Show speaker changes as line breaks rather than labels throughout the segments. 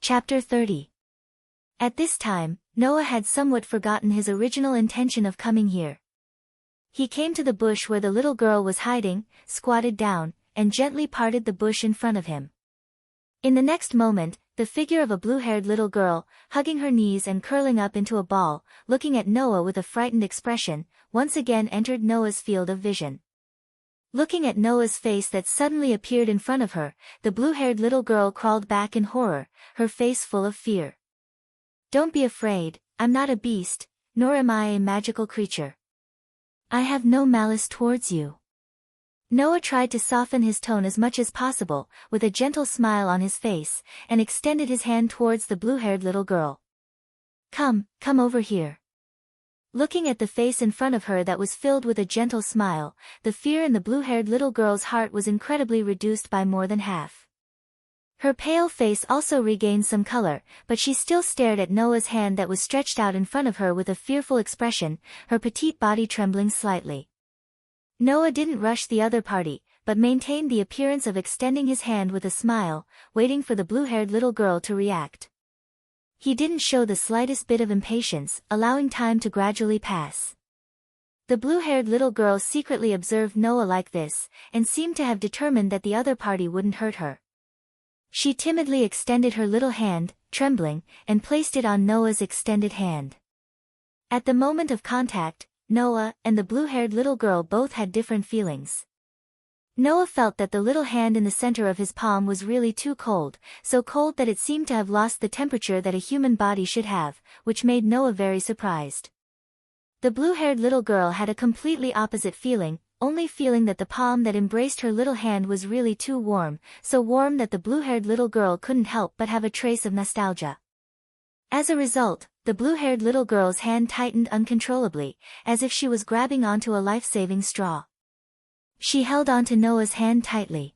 Chapter 30. At this time, Noah had somewhat forgotten his original intention of coming here. He came to the bush where the little girl was hiding, squatted down, and gently parted the bush in front of him. In the next moment, the figure of a blue-haired little girl, hugging her knees and curling up into a ball, looking at Noah with a frightened expression, once again entered Noah's field of vision. Looking at Noah's face that suddenly appeared in front of her, the blue-haired little girl crawled back in horror, her face full of fear. "Don't be afraid, I'm not a beast, nor am I a magical creature. I have no malice towards you." Noah tried to soften his tone as much as possible, with a gentle smile on his face, and extended his hand towards the blue-haired little girl. Come over here." Looking at the face in front of her that was filled with a gentle smile, the fear in the blue-haired little girl's heart was incredibly reduced by more than half. Her pale face also regained some color, but she still stared at Noah's hand that was stretched out in front of her with a fearful expression, her petite body trembling slightly. Noah didn't rush the other party, but maintained the appearance of extending his hand with a smile, waiting for the blue-haired little girl to react. He didn't show the slightest bit of impatience, allowing time to gradually pass. The blue-haired little girl secretly observed Noah like this, and seemed to have determined that the other party wouldn't hurt her. She timidly extended her little hand, trembling, and placed it on Noah's extended hand. At the moment of contact, Noah and the blue-haired little girl both had different feelings. Noah felt that the little hand in the center of his palm was really too cold, so cold that it seemed to have lost the temperature that a human body should have, which made Noah very surprised. The blue-haired little girl had a completely opposite feeling, only feeling that the palm that embraced her little hand was really too warm, so warm that the blue-haired little girl couldn't help but have a trace of nostalgia. As a result, the blue-haired little girl's hand tightened uncontrollably, as if she was grabbing onto a life-saving straw. She held onto Noah's hand tightly.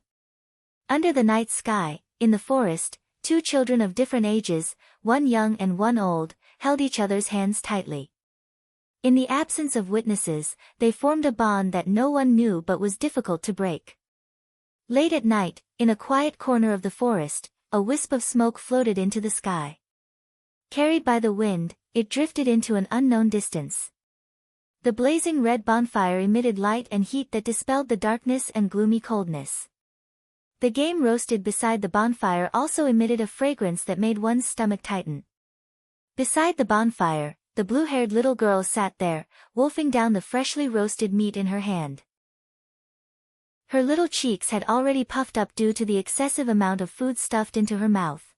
Under the night sky, in the forest, two children of different ages, one young and one old, held each other's hands tightly. In the absence of witnesses, they formed a bond that no one knew but was difficult to break. Late at night, in a quiet corner of the forest, a wisp of smoke floated into the sky. Carried by the wind, it drifted into an unknown distance. The blazing red bonfire emitted light and heat that dispelled the darkness and gloomy coldness. The game roasted beside the bonfire also emitted a fragrance that made one's stomach tighten. Beside the bonfire, the blue-haired little girl sat there, wolfing down the freshly roasted meat in her hand. Her little cheeks had already puffed up due to the excessive amount of food stuffed into her mouth.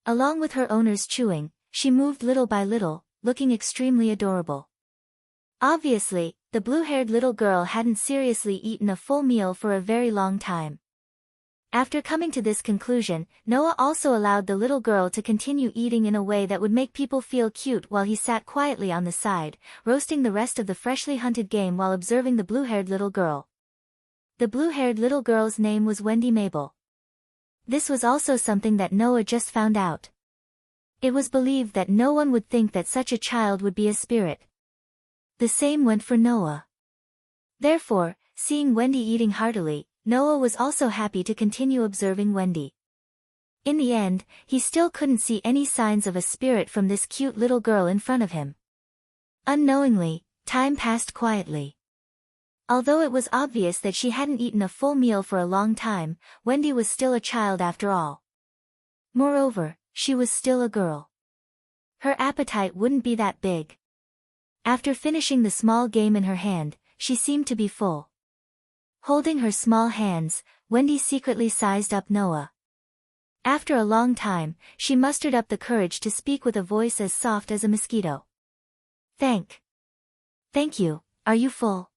Along with her owner's chewing, she moved little by little, looking extremely adorable. Obviously, the blue-haired little girl hadn't seriously eaten a full meal for a very long time. After coming to this conclusion, Noah also allowed the little girl to continue eating in a way that would make people feel cute while he sat quietly on the side, roasting the rest of the freshly hunted game while observing the blue-haired little girl. The blue-haired little girl's name was Wendy Mabel. This was also something that Noah just found out. It was believed that no one would think that such a child would be a spirit. The same went for Noah. Therefore, seeing Wendy eating heartily, Noah was also happy to continue observing Wendy. In the end, he still couldn't see any signs of a spirit from this cute little girl in front of him. Unknowingly, time passed quietly. Although it was obvious that she hadn't eaten a full meal for a long time, Wendy was still a child after all. Moreover, she was still a girl. Her appetite wouldn't be that big. After finishing the small game in her hand, she seemed to be full. Holding her small hands, Wendy secretly sized up Noah. After a long time, she mustered up the courage to speak with a voice as soft as a mosquito. Thank you, are you full?"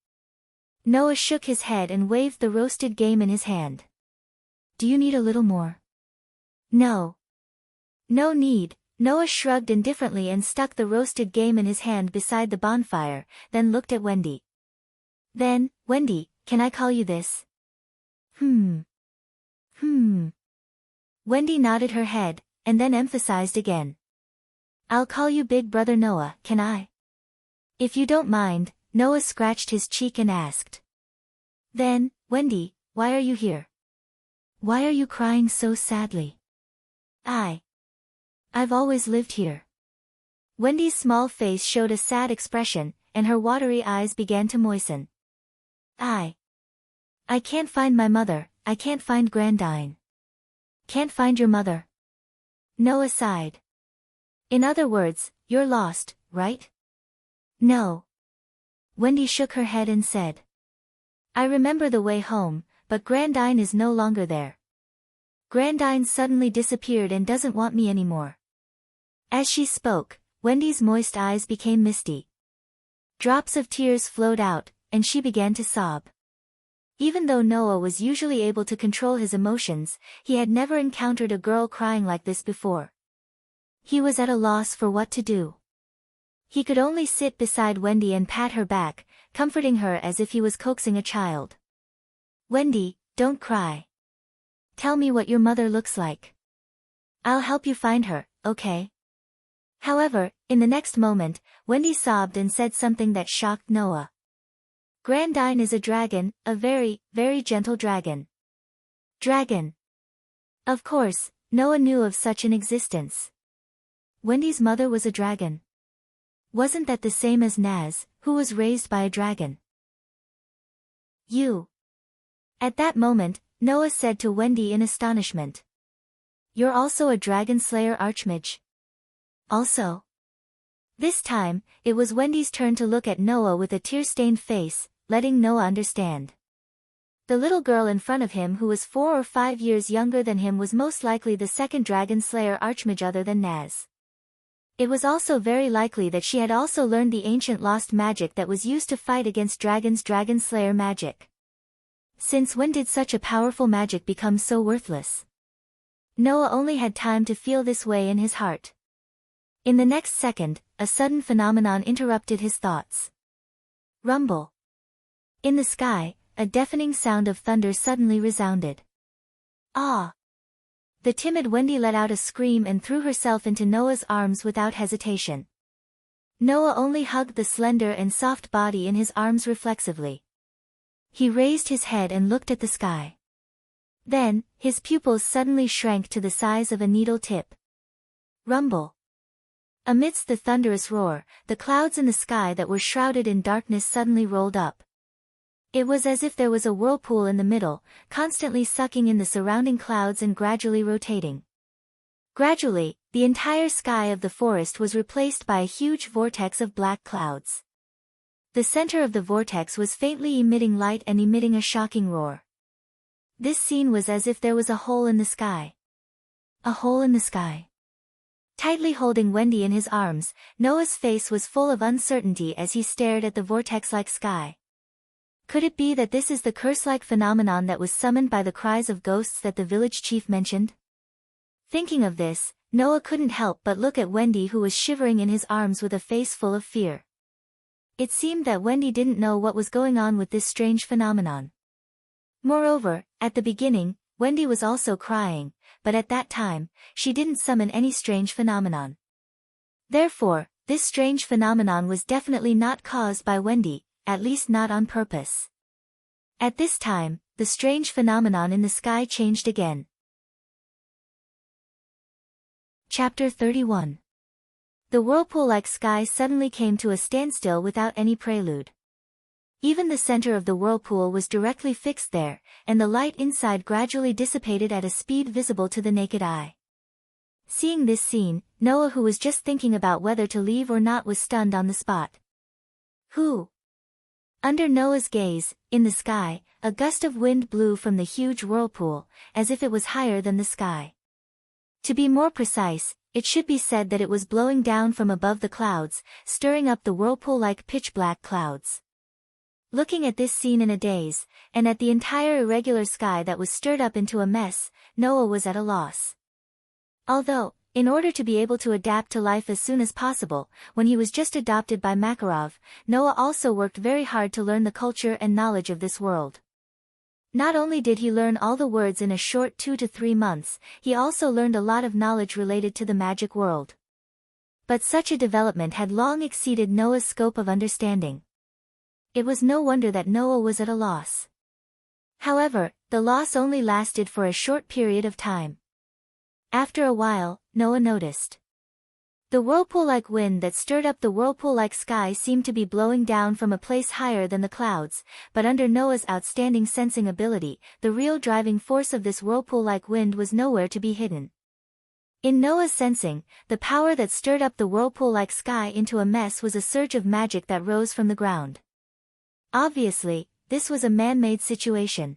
Noah shook his head and waved the roasted game in his hand. "Do you need a little more?" "No. No need." Noah shrugged indifferently and stuck the roasted game in his hand beside the bonfire, then looked at Wendy. "Then, Wendy, can I call you this?" Wendy nodded her head, and then emphasized again. "I'll call you Big Brother Noah, can I?" "If you don't mind." Noah scratched his cheek and asked. "Then, Wendy, why are you here? Why are you crying so sadly?" I've always lived here. Wendy's small face showed a sad expression, and her watery eyes began to moisten. I can't find my mother, I can't find Grandine. Can't find your mother. Noah sighed. In other words, you're lost, right? No. Wendy shook her head and said. I remember the way home, but Grandine is no longer there. Grandine suddenly disappeared and doesn't want me anymore. As she spoke, Wendy's moist eyes became misty. Drops of tears flowed out, and she began to sob. Even though Noah was usually able to control his emotions, he had never encountered a girl crying like this before. He was at a loss for what to do. He could only sit beside Wendy and pat her back, comforting her as if he was coaxing a child. Wendy, don't cry. Tell me what your mother looks like. I'll help you find her, okay? However, in the next moment, Wendy sobbed and said something that shocked Noah. Grandine is a dragon, a very, very gentle dragon. Dragon. Of course, Noah knew of such an existence. Wendy's mother was a dragon. Wasn't that the same as Naz, who was raised by a dragon? You. At that moment, Noah said to Wendy in astonishment. You're also a dragon slayer archmage. Also. This time, it was Wendy's turn to look at Noah with a tear-stained face, letting Noah understand. The little girl in front of him who was 4 or 5 years younger than him was most likely the second dragon slayer archmage other than Naz. It was also very likely that she had also learned the ancient lost magic that was used to fight against dragons, dragon slayer magic. Since when did such a powerful magic become so worthless? Noah only had time to feel this way in his heart. In the next second, a sudden phenomenon interrupted his thoughts. Rumble. In the sky, a deafening sound of thunder suddenly resounded. Ah! The timid Wendy let out a scream and threw herself into Noah's arms without hesitation. Noah only hugged the slender and soft body in his arms reflexively. He raised his head and looked at the sky. Then, his pupils suddenly shrank to the size of a needle tip. Rumble. Amidst the thunderous roar, the clouds in the sky that were shrouded in darkness suddenly rolled up. It was as if there was a whirlpool in the middle, constantly sucking in the surrounding clouds and gradually rotating. Gradually, the entire sky of the forest was replaced by a huge vortex of black clouds. The center of the vortex was faintly emitting light and emitting a shocking roar. This scene was as if there was a hole in the sky. A hole in the sky. Tightly holding Wendy in his arms, Noah's face was full of uncertainty as he stared at the vortex-like sky. Could it be that this is the curse-like phenomenon that was summoned by the cries of ghosts that the village chief mentioned? Thinking of this, Noah couldn't help but look at Wendy, who was shivering in his arms with a face full of fear. It seemed that Wendy didn't know what was going on with this strange phenomenon. Moreover, at the beginning, Wendy was also crying, but at that time, she didn't summon any strange phenomenon. Therefore, this strange phenomenon was definitely not caused by Wendy, at least not on purpose. At this time, the strange phenomenon in the sky changed again. Chapter 31. The whirlpool-like sky suddenly came to a standstill without any prelude. Even the center of the whirlpool was directly fixed there, and the light inside gradually dissipated at a speed visible to the naked eye. Seeing this scene, Noah, who was just thinking about whether to leave or not, was stunned on the spot. Who? Under Noah's gaze, in the sky, a gust of wind blew from the huge whirlpool, as if it was higher than the sky. To be more precise, it should be said that it was blowing down from above the clouds, stirring up the whirlpool-like pitch-black clouds. Looking at this scene in a daze, and at the entire irregular sky that was stirred up into a mess, Noah was at a loss. Although, in order to be able to adapt to life as soon as possible, when he was just adopted by Makarov, Noah also worked very hard to learn the culture and knowledge of this world. Not only did he learn all the words in a short 2 to 3 months, he also learned a lot of knowledge related to the magic world. But such a development had long exceeded Noah's scope of understanding. It was no wonder that Noah was at a loss. However, the loss only lasted for a short period of time. After a while, Noah noticed. The whirlpool-like wind that stirred up the whirlpool-like sky seemed to be blowing down from a place higher than the clouds, but under Noah's outstanding sensing ability, the real driving force of this whirlpool-like wind was nowhere to be hidden. In Noah's sensing, the power that stirred up the whirlpool-like sky into a mess was a surge of magic that rose from the ground. Obviously, this was a man-made situation.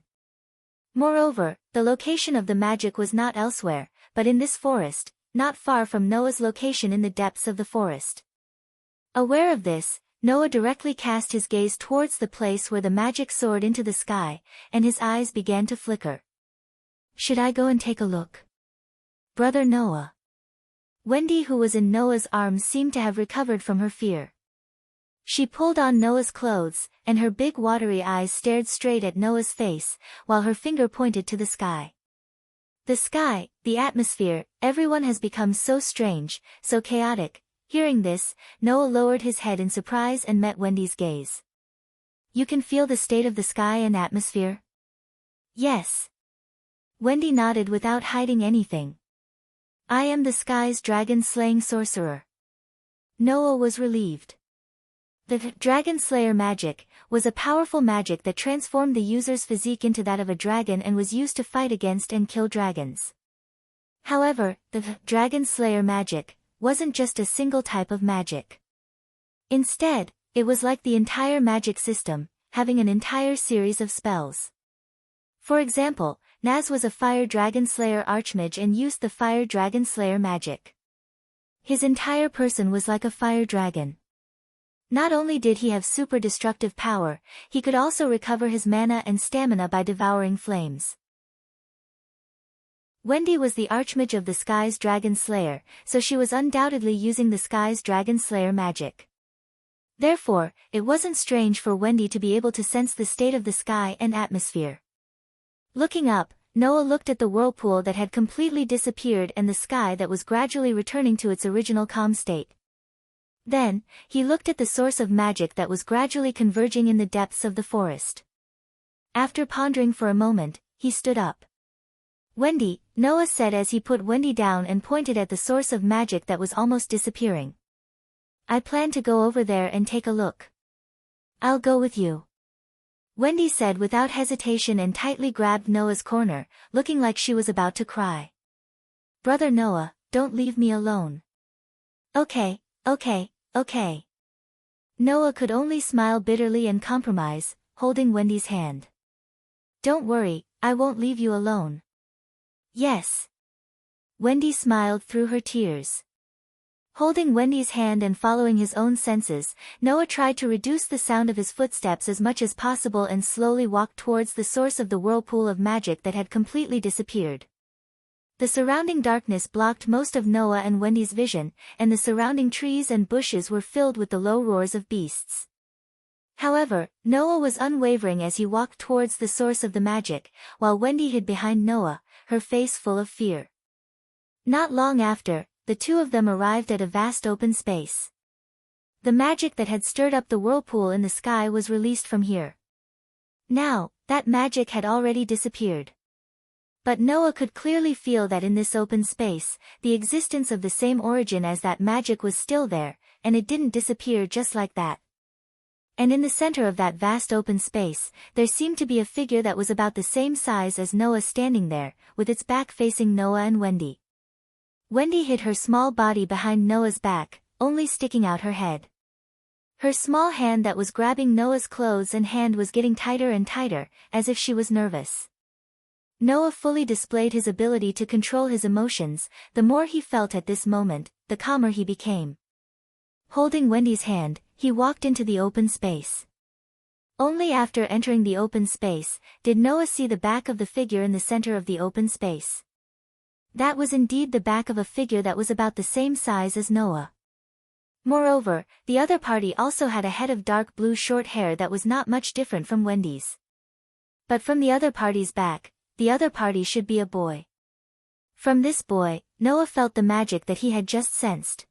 Moreover, the location of the magic was not elsewhere, but in this forest, not far from Noah's location in the depths of the forest. Aware of this, Noah directly cast his gaze towards the place where the magic soared into the sky, and his eyes began to flicker. Should I go and take a look? Brother Noah. Wendy, who was in Noah's arms, seemed to have recovered from her fear. She pulled on Noah's clothes, and her big watery eyes stared straight at Noah's face, while her finger pointed to the sky. The sky, the atmosphere, everyone has become so strange, so chaotic. Hearing this, Noah lowered his head in surprise and met Wendy's gaze. You can feel the state of the sky and atmosphere? Yes. Wendy nodded without hiding anything. I am the sky's dragon-slaying sorcerer. Noah was relieved. The Dragon Slayer magic was a powerful magic that transformed the user's physique into that of a dragon and was used to fight against and kill dragons. However, the Dragon Slayer magic wasn't just a single type of magic. Instead, it was like the entire magic system, having an entire series of spells. For example, Naz was a Fire Dragon Slayer archmage and used the Fire Dragon Slayer magic. His entire person was like a fire dragon. Not only did he have super destructive power, he could also recover his mana and stamina by devouring flames. Wendy was the archmage of the Sky's Dragon Slayer, so she was undoubtedly using the Sky's Dragon Slayer magic. Therefore, it wasn't strange for Wendy to be able to sense the state of the sky and atmosphere. Looking up, Noah looked at the whirlpool that had completely disappeared and the sky that was gradually returning to its original calm state. Then, he looked at the source of magic that was gradually converging in the depths of the forest. After pondering for a moment, he stood up. Wendy, Noah said as he put Wendy down and pointed at the source of magic that was almost disappearing. I plan to go over there and take a look. I'll go with you. Wendy said without hesitation and tightly grabbed Noah's corner, looking like she was about to cry. Brother Noah, don't leave me alone. Okay. Okay. Noah could only smile bitterly and compromise, holding Wendy's hand. Don't worry, I won't leave you alone. Yes. Wendy smiled through her tears. Holding Wendy's hand and following his own senses, Noah tried to reduce the sound of his footsteps as much as possible and slowly walked towards the source of the whirlpool of magic that had completely disappeared. The surrounding darkness blocked most of Noah and Wendy's vision, and the surrounding trees and bushes were filled with the low roars of beasts. However, Noah was unwavering as he walked towards the source of the magic, while Wendy hid behind Noah, her face full of fear. Not long after, the two of them arrived at a vast open space. The magic that had stirred up the whirlpool in the sky was released from here. Now, that magic had already disappeared. But Noah could clearly feel that in this open space, the existence of the same origin as that magic was still there, and it didn't disappear just like that. And in the center of that vast open space, there seemed to be a figure that was about the same size as Noah standing there, with its back facing Noah and Wendy. Wendy hid her small body behind Noah's back, only sticking out her head. Her small hand that was grabbing Noah's clothes and hand was getting tighter and tighter, as if she was nervous. Noah fully displayed his ability to control his emotions. The more he felt at this moment, the calmer he became. Holding Wendy's hand, he walked into the open space. Only after entering the open space, did Noah see the back of the figure in the center of the open space. That was indeed the back of a figure that was about the same size as Noah. Moreover, the other party also had a head of dark blue short hair that was not much different from Wendy's. But from the other party's back, the other party should be a boy. From this boy, Noah felt the magic that he had just sensed.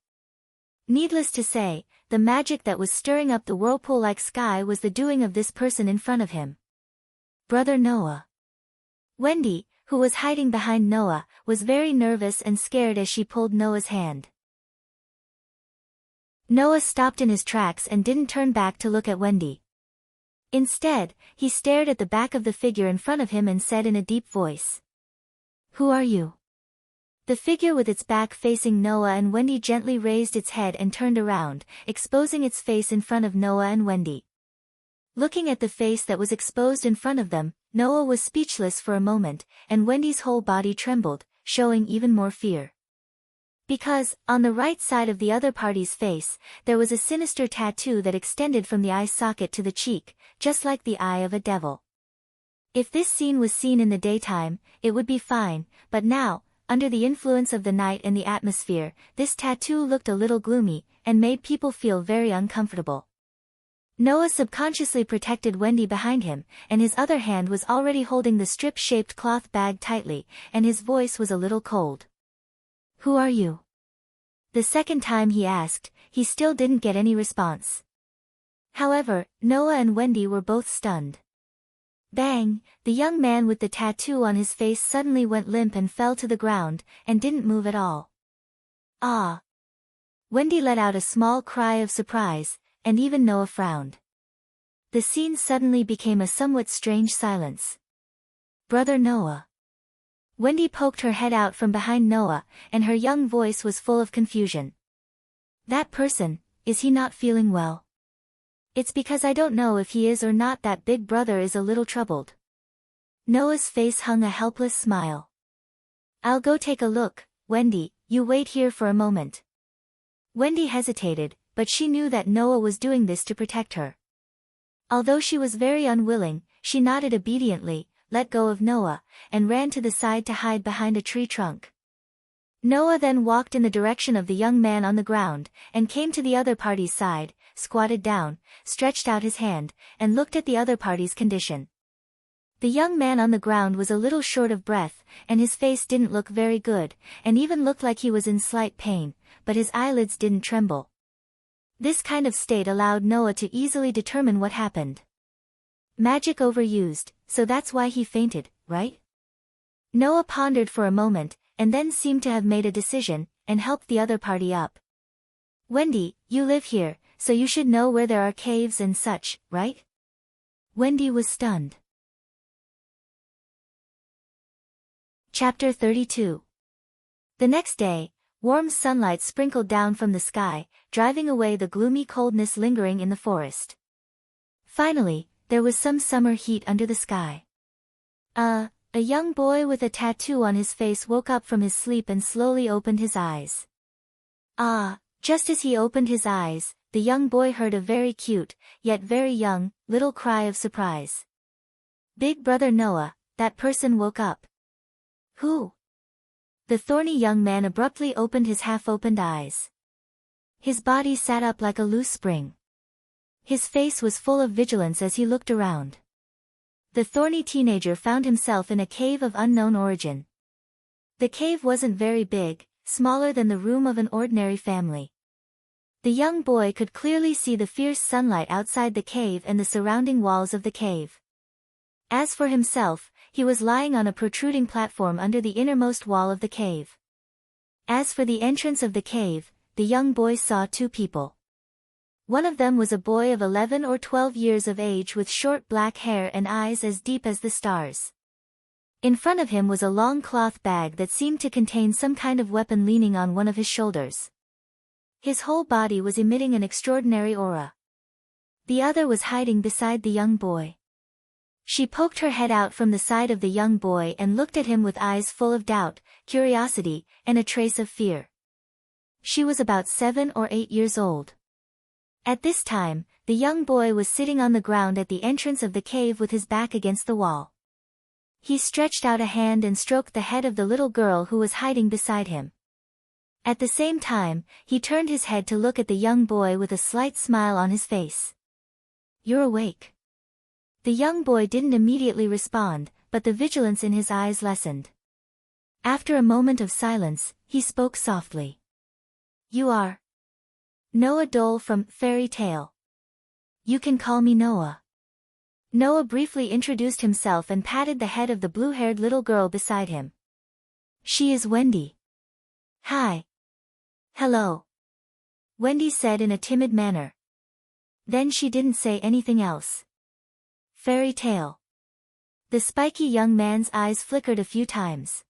Needless to say, the magic that was stirring up the whirlpool-like sky was the doing of this person in front of him. Brother Noah. Wendy, who was hiding behind Noah, was very nervous and scared as she pulled Noah's hand. Noah stopped in his tracks and didn't turn back to look at Wendy. Instead, he stared at the back of the figure in front of him and said in a deep voice, "Who are you?" The figure with its back facing Noah and Wendy gently raised its head and turned around, exposing its face in front of Noah and Wendy. Looking at the face that was exposed in front of them, Noah was speechless for a moment, and Wendy's whole body trembled, showing even more fear. Because, on the right side of the other party's face, there was a sinister tattoo that extended from the eye socket to the cheek, just like the eye of a devil. If this scene was seen in the daytime, it would be fine, but now, under the influence of the night and the atmosphere, this tattoo looked a little gloomy, and made people feel very uncomfortable. Noah subconsciously protected Wendy behind him, and his other hand was already holding the strip-shaped cloth bag tightly, and his voice was a little cold. "Who are you?" The second time he asked, he still didn't get any response. However, Noah and Wendy were both stunned. Bang! The young man with the tattoo on his face suddenly went limp and fell to the ground, and didn't move at all. "Ah!" Wendy let out a small cry of surprise, and even Noah frowned. The scene suddenly became a somewhat strange silence. "Brother Noah." Wendy poked her head out from behind Noah, and her young voice was full of confusion. "That person, is he not feeling well?" "It's because I don't know if he is or not that big brother is a little troubled." Noah's face hung a helpless smile. "I'll go take a look, Wendy, you wait here for a moment." Wendy hesitated, but she knew that Noah was doing this to protect her. Although she was very unwilling, she nodded obediently, let go of Noah, and ran to the side to hide behind a tree trunk. Noah then walked in the direction of the young man on the ground, and came to the other party's side, squatted down, stretched out his hand, and looked at the other party's condition. The young man on the ground was a little short of breath, and his face didn't look very good, and even looked like he was in slight pain, but his eyelids didn't tremble. This kind of state allowed Noah to easily determine what happened. Magic overused, so that's why he fainted, right? Noah pondered for a moment, and then seemed to have made a decision, and helped the other party up. "Wendy, you live here, so you should know where there are caves and such, right?" Wendy was stunned. Chapter 32. The next day, warm sunlight sprinkled down from the sky, driving away the gloomy coldness lingering in the forest. Finally, there was some summer heat under the sky. A young boy with a tattoo on his face woke up from his sleep and slowly opened his eyes. Just as he opened his eyes, the young boy heard a very cute, yet very young, little cry of surprise. "Big brother Noah, that person woke up." "Who?" The thorny young man abruptly opened his half-opened eyes. His body sat up like a loose spring. His face was full of vigilance as he looked around. The thorny teenager found himself in a cave of unknown origin. The cave wasn't very big, smaller than the room of an ordinary family. The young boy could clearly see the fierce sunlight outside the cave and the surrounding walls of the cave. As for himself, he was lying on a protruding platform under the innermost wall of the cave. As for the entrance of the cave, the young boy saw two people. One of them was a boy of 11 or 12 years of age with short black hair and eyes as deep as the stars. In front of him was a long cloth bag that seemed to contain some kind of weapon leaning on one of his shoulders. His whole body was emitting an extraordinary aura. The other was hiding beside the young boy. She poked her head out from the side of the young boy and looked at him with eyes full of doubt, curiosity, and a trace of fear. She was about 7 or 8 years old. At this time, the young boy was sitting on the ground at the entrance of the cave with his back against the wall. He stretched out a hand and stroked the head of the little girl who was hiding beside him. At the same time, he turned his head to look at the young boy with a slight smile on his face. "You're awake." The young boy didn't immediately respond, but the vigilance in his eyes lessened. After a moment of silence, he spoke softly. "You are Noah Dole from Fairy Tale. You can call me Noah." Noah briefly introduced himself and patted the head of the blue-haired little girl beside him. She is Wendy. Hi. Hello. Wendy said in a timid manner. Then she didn't say anything else. Fairy tale. The spiky young man's eyes flickered a few times.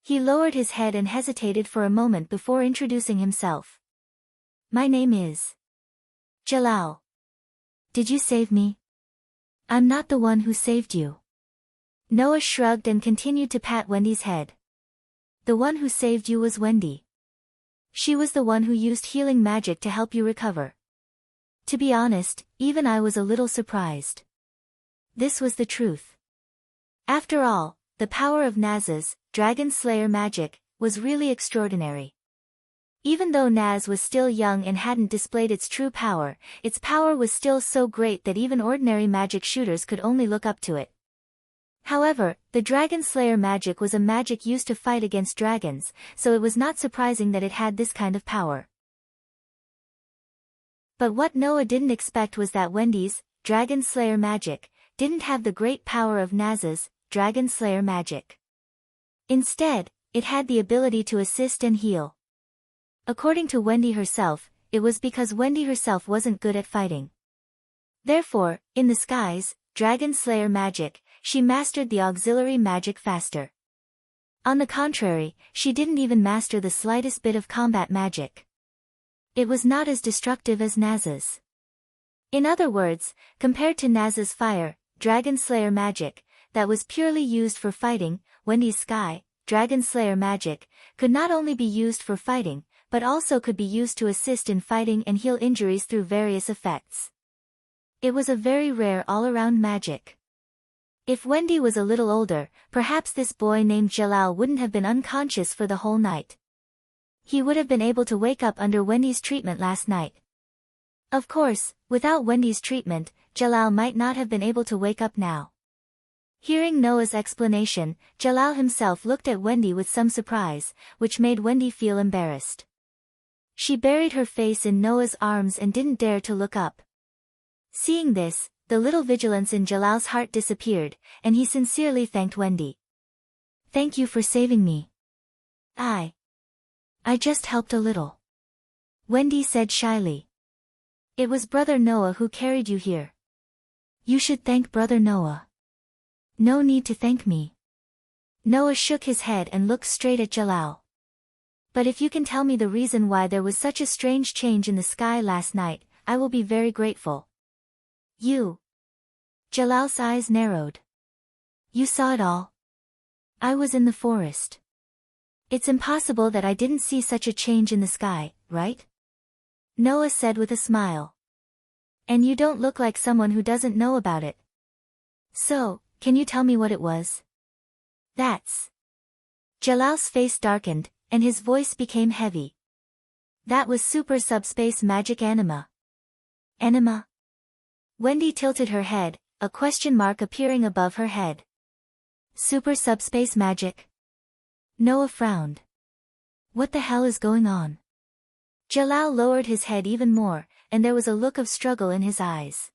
He lowered his head and hesitated for a moment before introducing himself. My name is Jalal. Did you save me? I'm not the one who saved you. Noah shrugged and continued to pat Wendy's head. The one who saved you was Wendy. She was the one who used healing magic to help you recover. To be honest, even I was a little surprised. This was the truth. After all, the power of Naz's, Dragon Slayer magic, was really extraordinary. Even though Naz was still young and hadn't displayed its true power, its power was still so great that even ordinary magic shooters could only look up to it. However, the Dragon Slayer magic was a magic used to fight against dragons, so it was not surprising that it had this kind of power. But what Noah didn't expect was that Wendy's, Dragon Slayer magic, didn't have the great power of Naz's, Dragon Slayer magic. Instead, it had the ability to assist and heal. According to Wendy herself, it was because Wendy herself wasn't good at fighting. Therefore, in the skies, Dragon Slayer magic, she mastered the auxiliary magic faster. On the contrary, she didn't even master the slightest bit of combat magic. It was not as destructive as Naz's. In other words, compared to Naz's fire, Dragon Slayer magic, that was purely used for fighting, Wendy's sky, Dragon Slayer magic, could not only be used for fighting, but also could be used to assist in fighting and heal injuries through various effects. It was a very rare all-around magic. If Wendy was a little older, perhaps this boy named Jalal wouldn't have been unconscious for the whole night. He would have been able to wake up under Wendy's treatment last night. Of course, without Wendy's treatment, Jalal might not have been able to wake up now. Hearing Noah's explanation, Jalal himself looked at Wendy with some surprise, which made Wendy feel embarrassed. She buried her face in Noah's arms and didn't dare to look up. Seeing this, the little vigilance in Jalal's heart disappeared, and he sincerely thanked Wendy. Thank you for saving me. I just helped a little. Wendy said shyly. It was Brother Noah who carried you here. You should thank Brother Noah. No need to thank me. Noah shook his head and looked straight at Jalal. But if you can tell me the reason why there was such a strange change in the sky last night, I will be very grateful. You. Jalal's eyes narrowed. You saw it all? I was in the forest. It's impossible that I didn't see such a change in the sky, right? Noah said with a smile. And you don't look like someone who doesn't know about it. So, can you tell me what it was? That's. Jalal's face darkened, and his voice became heavy. That was super subspace magic anima. Anima? Wendy tilted her head, a question mark appearing above her head. Super subspace magic? Noah frowned. What the hell is going on? Jalal lowered his head even more, and there was a look of struggle in his eyes.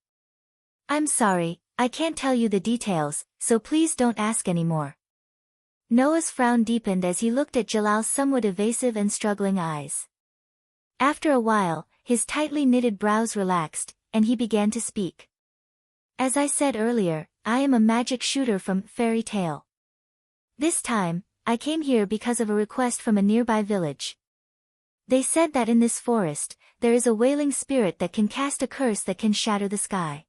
I'm sorry, I can't tell you the details, so please don't ask anymore. Noah's frown deepened as he looked at Jalal's somewhat evasive and struggling eyes. After a while, his tightly knitted brows relaxed, and he began to speak. As I said earlier, I am a magic shooter from Fairy Tale. This time, I came here because of a request from a nearby village. They said that in this forest, there is a wailing spirit that can cast a curse that can shatter the sky.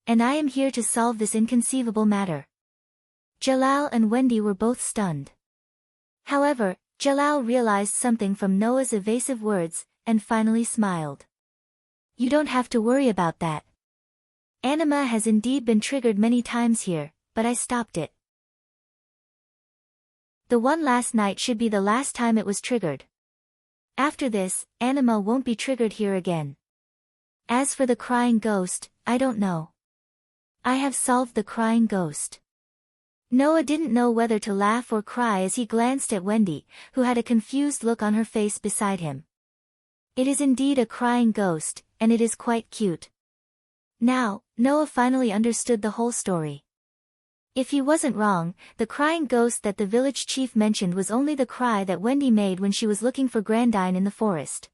And I am here to solve this inconceivable matter. Jalal and Wendy were both stunned. However, Jalal realized something from Noah's evasive words, and finally smiled. You don't have to worry about that. Anima has indeed been triggered many times here, but I stopped it. The one last night should be the last time it was triggered. After this, Anima won't be triggered here again. As for the crying ghost, I don't know. I have solved the crying ghost. Noah didn't know whether to laugh or cry as he glanced at Wendy, who had a confused look on her face beside him. It is indeed a crying ghost, and it is quite cute. Now, Noah finally understood the whole story. If he wasn't wrong, the crying ghost that the village chief mentioned was only the cry that Wendy made when she was looking for Grandine in the forest.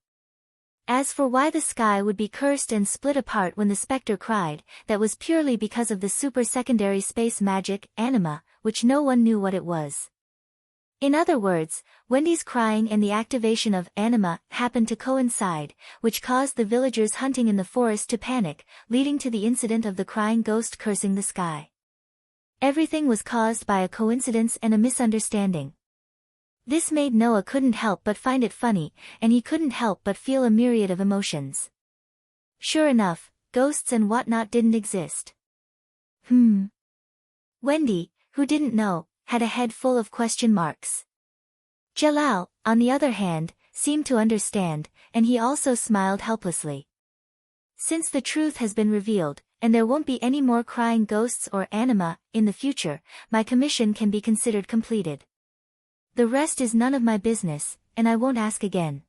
As for why the sky would be cursed and split apart when the spectre cried, that was purely because of the super-secondary space magic, anima, which no one knew what it was. In other words, Wendy's crying and the activation of anima happened to coincide, which caused the villagers hunting in the forest to panic, leading to the incident of the crying ghost cursing the sky. Everything was caused by a coincidence and a misunderstanding. This made Noah couldn't help but find it funny, and he couldn't help but feel a myriad of emotions. Sure enough, ghosts and whatnot didn't exist. Wendy, who didn't know, had a head full of question marks. Jalal, on the other hand, seemed to understand, and he also smiled helplessly. Since the truth has been revealed, and there won't be any more crying ghosts or anima in the future, my commission can be considered completed. The rest is none of my business, and I won't ask again.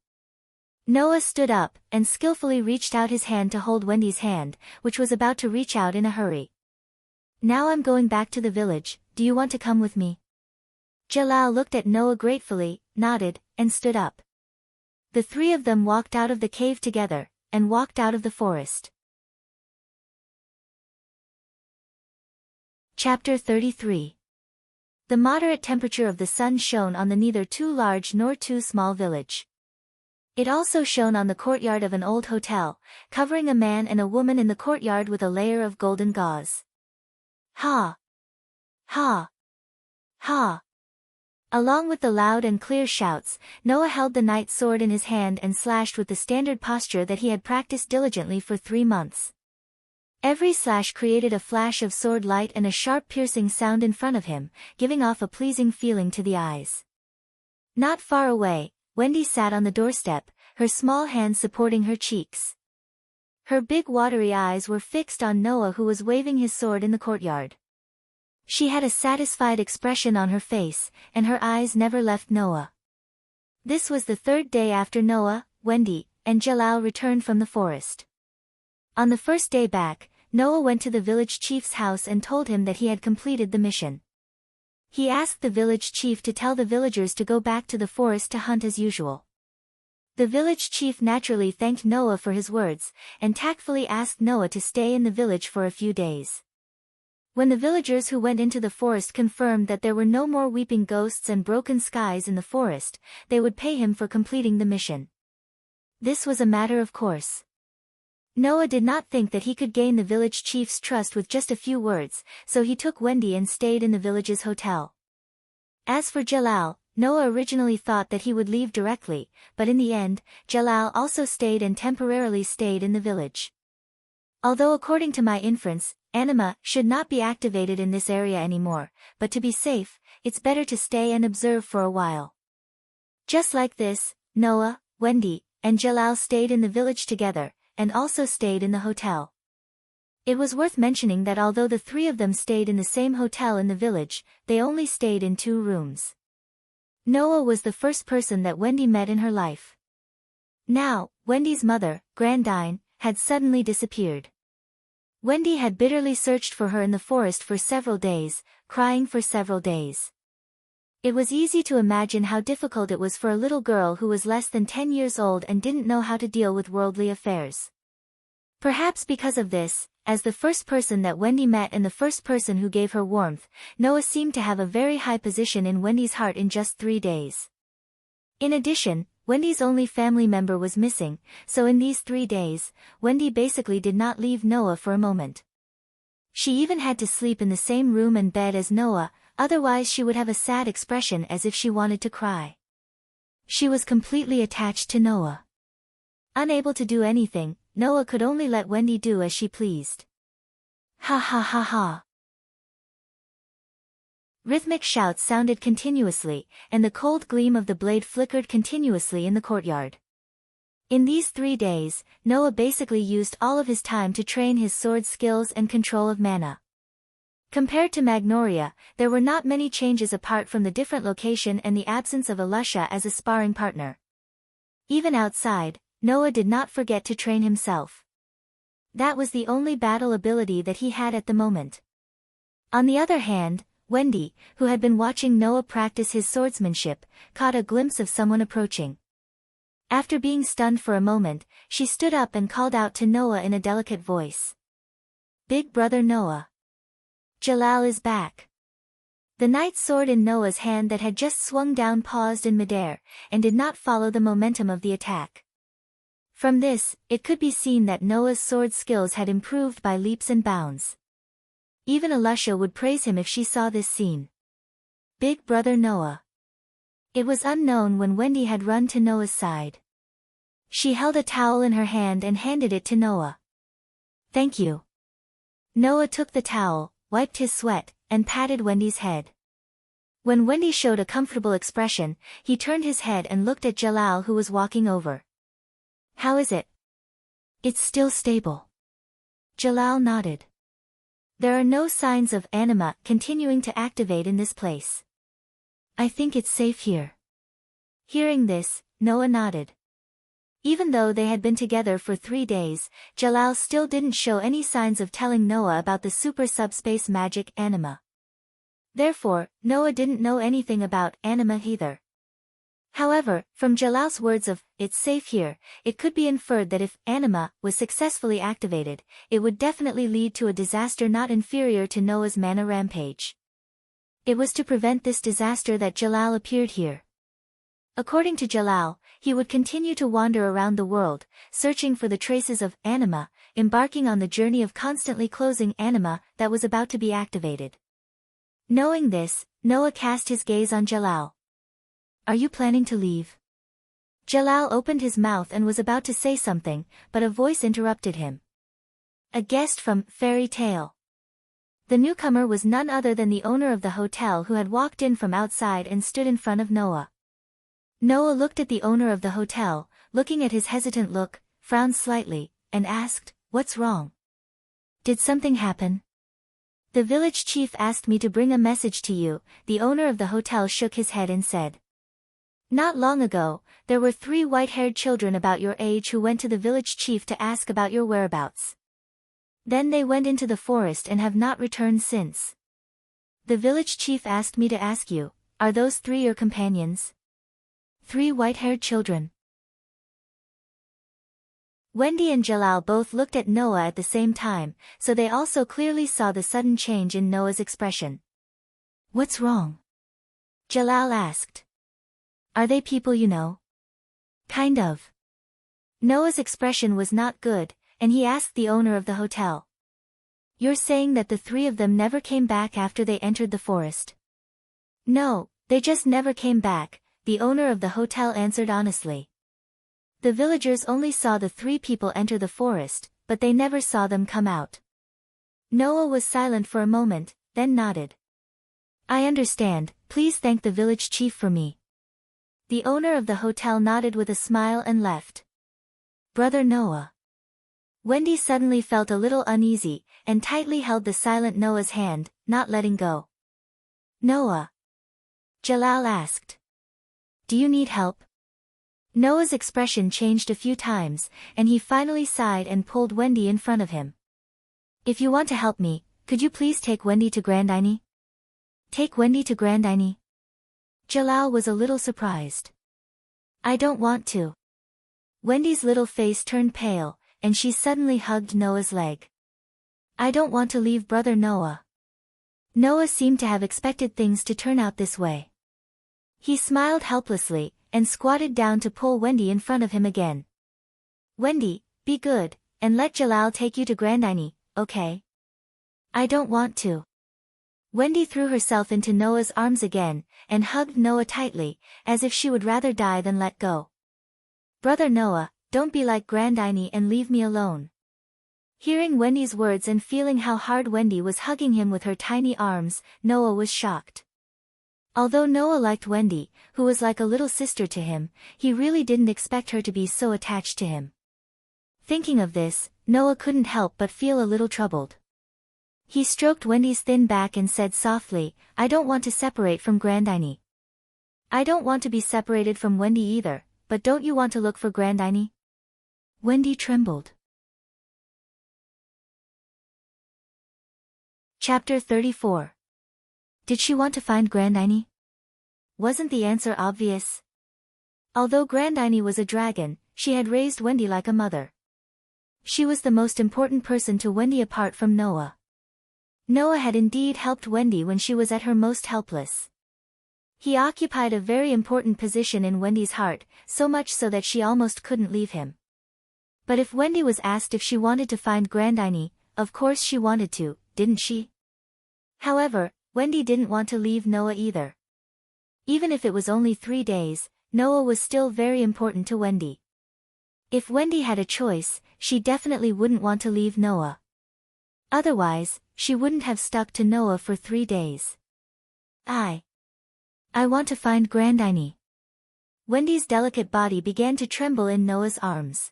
Noah stood up, and skillfully reached out his hand to hold Wendy's hand, which was about to reach out in a hurry. Now I'm going back to the village, do you want to come with me? Jalal looked at Noah gratefully, nodded, and stood up. The three of them walked out of the cave together, and walked out of the forest. Chapter 33. The moderate temperature of the sun shone on the neither too large nor too small village. It also shone on the courtyard of an old hotel, covering a man and a woman in the courtyard with a layer of golden gauze. Ha! Ha! Ha! Along with the loud and clear shouts, Noah held the knight's sword in his hand and slashed with the standard posture that he had practiced diligently for 3 months. Every slash created a flash of sword light and a sharp piercing sound in front of him, giving off a pleasing feeling to the eyes. Not far away, Wendy sat on the doorstep, her small hands supporting her cheeks. Her big watery eyes were fixed on Noah, who was waving his sword in the courtyard. She had a satisfied expression on her face, and her eyes never left Noah. This was the 3rd day after Noah, Wendy, and Jalal returned from the forest. On the first day back, Noah went to the village chief's house and told him that he had completed the mission. He asked the village chief to tell the villagers to go back to the forest to hunt as usual. The village chief naturally thanked Noah for his words, and tactfully asked Noah to stay in the village for a few days. When the villagers who went into the forest confirmed that there were no more weeping ghosts and broken skies in the forest, they would pay him for completing the mission. This was a matter of course. Noah did not think that he could gain the village chief's trust with just a few words, so he took Wendy and stayed in the village's hotel. As for Jalal, Noah originally thought that he would leave directly, but in the end, Jalal also stayed and temporarily stayed in the village. Although according to my inference, anima should not be activated in this area anymore, but to be safe, it's better to stay and observe for a while. Just like this, Noah, Wendy, and Jalal stayed in the village together, and also stayed in the hotel. It was worth mentioning that although the three of them stayed in the same hotel in the village, they only stayed in 2 rooms. Noah was the first person that Wendy met in her life. Now, Wendy's mother, Grandine, had suddenly disappeared. Wendy had bitterly searched for her in the forest for several days, crying for several days. It was easy to imagine how difficult it was for a little girl who was less than 10 years old and didn't know how to deal with worldly affairs. Perhaps because of this, as the first person that Wendy met and the first person who gave her warmth, Noah seemed to have a very high position in Wendy's heart in just 3 days. In addition, Wendy's only family member was missing, so in these 3 days, Wendy basically did not leave Noah for a moment. She even had to sleep in the same room and bed as Noah, otherwise she would have a sad expression as if she wanted to cry. She was completely attached to Noah. Unable to do anything, Noah could only let Wendy do as she pleased. Ha ha ha ha. Rhythmic shouts sounded continuously, and the cold gleam of the blade flickered continuously in the courtyard. In these 3 days, Noah basically used all of his time to train his sword skills and control of mana. Compared to Magnolia, there were not many changes apart from the different location and the absence of Alusha as a sparring partner. Even outside, Noah did not forget to train himself. That was the only battle ability that he had at the moment. On the other hand, Wendy, who had been watching Noah practice his swordsmanship, caught a glimpse of someone approaching. After being stunned for a moment, she stood up and called out to Noah in a delicate voice. "Big brother Noah. Jalal is back." The knight's sword in Noah's hand that had just swung down paused in midair, and did not follow the momentum of the attack. From this, it could be seen that Noah's sword skills had improved by leaps and bounds. Even Alusha would praise him if she saw this scene. Big brother Noah. It was unknown when Wendy had run to Noah's side. She held a towel in her hand and handed it to Noah. "Thank you." Noah took the towel, wiped his sweat, and patted Wendy's head. When Wendy showed a comfortable expression, he turned his head and looked at Jalal, who was walking over. "How is it?" "It's still stable." Jalal nodded. "There are no signs of anima continuing to activate in this place. I think it's safe here." Hearing this, Noah nodded. Even though they had been together for 3 days, Jalal still didn't show any signs of telling Noah about the super subspace magic anima. Therefore, Noah didn't know anything about anima either. However, from Jalal's words of, "It's safe here," it could be inferred that if anima was successfully activated, it would definitely lead to a disaster not inferior to Noah's mana rampage. It was to prevent this disaster that Jalal appeared here. According to Jalal, he would continue to wander around the world, searching for the traces of anima, embarking on the journey of constantly closing anima that was about to be activated. Knowing this, Noah cast his gaze on Jalal. "Are you planning to leave?" Jalal opened his mouth and was about to say something, but a voice interrupted him. A guest from Fairy Tale. The newcomer was none other than the owner of the hotel, who had walked in from outside and stood in front of Noah. Noah looked at the owner of the hotel, looking at his hesitant look, frowned slightly, and asked, "What's wrong? Did something happen?" "The village chief asked me to bring a message to you," the owner of the hotel shook his head and said. "Not long ago, there were 3 white-haired children about your age who went to the village chief to ask about your whereabouts. Then they went into the forest and have not returned since. The village chief asked me to ask you, are those 3 your companions?" 3 white-haired children. Wendy and Jalal both looked at Noah at the same time, so they also clearly saw the sudden change in Noah's expression. "What's wrong?" Jalal asked. "Are they people you know?" "Kind of." Noah's expression was not good, and he asked the owner of the hotel. "You're saying that the 3 of them never came back after they entered the forest?" "No, they just never came back," the owner of the hotel answered honestly. The villagers only saw the 3 people enter the forest, but they never saw them come out. Noah was silent for a moment, then nodded. "I understand, please thank the village chief for me." The owner of the hotel nodded with a smile and left. "Brother Noah." Wendy suddenly felt a little uneasy, and tightly held the silent Noah's hand, not letting go. "Noah?" Jalal asked. "Do you need help?" Noah's expression changed a few times, and he finally sighed and pulled Wendy in front of him. "If you want to help me, could you please take Wendy to Grandini?" "Take Wendy to Grandini?" Jalal was a little surprised. "I don't want to." Wendy's little face turned pale, and she suddenly hugged Noah's leg. "I don't want to leave brother Noah." Noah seemed to have expected things to turn out this way. He smiled helplessly, and squatted down to pull Wendy in front of him again. "Wendy, be good, and let Jalal take you to Grandini, okay?" "I don't want to." Wendy threw herself into Noah's arms again, and hugged Noah tightly, as if she would rather die than let go. "Brother Noah, don't be like Grandini and leave me alone." Hearing Wendy's words and feeling how hard Wendy was hugging him with her tiny arms, Noah was shocked. Although Noah liked Wendy, who was like a little sister to him, he really didn't expect her to be so attached to him. Thinking of this, Noah couldn't help but feel a little troubled. He stroked Wendy's thin back and said softly, "I don't want to separate from Grandini." "I don't want to be separated from Wendy either, but don't you want to look for Grandini?" Wendy trembled. Chapter 34. Did she want to find Grandine? Wasn't the answer obvious? Although Grandine was a dragon, she had raised Wendy like a mother. She was the most important person to Wendy apart from Noah. Noah had indeed helped Wendy when she was at her most helpless. He occupied a very important position in Wendy's heart, so much so that she almost couldn't leave him. But if Wendy was asked if she wanted to find Grandine, of course she wanted to, didn't she? However, Wendy didn't want to leave Noah either. Even if it was only 3 days, Noah was still very important to Wendy. If Wendy had a choice, she definitely wouldn't want to leave Noah. Otherwise, she wouldn't have stuck to Noah for 3 days. I want to find Grandine. Wendy's delicate body began to tremble in Noah's arms.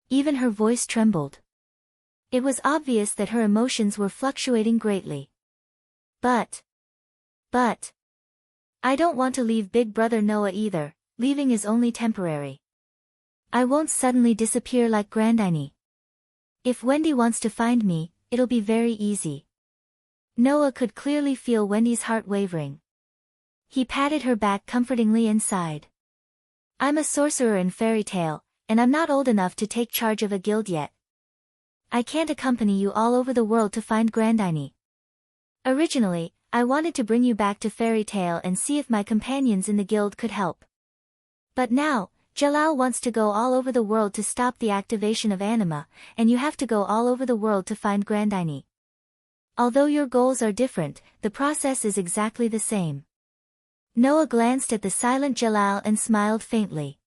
Even her voice trembled. It was obvious that her emotions were fluctuating greatly. But, I don't want to leave Big Brother Noah either, leaving is only temporary. I won't suddenly disappear like Grandine. If Wendy wants to find me, it'll be very easy. Noah could clearly feel Wendy's heart wavering. He patted her back comfortingly and sighed. I'm a sorcerer in Fairy Tale, and I'm not old enough to take charge of a guild yet. I can't accompany you all over the world to find Grandine. Originally, I wanted to bring you back to Fairy Tale and see if my companions in the guild could help. But now, Jalal wants to go all over the world to stop the activation of anima, and you have to go all over the world to find Grandine. Although your goals are different, the process is exactly the same. Noah glanced at the silent Jalal and smiled faintly.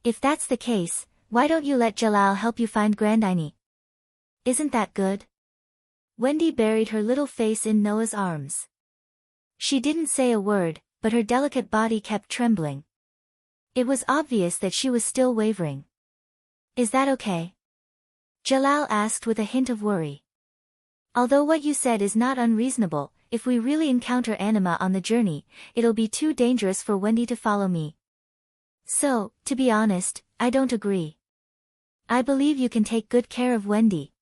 If that's the case, why don't you let Jalal help you find Grandine? Isn't that good? Wendy buried her little face in Noah's arms. She didn't say a word, but her delicate body kept trembling. It was obvious that she was still wavering. Is that okay? Jalal asked with a hint of worry. Although what you said is not unreasonable, if we really encounter anima on the journey, it'll be too dangerous for Wendy to follow me. So, to be honest, I don't agree. I believe you can take good care of Wendy.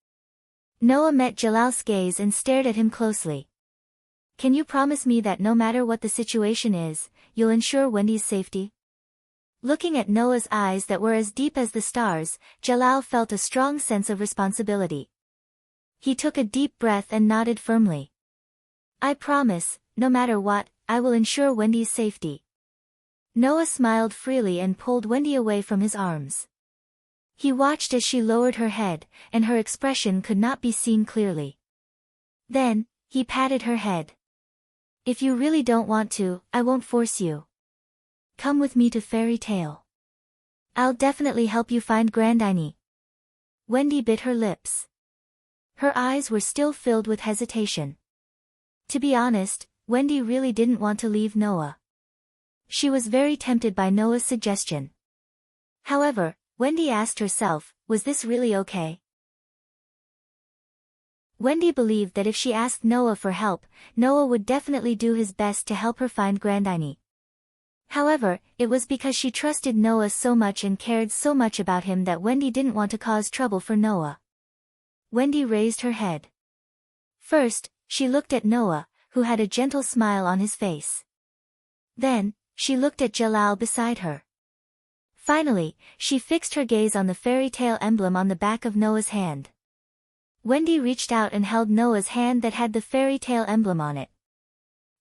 Noah met Jalal's gaze and stared at him closely. Can you promise me that no matter what the situation is, you'll ensure Wendy's safety? Looking at Noah's eyes that were as deep as the stars, Jalal felt a strong sense of responsibility. He took a deep breath and nodded firmly. I promise, no matter what, I will ensure Wendy's safety. Noah smiled freely and pulled Wendy away from his arms. He watched as she lowered her head, and her expression could not be seen clearly. Then, he patted her head. If you really don't want to, I won't force you. Come with me to Fairy Tale. I'll definitely help you find Grandine. Wendy bit her lips. Her eyes were still filled with hesitation. To be honest, Wendy really didn't want to leave Noah. She was very tempted by Noah's suggestion. However, Wendy asked herself, was this really okay? Wendy believed that if she asked Noah for help, Noah would definitely do his best to help her find Grandine. However, it was because she trusted Noah so much and cared so much about him that Wendy didn't want to cause trouble for Noah. Wendy raised her head. First, she looked at Noah, who had a gentle smile on his face. Then, she looked at Jalal beside her. Finally, she fixed her gaze on the Fairy Tale emblem on the back of Noah's hand. Wendy reached out and held Noah's hand that had the Fairy Tale emblem on it.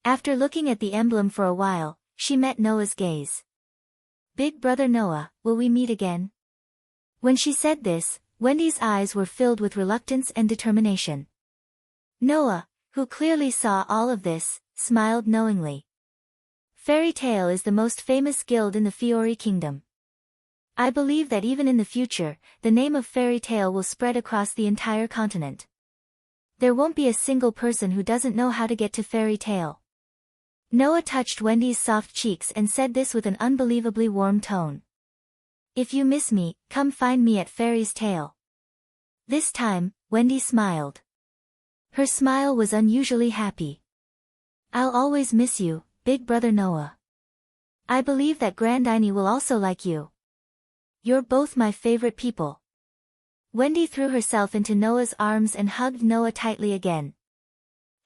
After looking at the emblem for a while, she met Noah's gaze. Big Brother Noah, will we meet again? When she said this, Wendy's eyes were filled with reluctance and determination. Noah, who clearly saw all of this, smiled knowingly. Fairy Tale is the most famous guild in the Fiori Kingdom. I believe that even in the future, the name of Fairy Tale will spread across the entire continent. There won't be a single person who doesn't know how to get to Fairy Tale. Noah touched Wendy's soft cheeks and said this with an unbelievably warm tone. If you miss me, come find me at Fairy's Tale. This time, Wendy smiled. Her smile was unusually happy. I'll always miss you, Big Brother Noah. I believe that Grandine will also like you. You're both my favorite people. Wendy threw herself into Noah's arms and hugged Noah tightly again.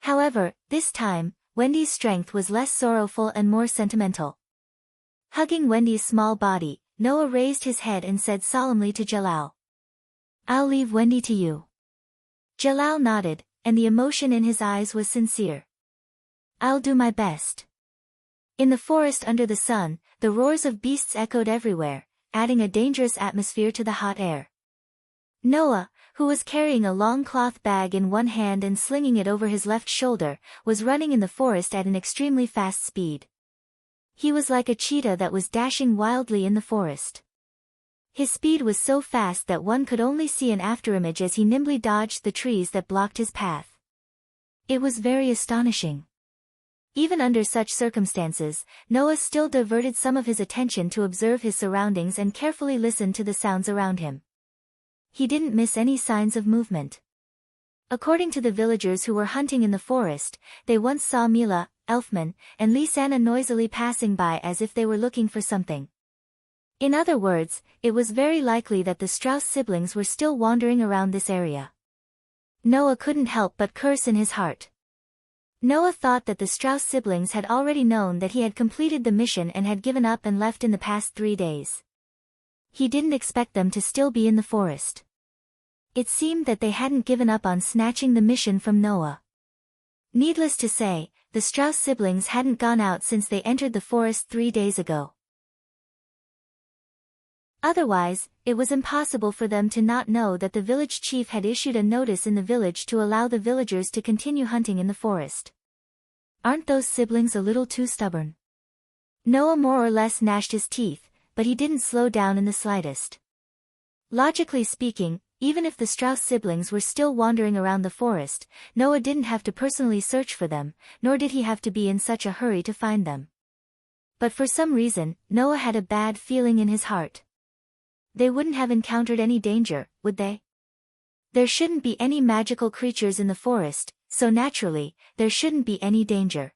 However, this time, Wendy's strength was less sorrowful and more sentimental. Hugging Wendy's small body, Noah raised his head and said solemnly to Jalal, "I'll leave Wendy to you." Jalal nodded, and the emotion in his eyes was sincere. "I'll do my best." In the forest under the sun, the roars of beasts echoed everywhere, adding a dangerous atmosphere to the hot air. Noah, who was carrying a long cloth bag in one hand and slinging it over his left shoulder, was running in the forest at an extremely fast speed. He was like a cheetah that was dashing wildly in the forest. His speed was so fast that one could only see an afterimage as he nimbly dodged the trees that blocked his path. It was very astonishing. Even under such circumstances, Noah still diverted some of his attention to observe his surroundings and carefully listen to the sounds around him. He didn't miss any signs of movement. According to the villagers who were hunting in the forest, they once saw Mila, Elfman, and Lisanna noisily passing by as if they were looking for something. In other words, it was very likely that the Strauss siblings were still wandering around this area. Noah couldn't help but curse in his heart. Noah thought that the Strauss siblings had already known that he had completed the mission and had given up and left in the past 3 days. He didn't expect them to still be in the forest. It seemed that they hadn't given up on snatching the mission from Noah. Needless to say, the Strauss siblings hadn't gone out since they entered the forest 3 days ago. Otherwise, it was impossible for them to not know that the village chief had issued a notice in the village to allow the villagers to continue hunting in the forest. Aren't those siblings a little too stubborn? Noah more or less gnashed his teeth, but he didn't slow down in the slightest. Logically speaking, even if the Strauss siblings were still wandering around the forest, Noah didn't have to personally search for them, nor did he have to be in such a hurry to find them. But for some reason, Noah had a bad feeling in his heart. They wouldn't have encountered any danger, would they? There shouldn't be any magical creatures in the forest, so naturally, there shouldn't be any danger.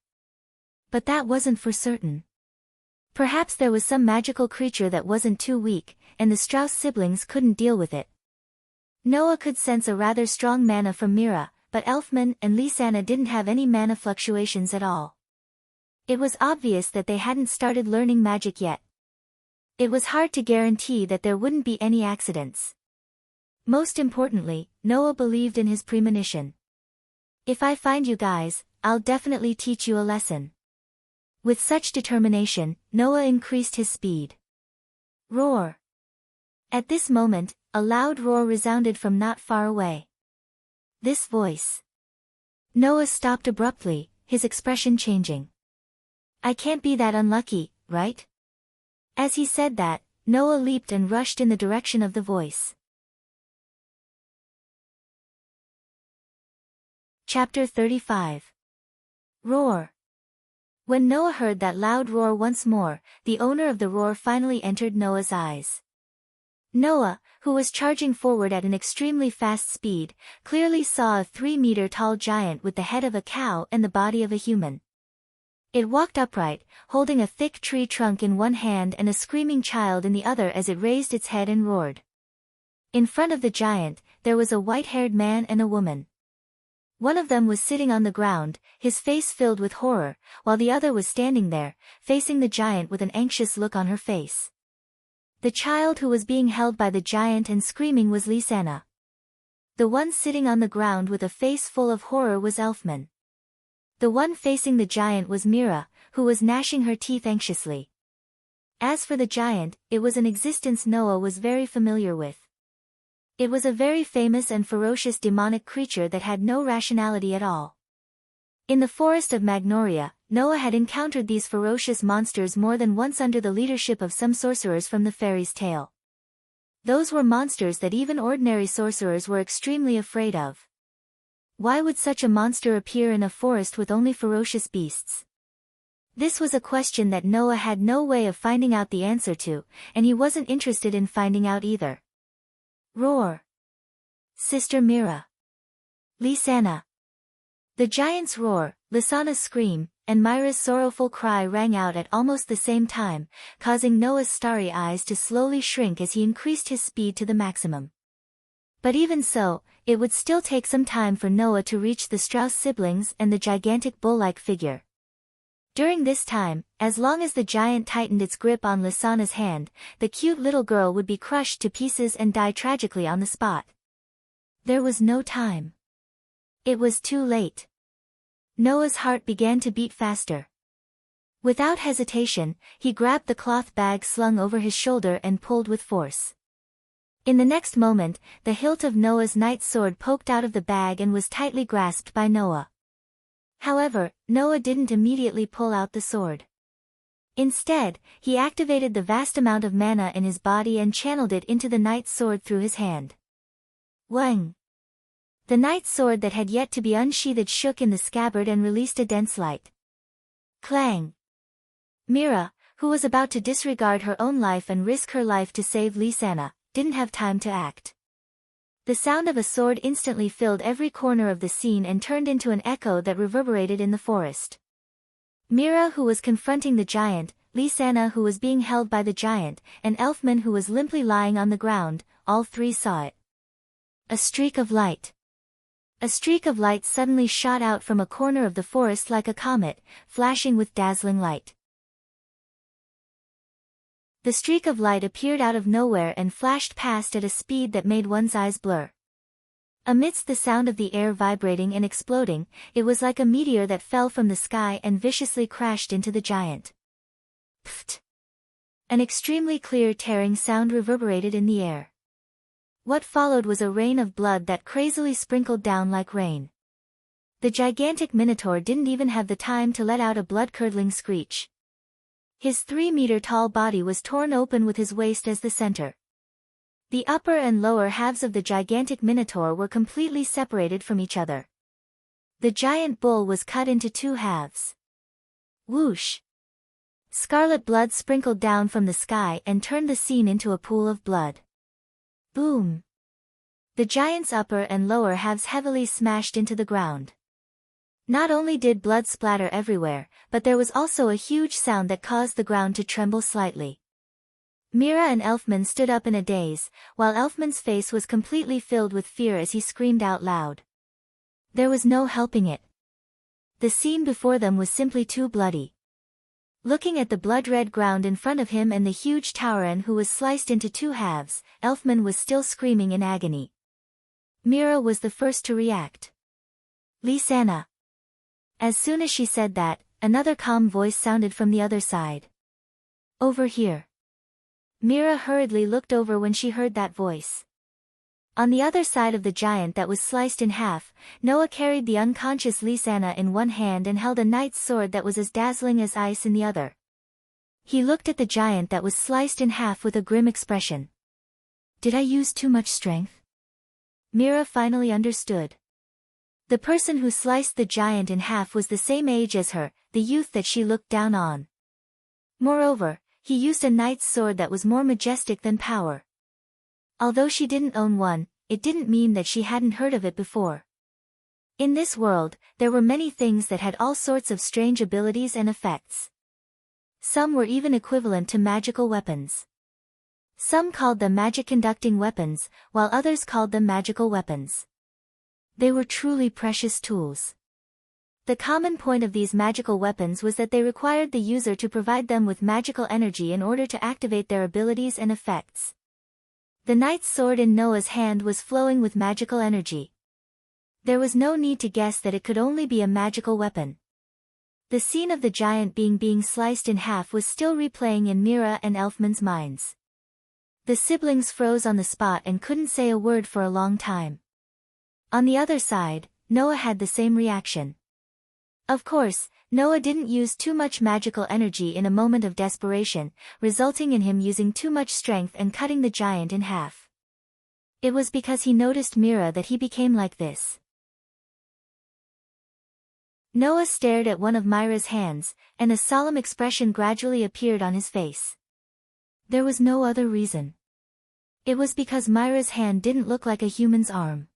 But that wasn't for certain. Perhaps there was some magical creature that wasn't too weak, and the Strauss siblings couldn't deal with it. Noah could sense a rather strong mana from Mira, but Elfman and Lisanna didn't have any mana fluctuations at all. It was obvious that they hadn't started learning magic yet. It was hard to guarantee that there wouldn't be any accidents. Most importantly, Noah believed in his premonition. "If I find you guys, I'll definitely teach you a lesson." With such determination, Noah increased his speed. Roar! At this moment, a loud roar resounded from not far away. This voice. Noah stopped abruptly, his expression changing. "I can't be that unlucky, right?" As he said that, Noah leaped and rushed in the direction of the voice. Chapter 35. Roar. When Noah heard that loud roar once more, the owner of the roar finally entered Noah's eyes. Noah, who was charging forward at an extremely fast speed, clearly saw a 3-meter-tall giant with the head of a cow and the body of a human. It walked upright, holding a thick tree trunk in one hand and a screaming child in the other as it raised its head and roared. In front of the giant, there was a white-haired man and a woman. One of them was sitting on the ground, his face filled with horror, while the other was standing there, facing the giant with an anxious look on her face. The child who was being held by the giant and screaming was Lisanna. The one sitting on the ground with a face full of horror was Elfman. The one facing the giant was Mira, who was gnashing her teeth anxiously. As for the giant, it was an existence Noah was very familiar with. It was a very famous and ferocious demonic creature that had no rationality at all. In the forest of Magnoria, Noah had encountered these ferocious monsters more than once under the leadership of some sorcerers from the fairy's tale. Those were monsters that even ordinary sorcerers were extremely afraid of. Why would such a monster appear in a forest with only ferocious beasts? This was a question that Noah had no way of finding out the answer to, and he wasn't interested in finding out either. Roar! Sister Mira! Lisanna! The giant's roar, Lisanna's scream, and Myra's sorrowful cry rang out at almost the same time, causing Noah's starry eyes to slowly shrink as he increased his speed to the maximum. But even so, it would still take some time for Noah to reach the Strauss siblings and the gigantic bull-like figure. During this time, as long as the giant tightened its grip on Lysana's hand, the cute little girl would be crushed to pieces and die tragically on the spot. There was no time. It was too late. Noah's heart began to beat faster. Without hesitation, he grabbed the cloth bag slung over his shoulder and pulled with force. In the next moment, the hilt of Noah's knight's sword poked out of the bag and was tightly grasped by Noah. However, Noah didn't immediately pull out the sword. Instead, he activated the vast amount of mana in his body and channeled it into the knight's sword through his hand. Wang! The knight's sword that had yet to be unsheathed shook in the scabbard and released a dense light. Clang! Mira, who was about to disregard her own life and risk her life to save Lysana, didn't have time to act. The sound of a sword instantly filled every corner of the scene and turned into an echo that reverberated in the forest. Mira, who was confronting the giant, Lysana, who was being held by the giant, and Elfman, who was limply lying on the ground, all three saw it. A streak of light. A streak of light suddenly shot out from a corner of the forest like a comet, flashing with dazzling light. The streak of light appeared out of nowhere and flashed past at a speed that made one's eyes blur. Amidst the sound of the air vibrating and exploding, it was like a meteor that fell from the sky and viciously crashed into the giant. Pfft! An extremely clear tearing sound reverberated in the air. What followed was a rain of blood that crazily sprinkled down like rain. The gigantic minotaur didn't even have the time to let out a blood-curdling screech. His 3-meter-tall body was torn open with his waist as the center. The upper and lower halves of the gigantic minotaur were completely separated from each other. The giant bull was cut into 2 halves. Whoosh! Scarlet blood sprinkled down from the sky and turned the scene into a pool of blood. Boom! The giant's upper and lower halves heavily smashed into the ground. Not only did blood splatter everywhere, but there was also a huge sound that caused the ground to tremble slightly. Mira and Elfman stood up in a daze, while Elfman's face was completely filled with fear as he screamed out loud. There was no helping it. The scene before them was simply too bloody. Looking at the blood-red ground in front of him and the huge Tauren who was sliced into 2 halves, Elfman was still screaming in agony. Mira was the first to react. Lysana. As soon as she said that, another calm voice sounded from the other side. Over here. Mira hurriedly looked over when she heard that voice. On the other side of the giant that was sliced in half, Noah carried the unconscious Lysana in one hand and held a knight's sword that was as dazzling as ice in the other. He looked at the giant that was sliced in half with a grim expression. Did I use too much strength? Mira finally understood. The person who sliced the giant in half was the same age as her, the youth that she looked down on. Moreover, he used a knight's sword that was more majestic than power. Although she didn't own one, it didn't mean that she hadn't heard of it before. In this world, there were many things that had all sorts of strange abilities and effects. Some were even equivalent to magical weapons. Some called them magic-conducting weapons, while others called them magical weapons. They were truly precious tools. The common point of these magical weapons was that they required the user to provide them with magical energy in order to activate their abilities and effects. The knight's sword in Noah's hand was flowing with magical energy. There was no need to guess that it could only be a magical weapon. The scene of the giant being sliced in half was still replaying in Mira and Elfman's minds. The siblings froze on the spot and couldn't say a word for a long time. On the other side, Noah had the same reaction. Of course, Noah didn't use too much magical energy in a moment of desperation, resulting in him using too much strength and cutting the giant in half. It was because he noticed Mira that he became like this. Noah stared at one of Mira's hands, and a solemn expression gradually appeared on his face. There was no other reason. It was because Mira's hand didn't look like a human's arm.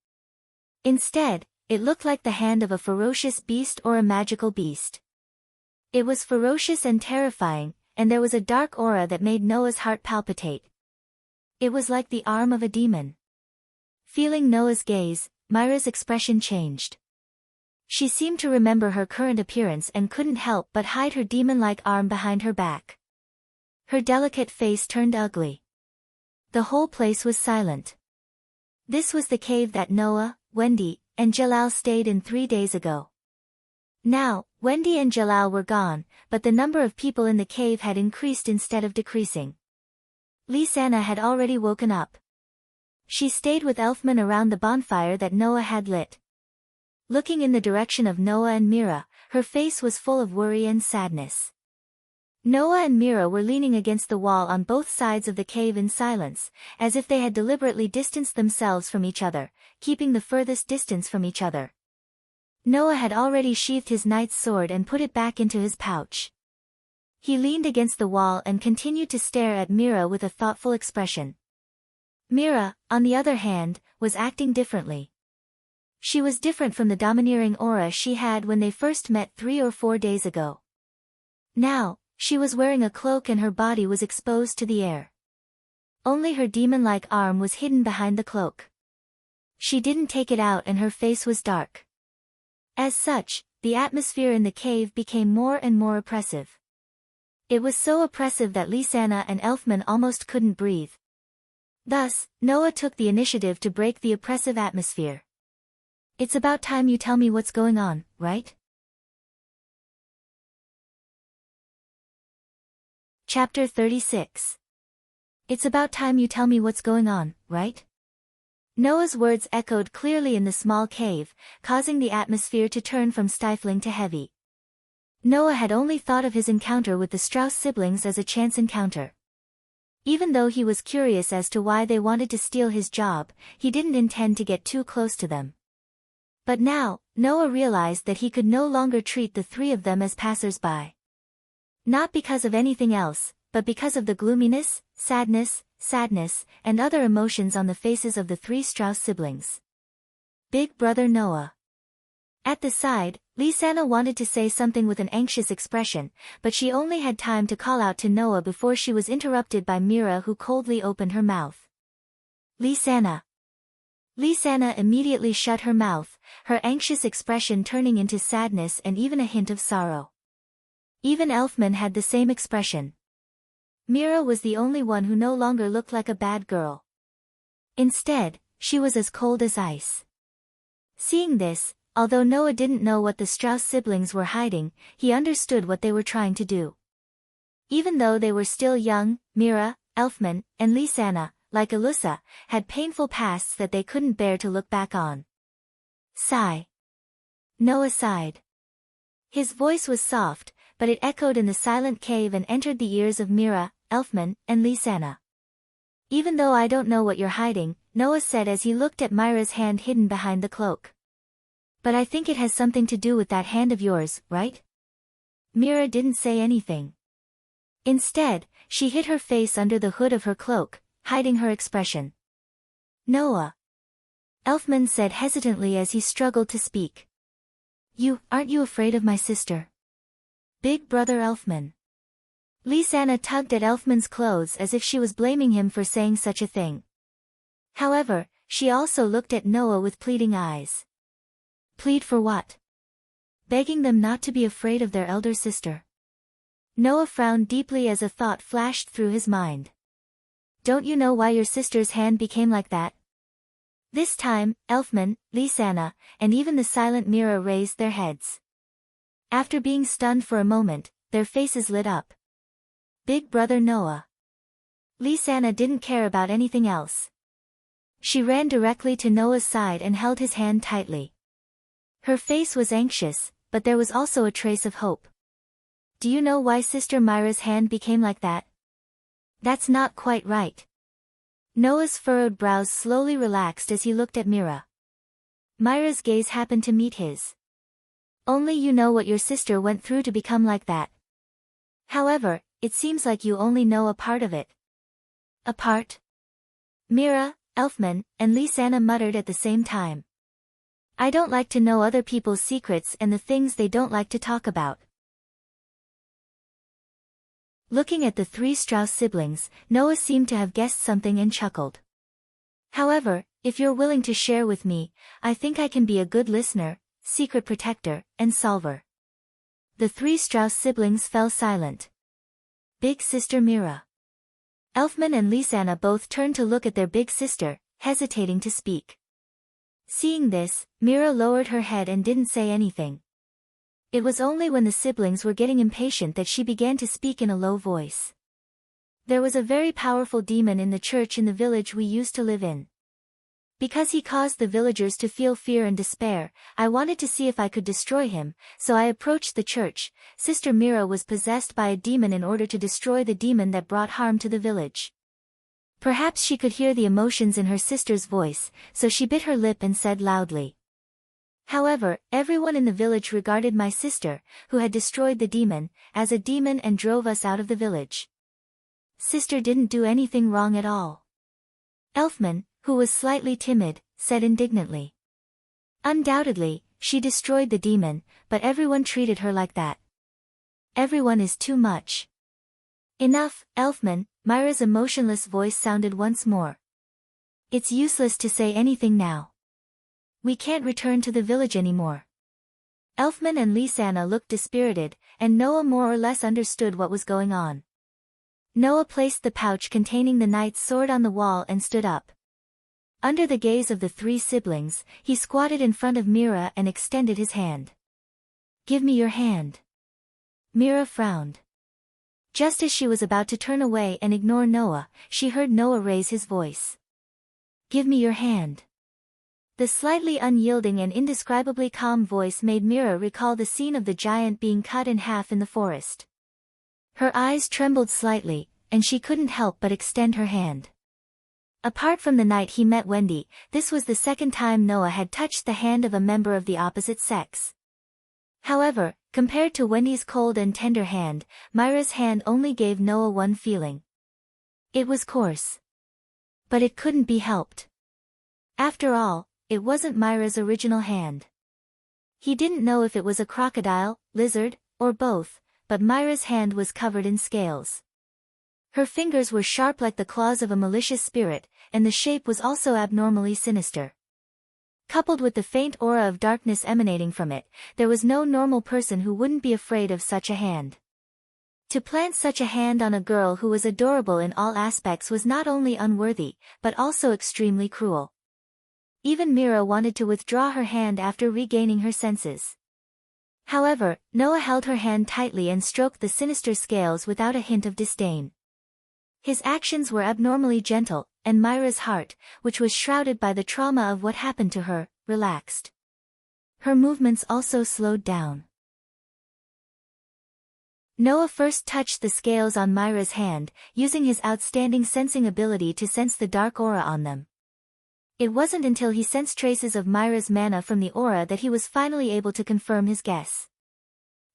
Instead, it looked like the hand of a ferocious beast or a magical beast. It was ferocious and terrifying, and there was a dark aura that made Noah's heart palpitate. It was like the arm of a demon. Feeling Noah's gaze, Myra's expression changed. She seemed to remember her current appearance and couldn't help but hide her demon-like arm behind her back. Her delicate face turned ugly. The whole place was silent. This was the cave that Noah, Wendy, and Jalal stayed in 3 days ago. Now, Wendy and Jalal were gone, but the number of people in the cave had increased instead of decreasing. Lisanna had already woken up. She stayed with Elfman around the bonfire that Noah had lit. Looking in the direction of Noah and Mira, her face was full of worry and sadness. Noah and Mira were leaning against the wall on both sides of the cave in silence, as if they had deliberately distanced themselves from each other, keeping the furthest distance from each other. Noah had already sheathed his knight's sword and put it back into his pouch. He leaned against the wall and continued to stare at Mira with a thoughtful expression. Mira, on the other hand, was acting differently. She was different from the domineering aura she had when they first met 3 or 4 days ago. Now, she was wearing a cloak and her body was exposed to the air. Only her demon-like arm was hidden behind the cloak. She didn't take it out and her face was dark. As such, the atmosphere in the cave became more and more oppressive. It was so oppressive that Lisanna and Elfman almost couldn't breathe. Thus, Noah took the initiative to break the oppressive atmosphere. "It's about time you tell me what's going on, right?" Chapter 36. It's about time you tell me what's going on, right? Noah's words echoed clearly in the small cave, causing the atmosphere to turn from stifling to heavy. Noah had only thought of his encounter with the Strauss siblings as a chance encounter. Even though he was curious as to why they wanted to steal his job, he didn't intend to get too close to them. But now, Noah realized that he could no longer treat the 3 of them as passers-by. Not because of anything else, but because of the gloominess, sadness, and other emotions on the faces of the 3 Strauss siblings. Big brother Noah. At the side, Lisanna wanted to say something with an anxious expression, but she only had time to call out to Noah before she was interrupted by Mira, who coldly opened her mouth. Lisanna. Lisanna immediately shut her mouth, her anxious expression turning into sadness and even a hint of sorrow. Even Elfman had the same expression. Mira was the only one who no longer looked like a bad girl. Instead, she was as cold as ice. Seeing this, although Noah didn't know what the Strauss siblings were hiding, he understood what they were trying to do. Even though they were still young, Mira, Elfman, and Lisanna, like Alyssa, had painful pasts that they couldn't bear to look back on. Sigh. Noah sighed. His voice was soft, but it echoed in the silent cave and entered the ears of Mira, Elfman, and Lisanna. "Even though I don't know what you're hiding," Noah said as he looked at Myra's hand hidden behind the cloak. "But I think it has something to do with that hand of yours, right?" Mira didn't say anything. Instead, she hid her face under the hood of her cloak, hiding her expression. "Noah," Elfman said hesitantly as he struggled to speak. Aren't you afraid of my sister?" "Big brother Elfman." Lisanna tugged at Elfman's clothes as if she was blaming him for saying such a thing. However, she also looked at Noah with pleading eyes. "Plead for what?" "Begging them not to be afraid of their elder sister." Noah frowned deeply as a thought flashed through his mind. "Don't you know why your sister's hand became like that?" This time, Elfman, Lisanna, and even the silent Mira raised their heads. After being stunned for a moment, their faces lit up. "Big brother Noah." Lisanna didn't care about anything else. She ran directly to Noah's side and held his hand tightly. Her face was anxious, but there was also a trace of hope. "Do you know why Sister Myra's hand became like that?" "That's not quite right." Noah's furrowed brows slowly relaxed as he looked at Mira. Myra's gaze happened to meet his. "Only you know what your sister went through to become like that. However, it seems like you only know a part of it." "A part?" Mira, Elfman, and Lisanna muttered at the same time. "I don't like to know other people's secrets and the things they don't like to talk about." Looking at the 3 Strauss siblings, Noah seemed to have guessed something and chuckled. However, if you're willing to share with me, I think I can be a good listener, secret protector, and solver." The three Strauss siblings fell silent. Big sister Mira. Elfman and Lisanna both turned to look at their big sister, hesitating to speak. Seeing this, Mira lowered her head and didn't say anything. It was only when the siblings were getting impatient that she began to speak in a low voice. "There was a very powerful demon in the church in the village we used to live in. Because he caused the villagers to feel fear and despair, I wanted to see if I could destroy him, so I approached the church. Sister Mira was possessed by a demon in order to destroy the demon that brought harm to the village." Perhaps she could hear the emotions in her sister's voice, so she bit her lip and said loudly. "However, everyone in the village regarded my sister, who had destroyed the demon, as a demon and drove us out of the village. Sister didn't do anything wrong at all." Elfman, who was slightly timid, said indignantly. "Undoubtedly, she destroyed the demon, but everyone treated her like that. Everyone is too much." "Enough, Elfman," Myra's emotionless voice sounded once more. "It's useless to say anything now. We can't return to the village anymore." Elfman and Lisanna looked dispirited, and Noah more or less understood what was going on. Noah placed the pouch containing the knight's sword on the wall and stood up. Under the gaze of the three siblings, he squatted in front of Mira and extended his hand. "Give me your hand." Mira frowned. Just as she was about to turn away and ignore Noah, she heard Noah raise his voice. "Give me your hand." The slightly unyielding and indescribably calm voice made Mira recall the scene of the giant being cut in half in the forest. Her eyes trembled slightly, and she couldn't help but extend her hand. Apart from the night he met Wendy, this was the second time Noah had touched the hand of a member of the opposite sex. However, compared to Wendy's cold and tender hand, Myra's hand only gave Noah one feeling. It was coarse. But it couldn't be helped. After all, it wasn't Myra's original hand. He didn't know if it was a crocodile, lizard, or both, but Myra's hand was covered in scales. Her fingers were sharp like the claws of a malicious spirit, and the shape was also abnormally sinister. Coupled with the faint aura of darkness emanating from it, there was no normal person who wouldn't be afraid of such a hand. To plant such a hand on a girl who was adorable in all aspects was not only unworthy, but also extremely cruel. Even Mira wanted to withdraw her hand after regaining her senses. However, Noah held her hand tightly and stroked the sinister scales without a hint of disdain. His actions were abnormally gentle, and Myra's heart, which was shrouded by the trauma of what happened to her, relaxed. Her movements also slowed down. Noah first touched the scales on Myra's hand, using his outstanding sensing ability to sense the dark aura on them. It wasn't until he sensed traces of Myra's mana from the aura that he was finally able to confirm his guess.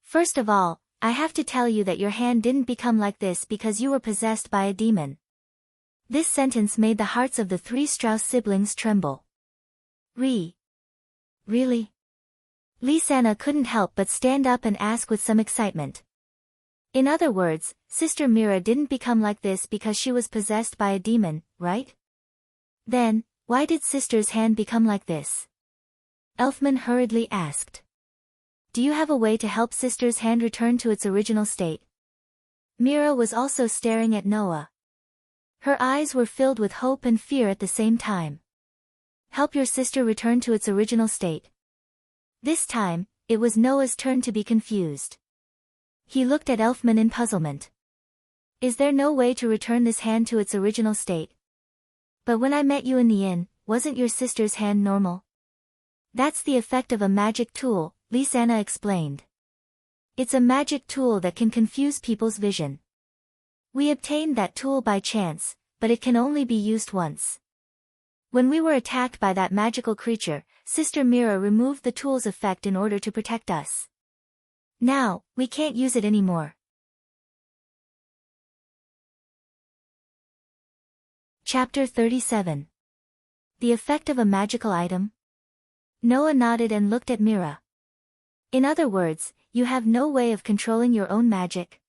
"First of all, I have to tell you that your hand didn't become like this because you were possessed by a demon." This sentence made the hearts of the three Strauss siblings tremble. Really? Lisanna couldn't help but stand up and ask with some excitement. "In other words, Sister Mira didn't become like this because she was possessed by a demon, right? Then, why did Sister's hand become like this?" Elfman hurriedly asked. "Do you have a way to help Sister's hand return to its original state?" Mira was also staring at Noah. Her eyes were filled with hope and fear at the same time. "Help your sister return to its original state?" This time, it was Noah's turn to be confused. He looked at Elfman in puzzlement. "Is there no way to return this hand to its original state? But when I met you in the inn, wasn't your sister's hand normal?" "That's the effect of a magic tool," Lisanna explained. "It's a magic tool that can confuse people's vision. We obtained that tool by chance, but it can only be used once. When we were attacked by that magical creature, Sister Mira removed the tool's effect in order to protect us. Now, we can't use it anymore." Chapter 37. The effect of a magical item? Noah nodded and looked at Mira. "In other words, you have no way of controlling your own magic?"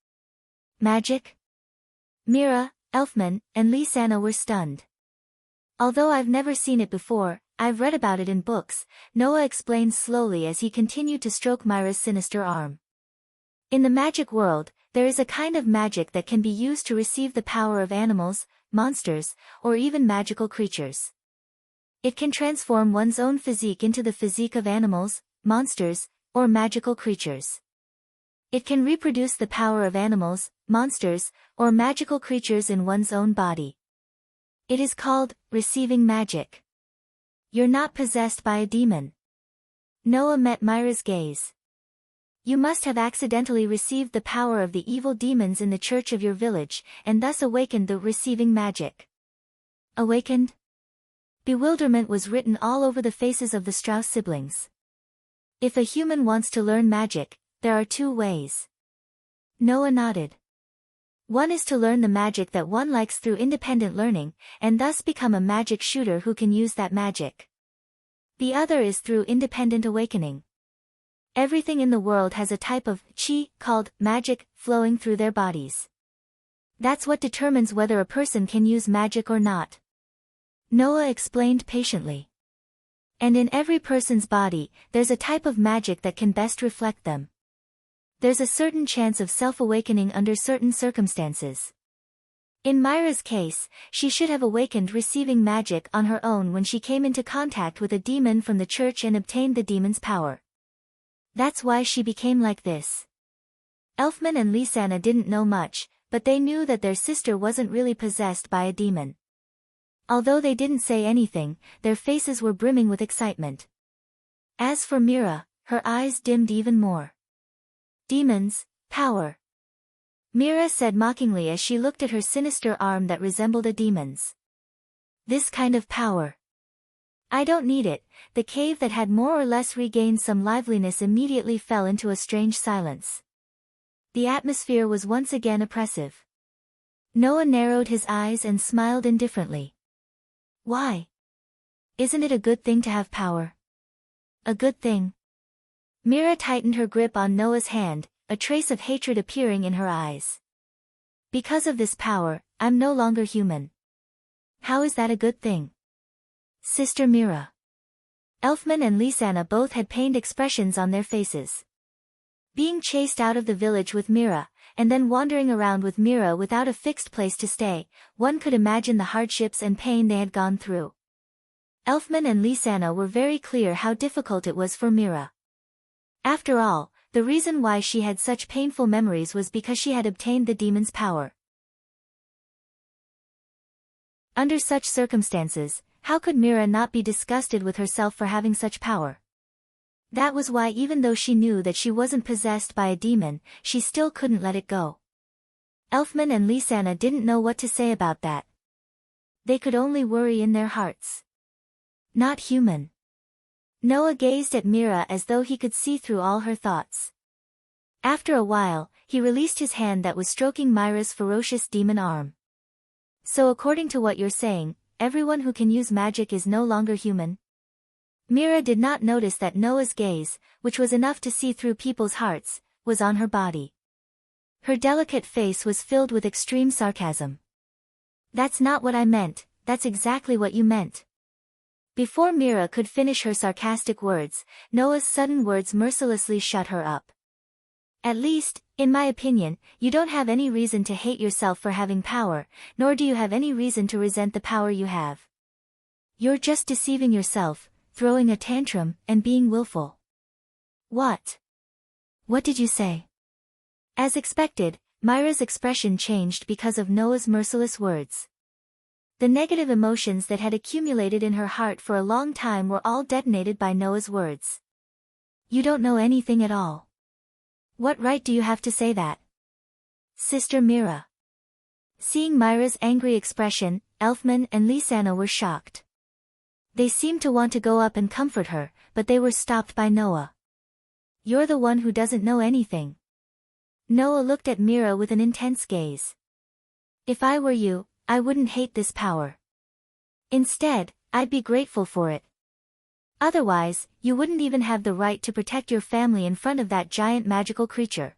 "Magic?" Mira, Elfman, and Lisanna were stunned. Although I've never seen it before, I've read about it in books, Noah explained slowly as he continued to stroke Myra's sinister arm. In the magic world, there is a kind of magic that can be used to receive the power of animals, monsters, or even magical creatures. It can transform one's own physique into the physique of animals, monsters, or magical creatures. It can reproduce the power of animals, monsters, or magical creatures in one's own body. It is called receiving magic. You're not possessed by a demon. Noah met Myra's gaze. You must have accidentally received the power of the evil demons in the church of your village, and thus awakened the receiving magic. Awakened? Bewilderment was written all over the faces of the Strauss siblings. If a human wants to learn magic, there are two ways. Noah nodded. One is to learn the magic that one likes through independent learning, and thus become a magic shooter who can use that magic. The other is through independent awakening. Everything in the world has a type of chi, called magic, flowing through their bodies. That's what determines whether a person can use magic or not. Noah explained patiently. And in every person's body, there's a type of magic that can best reflect them. There's a certain chance of self-awakening under certain circumstances. In Myra's case, she should have awakened receiving magic on her own when she came into contact with a demon from the church and obtained the demon's power. That's why she became like this. Elfman and Lisanna didn't know much, but they knew that their sister wasn't really possessed by a demon. Although they didn't say anything, their faces were brimming with excitement. As for Mira, her eyes dimmed even more. Demons, power. Mira said mockingly as she looked at her sinister arm that resembled a demon's. This kind of power. I don't need it. The cave that had more or less regained some liveliness immediately fell into a strange silence. The atmosphere was once again oppressive. Noah narrowed his eyes and smiled indifferently. Why? Isn't it a good thing to have power? A good thing? Mira tightened her grip on Noah's hand, a trace of hatred appearing in her eyes. Because of this power, I'm no longer human. How is that a good thing? Sister Mira. Elfman and Lisanna both had pained expressions on their faces. Being chased out of the village with Mira, and then wandering around with Mira without a fixed place to stay, one could imagine the hardships and pain they had gone through. Elfman and Lisanna were very clear how difficult it was for Mira. After all, the reason why she had such painful memories was because she had obtained the demon's power. Under such circumstances, how could Mira not be disgusted with herself for having such power? That was why even though she knew that she wasn't possessed by a demon, she still couldn't let it go. Elfman and Lisanna didn't know what to say about that. They could only worry in their hearts. Not human. Noah gazed at Mira as though he could see through all her thoughts. After a while, he released his hand that was stroking Myra's ferocious demon arm. So according to what you're saying, everyone who can use magic is no longer human? Mira did not notice that Noah's gaze, which was enough to see through people's hearts, was on her body. Her delicate face was filled with extreme sarcasm. That's not what I meant, that's exactly what you meant. Before Mira could finish her sarcastic words, Noah's sudden words mercilessly shut her up. At least, in my opinion, you don't have any reason to hate yourself for having power, nor do you have any reason to resent the power you have. You're just deceiving yourself, throwing a tantrum, and being willful. What? What did you say? As expected, Myra's expression changed because of Noah's merciless words. The negative emotions that had accumulated in her heart for a long time were all detonated by Noah's words. You don't know anything at all. What right do you have to say that? Sister Mira. Seeing Myra's angry expression, Elfman and Lisanna were shocked. They seemed to want to go up and comfort her, but they were stopped by Noah. You're the one who doesn't know anything. Noah looked at Mira with an intense gaze. If I were you, I wouldn't hate this power. Instead, I'd be grateful for it. Otherwise, you wouldn't even have the right to protect your family in front of that giant magical creature.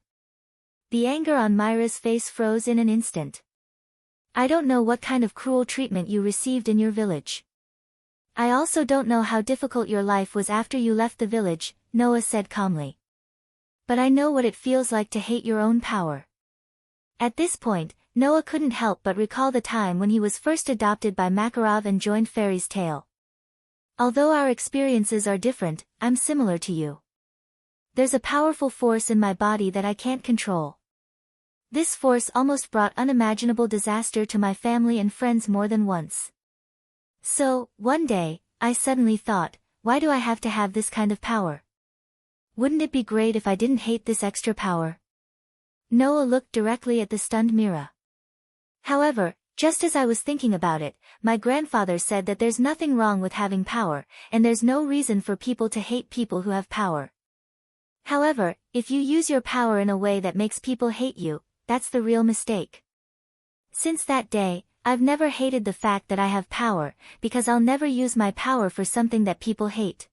The anger on Myra's face froze in an instant. I don't know what kind of cruel treatment you received in your village. I also don't know how difficult your life was after you left the village, Noah said calmly. But I know what it feels like to hate your own power. At this point, Noah couldn't help but recall the time when he was first adopted by Makarov and joined Fairy's Tale. Although our experiences are different, I'm similar to you. There's a powerful force in my body that I can't control. This force almost brought unimaginable disaster to my family and friends more than once. So, one day, I suddenly thought, why do I have to have this kind of power? Wouldn't it be great if I didn't hate this extra power? Noah looked directly at the stunned Mira. However, just as I was thinking about it, my grandfather said that there's nothing wrong with having power, and there's no reason for people to hate people who have power. However, if you use your power in a way that makes people hate you, that's the real mistake. Since that day, I've never hated the fact that I have power, because I'll never use my power for something that people hate.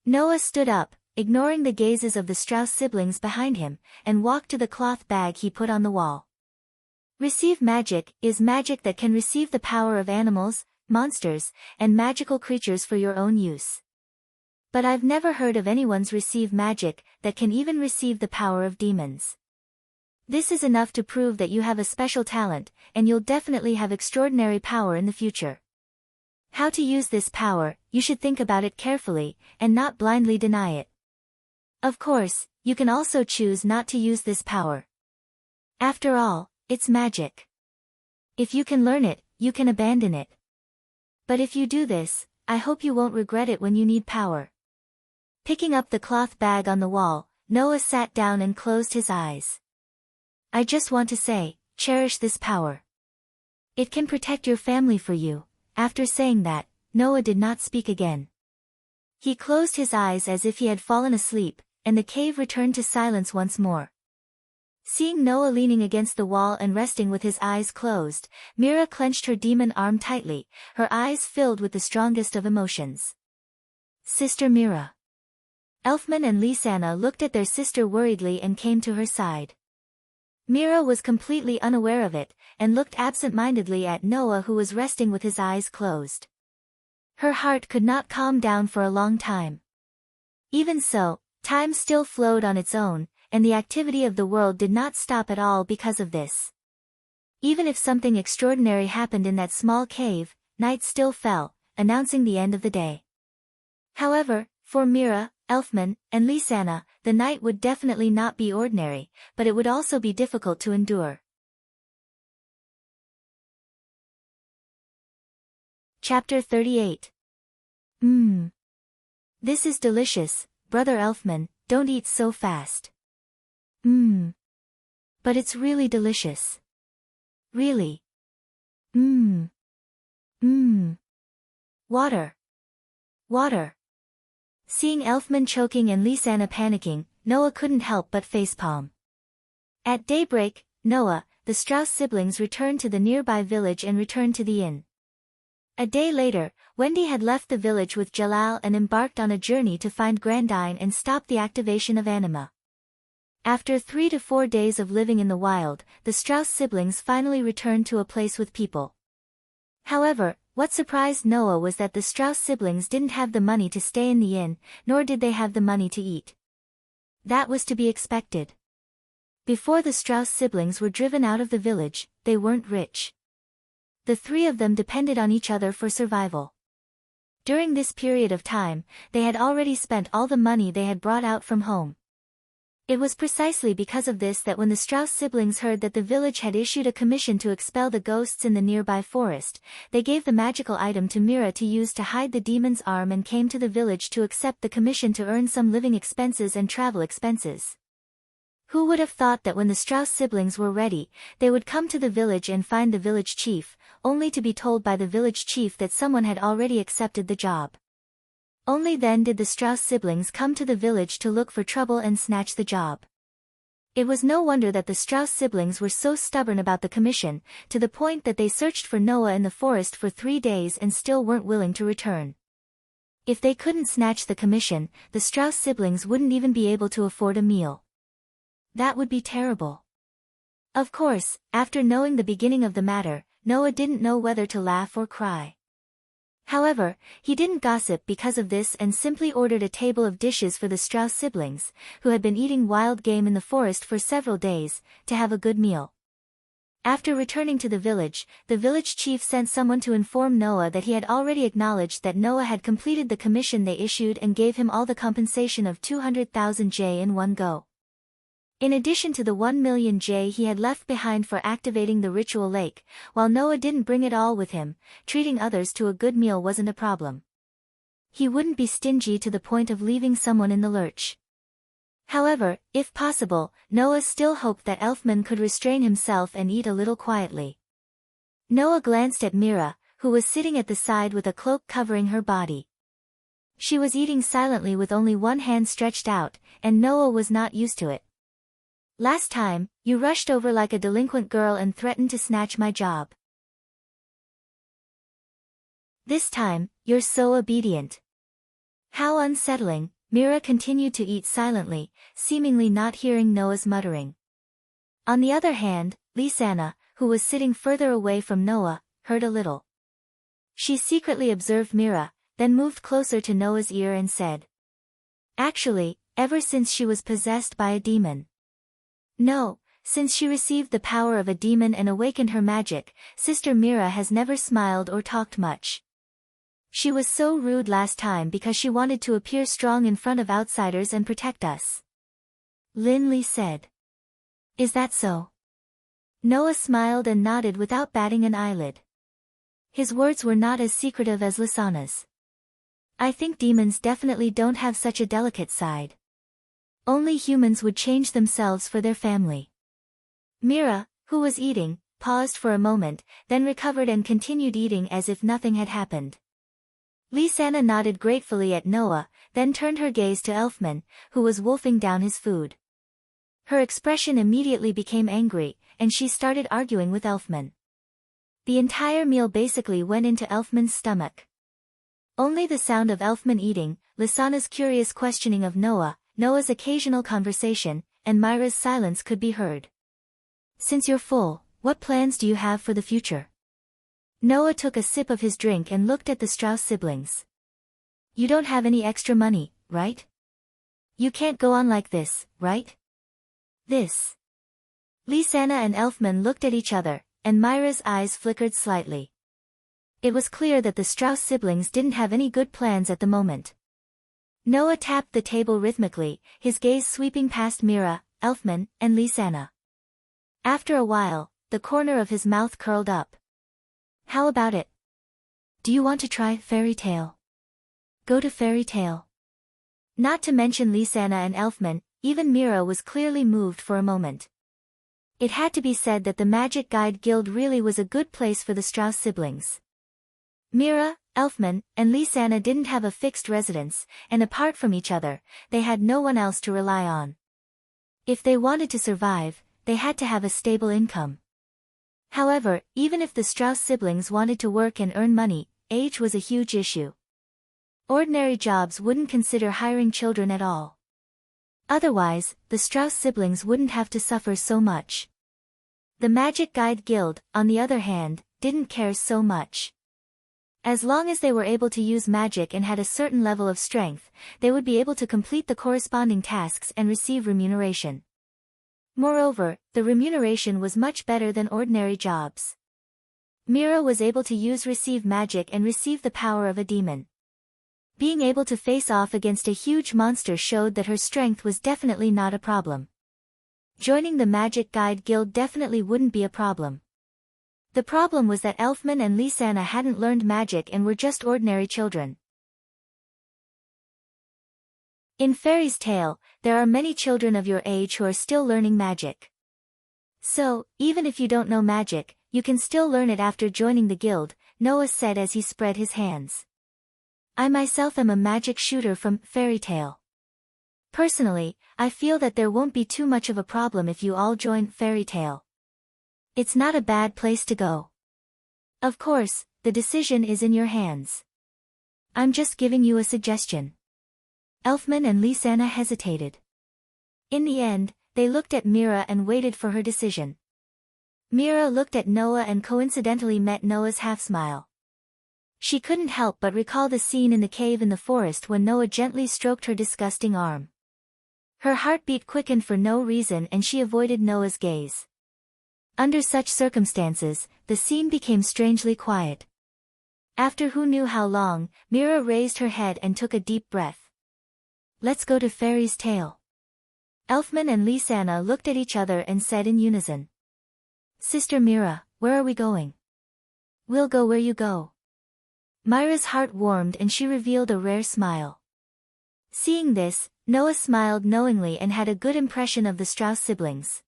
Noah stood up, ignoring the gazes of the Strauss siblings behind him, and walked to the cloth bag he put on the wall. Receive magic is magic that can receive the power of animals, monsters, and magical creatures for your own use. But I've never heard of anyone's receive magic that can even receive the power of demons. This is enough to prove that you have a special talent, and you'll definitely have extraordinary power in the future. How to use this power, you should think about it carefully, and not blindly deny it. Of course, you can also choose not to use this power. After all, it's magic. If you can learn it, you can abandon it. But if you do this, I hope you won't regret it when you need power. Picking up the cloth bag on the wall, Noah sat down and closed his eyes. I just want to say, cherish this power. It can protect your family for you. After saying that, Noah did not speak again. He closed his eyes as if he had fallen asleep, and the cave returned to silence once more. Seeing Noah leaning against the wall and resting with his eyes closed, Mira clenched her demon arm tightly, her eyes filled with the strongest of emotions. Sister Mira. Elfman and Lisanna looked at their sister worriedly and came to her side. Mira was completely unaware of it, and looked absent-mindedly at Noah who was resting with his eyes closed. Her heart could not calm down for a long time. Even so, time still flowed on its own, and the activity of the world did not stop at all because of this. Even if something extraordinary happened in that small cave, night still fell, announcing the end of the day. However, for Mira, Elfman, and Lisanna, the night would definitely not be ordinary, but it would also be difficult to endure. Chapter 38. This is delicious, Brother Elfman, don't eat so fast. But it's really delicious. Really. Water. Water. Seeing Elfman choking and Lisanna panicking, Noah couldn't help but facepalm. At daybreak, Noah, the Strauss siblings returned to the nearby village and returned to the inn. A day later, Wendy had left the village with Jalal and embarked on a journey to find Grandine and stop the activation of anima. After 3 to 4 days of living in the wild, the Strauss siblings finally returned to a place with people. However, what surprised Noah was that the Strauss siblings didn't have the money to stay in the inn, nor did they have the money to eat. That was to be expected. Before the Strauss siblings were driven out of the village, they weren't rich. The three of them depended on each other for survival. During this period of time, they had already spent all the money they had brought out from home. It was precisely because of this that when the Strauss siblings heard that the village had issued a commission to expel the ghosts in the nearby forest, they gave the magical item to Mira to use to hide the demon's arm and came to the village to accept the commission to earn some living expenses and travel expenses. Who would have thought that when the Strauss siblings were ready, they would come to the village and find the village chief, only to be told by the village chief that someone had already accepted the job. Only then did the Strauss siblings come to the village to look for trouble and snatch the job. It was no wonder that the Strauss siblings were so stubborn about the commission, to the point that they searched for Noah in the forest for 3 days and still weren't willing to return. If they couldn't snatch the commission, the Strauss siblings wouldn't even be able to afford a meal. That would be terrible. Of course, after knowing the beginning of the matter, Noah didn't know whether to laugh or cry. However, he didn't gossip because of this and simply ordered a table of dishes for the Strauss siblings, who had been eating wild game in the forest for several days, to have a good meal. After returning to the village chief sent someone to inform Noah that he had already acknowledged that Noah had completed the commission they issued and gave him all the compensation of 200,000 J in one go. In addition to the 1 million J he had left behind for activating the ritual lake, while Noah didn't bring it all with him, treating others to a good meal wasn't a problem. He wouldn't be stingy to the point of leaving someone in the lurch. However, if possible, Noah still hoped that Elfman could restrain himself and eat a little quietly. Noah glanced at Mira, who was sitting at the side with a cloak covering her body. She was eating silently with only one hand stretched out, and Noah was not used to it. "Last time, you rushed over like a delinquent girl and threatened to snatch my job. This time, you're so obedient." How unsettling. Mira continued to eat silently, seemingly not hearing Noah's muttering. On the other hand, Lisanna, who was sitting further away from Noah, heard a little. She secretly observed Mira, then moved closer to Noah's ear and said, "Actually, ever since she was possessed by a demon." "No, since she received the power of a demon and awakened her magic, Sister Mira has never smiled or talked much. She was so rude last time because she wanted to appear strong in front of outsiders and protect us," Lin Li said. "Is that so?" Noah smiled and nodded without batting an eyelid. His words were not as secretive as Lisanna's. "I think demons definitely don't have such a delicate side. Only humans would change themselves for their family." Mira, who was eating, paused for a moment, then recovered and continued eating as if nothing had happened. Lisanna nodded gratefully at Noah, then turned her gaze to Elfman, who was wolfing down his food. Her expression immediately became angry, and she started arguing with Elfman. The entire meal basically went into Elfman's stomach. Only the sound of Elfman eating, Lisanna's curious questioning of Noah's occasional conversation, and Myra's silence could be heard. "Since you're full, what plans do you have for the future?" Noah took a sip of his drink and looked at the Strauss siblings. "You don't have any extra money, right? You can't go on like this, right?" "This." Lisanna and Elfman looked at each other, and Myra's eyes flickered slightly. It was clear that the Strauss siblings didn't have any good plans at the moment. Noah tapped the table rhythmically, his gaze sweeping past Mira, Elfman, and Lisanna. After a while, the corner of his mouth curled up. "How about it? Do you want to try fairy tale? Go to fairy tale." Not to mention Lisanna and Elfman, even Mira was clearly moved for a moment. It had to be said that the Magic Guide Guild really was a good place for the Strauss siblings. Mira, Elfman, and Lisanna didn't have a fixed residence, and apart from each other, they had no one else to rely on. If they wanted to survive, they had to have a stable income. However, even if the Strauss siblings wanted to work and earn money, age was a huge issue. Ordinary jobs wouldn't consider hiring children at all. Otherwise, the Strauss siblings wouldn't have to suffer so much. The Magic Guide Guild, on the other hand, didn't care so much. As long as they were able to use magic and had a certain level of strength, they would be able to complete the corresponding tasks and receive remuneration. Moreover, the remuneration was much better than ordinary jobs. Mira was able to receive magic and receive the power of a demon. Being able to face off against a huge monster showed that her strength was definitely not a problem. Joining the Magic Guide Guild definitely wouldn't be a problem. The problem was that Elfman and Lisanna hadn't learned magic and were just ordinary children. In Fairy's Tale, there are many children of your age who are still learning magic. So, even if you don't know magic, you can still learn it after joining the guild, Noah said as he spread his hands. "I myself am a magic shooter from Fairy Tale. Personally, I feel that there won't be too much of a problem if you all join Fairy Tale. It's not a bad place to go. Of course, the decision is in your hands. I'm just giving you a suggestion." Elfman and Lisanna hesitated. In the end, they looked at Mira and waited for her decision. Mira looked at Noah and coincidentally met Noah's half-smile. She couldn't help but recall the scene in the cave in the forest when Noah gently stroked her disgusting arm. Her heartbeat quickened for no reason and she avoided Noah's gaze. Under such circumstances, the scene became strangely quiet. After who knew how long, Mira raised her head and took a deep breath. "Let's go to Fairy's Tale." Elfman and Lisanna looked at each other and said in unison. "Sister Mira, where are we going?" "We'll go where you go." Myra's heart warmed and she revealed a rare smile. Seeing this, Noah smiled knowingly and had a good impression of the Strauss siblings.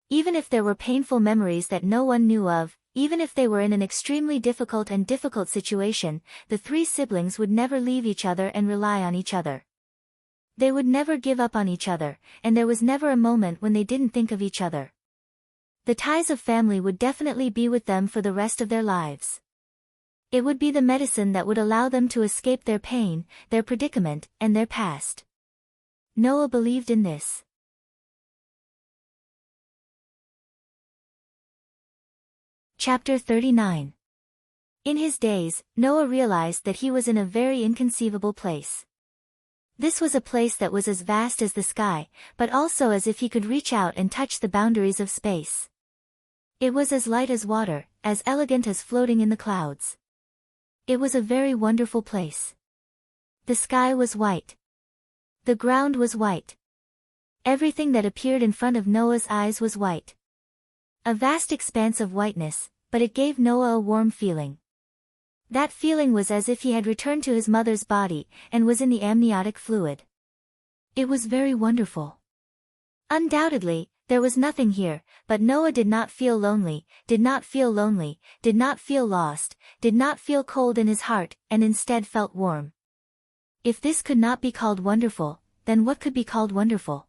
Even if there were painful memories that no one knew of, even if they were in an extremely difficult situation, the three siblings would never leave each other and rely on each other. They would never give up on each other, and there was never a moment when they didn't think of each other. The ties of family would definitely be with them for the rest of their lives. It would be the medicine that would allow them to escape their pain, their predicament, and their past. Noah believed in this. Chapter 39. In his days, Noah realized that he was in a very inconceivable place. This was a place that was as vast as the sky, but also as if he could reach out and touch the boundaries of space. It was as light as water, as elegant as floating in the clouds. It was a very wonderful place. The sky was white. The ground was white. Everything that appeared in front of Noah's eyes was white. A vast expanse of whiteness, but it gave Noah a warm feeling. That feeling was as if he had returned to his mother's body, and was in the amniotic fluid. It was very wonderful. Undoubtedly, there was nothing here, but Noah did not feel lonely, did not feel lost, did not feel cold in his heart, and instead felt warm. If this could not be called wonderful, then what could be called wonderful?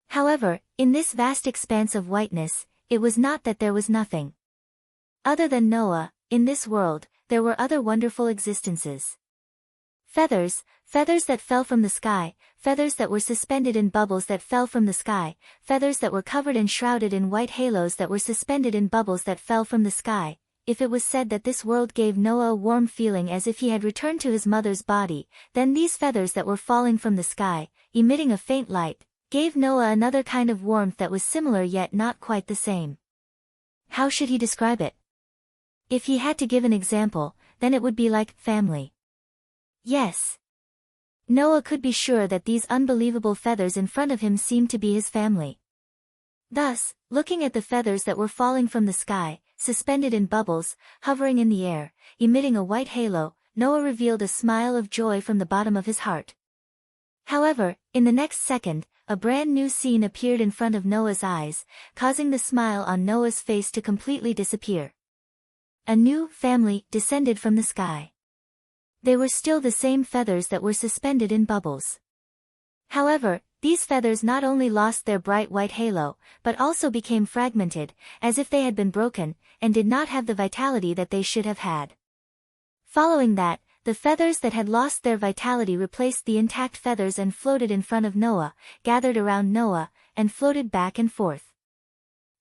However, in this vast expanse of whiteness, it was not that there was nothing. Other than Noah, in this world, there were other wonderful existences. Feathers that fell from the sky, feathers that were suspended in bubbles that fell from the sky, feathers that were covered and shrouded in white halos that were suspended in bubbles that fell from the sky. If it was said that this world gave Noah a warm feeling as if he had returned to his mother's body, then these feathers that were falling from the sky, emitting a faint light, gave Noah another kind of warmth that was similar yet not quite the same. How should he describe it? If he had to give an example, then it would be like family. Yes. Noah could be sure that these unbelievable feathers in front of him seemed to be his family. Thus, looking at the feathers that were falling from the sky, suspended in bubbles, hovering in the air, emitting a white halo, Noah revealed a smile of joy from the bottom of his heart. However, in the next second, a brand new scene appeared in front of Noah's eyes, causing the smile on Noah's face to completely disappear. A new family descended from the sky. They were still the same feathers that were suspended in bubbles. However, these feathers not only lost their bright white halo, but also became fragmented, as if they had been broken, and did not have the vitality that they should have had. Following that, the feathers that had lost their vitality replaced the intact feathers and floated in front of Noah, gathered around Noah, and floated back and forth.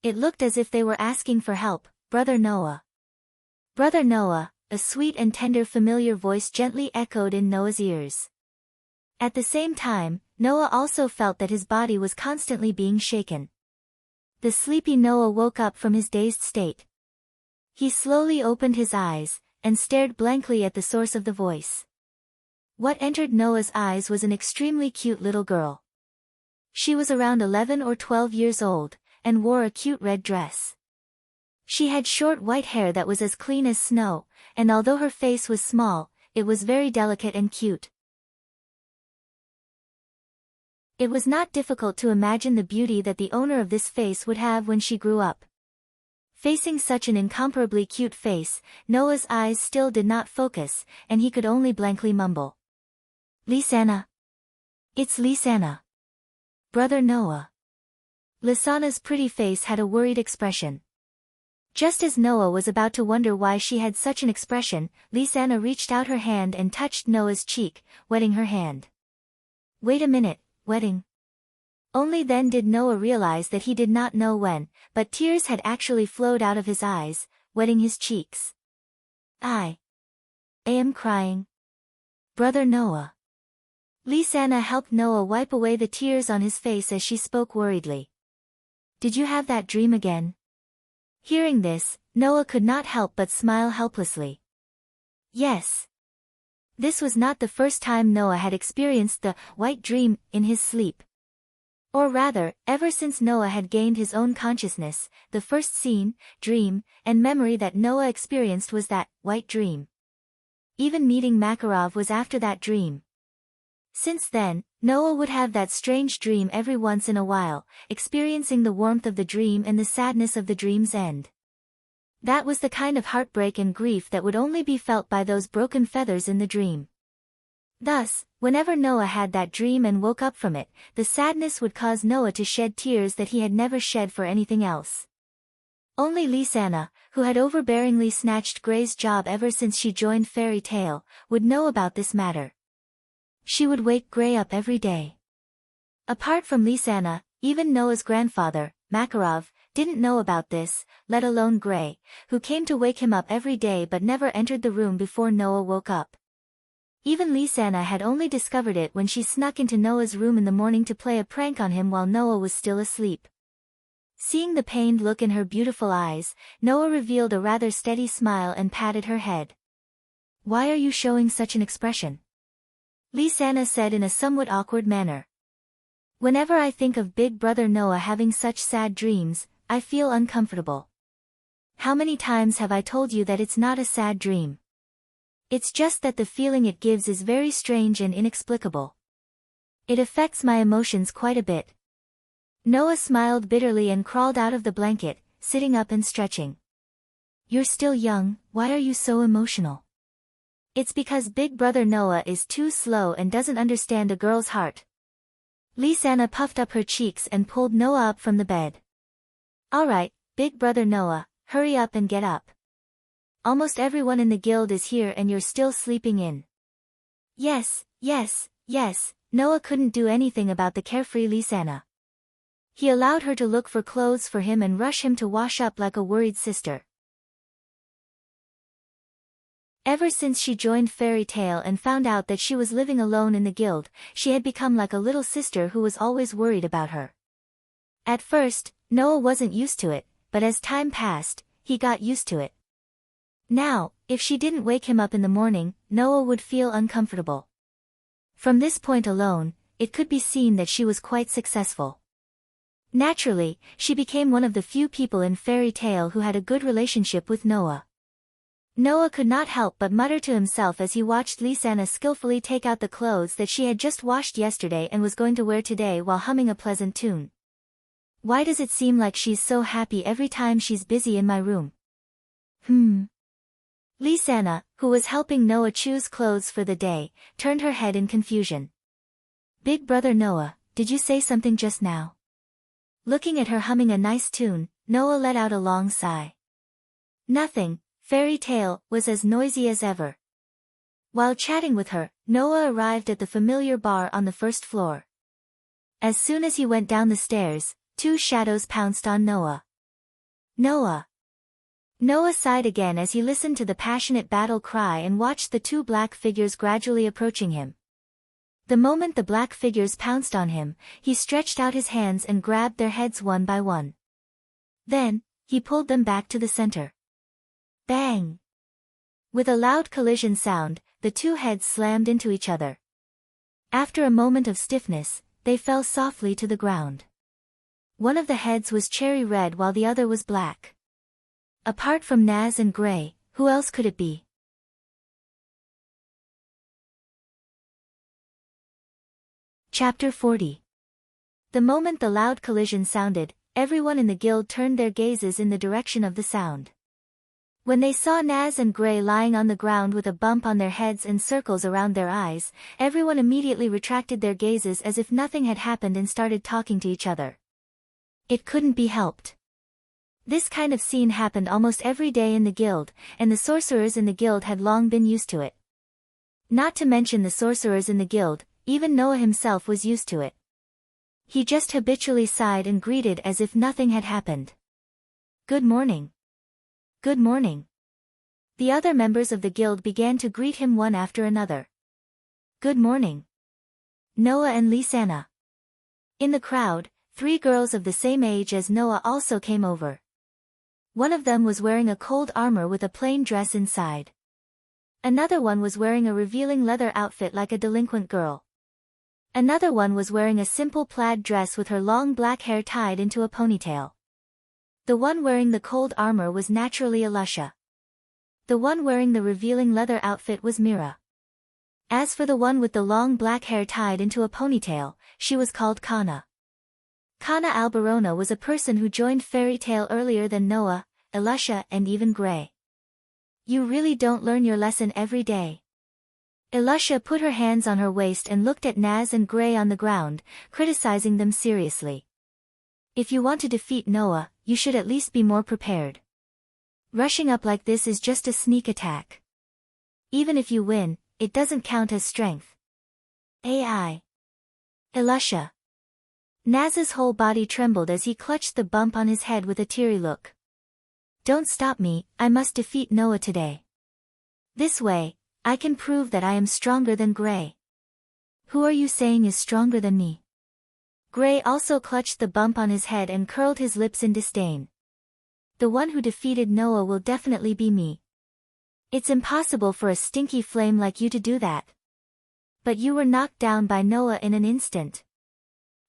It looked as if they were asking for help, "Brother Noah." "Brother Noah," a sweet and tender familiar voice gently echoed in Noah's ears. At the same time, Noah also felt that his body was constantly being shaken. The sleepy Noah woke up from his dazed state. He slowly opened his eyes, and stared blankly at the source of the voice. What entered Noah's eyes was an extremely cute little girl. She was around 11 or 12 years old, and wore a cute red dress. She had short white hair that was as clean as snow, and although her face was small, it was very delicate and cute. It was not difficult to imagine the beauty that the owner of this face would have when she grew up. Facing such an incomparably cute face, Noah's eyes still did not focus, and he could only blankly mumble. "Lisanna. It's Lisanna. Brother Noah." Lisanna's pretty face had a worried expression. Just as Noah was about to wonder why she had such an expression, Lisanna reached out her hand and touched Noah's cheek, wetting her hand. "Wait a minute, wetting?" Only then did Noah realize that he did not know when, but tears had actually flowed out of his eyes, wetting his cheeks. I am crying. Brother Noah. Lisanna helped Noah wipe away the tears on his face as she spoke worriedly. Did you have that dream again? Hearing this, Noah could not help but smile helplessly. Yes. This was not the first time Noah had experienced the white dream in his sleep. Or rather, ever since Noah had gained his own consciousness, the first scene, dream, and memory that Noah experienced was that white dream. Even meeting Makarov was after that dream. Since then, Noah would have that strange dream every once in a while, experiencing the warmth of the dream and the sadness of the dream's end. That was the kind of heartbreak and grief that would only be felt by those broken feathers in the dream. Thus, whenever Noah had that dream and woke up from it, the sadness would cause Noah to shed tears that he had never shed for anything else. Only Lisanna, who had overbearingly snatched Gray's job ever since she joined Fairy Tale, would know about this matter. She would wake Gray up every day. Apart from Lisanna, even Noah's grandfather, Makarov, didn't know about this, let alone Gray, who came to wake him up every day but never entered the room before Noah woke up. Even Lisanna had only discovered it when she snuck into Noah's room in the morning to play a prank on him while Noah was still asleep. Seeing the pained look in her beautiful eyes, Noah revealed a rather steady smile and patted her head. Why are you showing such an expression? Lisanna said in a somewhat awkward manner. Whenever I think of big brother Noah having such sad dreams, I feel uncomfortable. How many times have I told you that it's not a sad dream? It's just that the feeling it gives is very strange and inexplicable. It affects my emotions quite a bit. Noah smiled bitterly and crawled out of the blanket, sitting up and stretching. You're still young, why are you so emotional? It's because big brother Noah is too slow and doesn't understand a girl's heart. Lisanna puffed up her cheeks and pulled Noah up from the bed. Alright, big brother Noah, hurry up and get up. Almost everyone in the guild is here and you're still sleeping in. Yes, Noah couldn't do anything about the carefree Lisanna. He allowed her to look for clothes for him and rush him to wash up like a worried sister. Ever since she joined Fairy Tale and found out that she was living alone in the guild, she had become like a little sister who was always worried about her. At first, Noah wasn't used to it, but as time passed, he got used to it. Now, if she didn't wake him up in the morning, Noah would feel uncomfortable. From this point alone, it could be seen that she was quite successful. Naturally, she became one of the few people in Fairy Tale who had a good relationship with Noah. Noah could not help but mutter to himself as he watched Lisanna skillfully take out the clothes that she had just washed yesterday and was going to wear today while humming a pleasant tune. Why does it seem like she's so happy every time she's busy in my room? Lisanna, who was helping Noah choose clothes for the day, turned her head in confusion. Big brother Noah, did you say something just now? Looking at her humming a nice tune, Noah let out a long sigh. Nothing. Fairy Tale was as noisy as ever. While chatting with her, Noah arrived at the familiar bar on the first floor. As soon as he went down the stairs, two shadows pounced on Noah. Noah! Noah sighed again as he listened to the passionate battle cry and watched the two black figures gradually approaching him. The moment the black figures pounced on him, he stretched out his hands and grabbed their heads one by one. Then, he pulled them back to the center. Bang! With a loud collision sound, the two heads slammed into each other. After a moment of stiffness, they fell softly to the ground. One of the heads was cherry red while the other was black. Apart from Naz and Gray, who else could it be? Chapter 40. The moment the loud collision sounded, everyone in the guild turned their gazes in the direction of the sound. When they saw Naz and Gray lying on the ground with a bump on their heads and circles around their eyes, everyone immediately retracted their gazes as if nothing had happened and started talking to each other. It couldn't be helped. This kind of scene happened almost every day in the guild, and the sorcerers in the guild had long been used to it. Not to mention the sorcerers in the guild, even Noah himself was used to it. He just habitually sighed and greeted as if nothing had happened. Good morning. Good morning. The other members of the guild began to greet him one after another. Good morning. Noah and Lisanna. In the crowd, 3 girls of the same age as Noah also came over. One of them was wearing a cold armor with a plain dress inside. Another one was wearing a revealing leather outfit like a delinquent girl. Another one was wearing a simple plaid dress with her long black hair tied into a ponytail. The one wearing the cold armor was naturally Alusha. The one wearing the revealing leather outfit was Mira. As for the one with the long black hair tied into a ponytail, she was called Kana. Kana Alberona was a person who joined Fairy Tale earlier than Noah, Alusha and even Gray. You really don't learn your lesson every day. Alusha put her hands on her waist and looked at Naz and Gray on the ground, criticizing them seriously. If you want to defeat Noah, you should at least be more prepared. Rushing up like this is just a sneak attack. Even if you win, it doesn't count as strength. AI. Alusha. Naz's whole body trembled as he clutched the bump on his head with a teary look. Don't stop me, I must defeat Noah today. This way, I can prove that I am stronger than Gray. Who are you saying is stronger than me? Gray also clutched the bump on his head and curled his lips in disdain. The one who defeated Noah will definitely be me. It's impossible for a stinky flame like you to do that. But you were knocked down by Noah in an instant.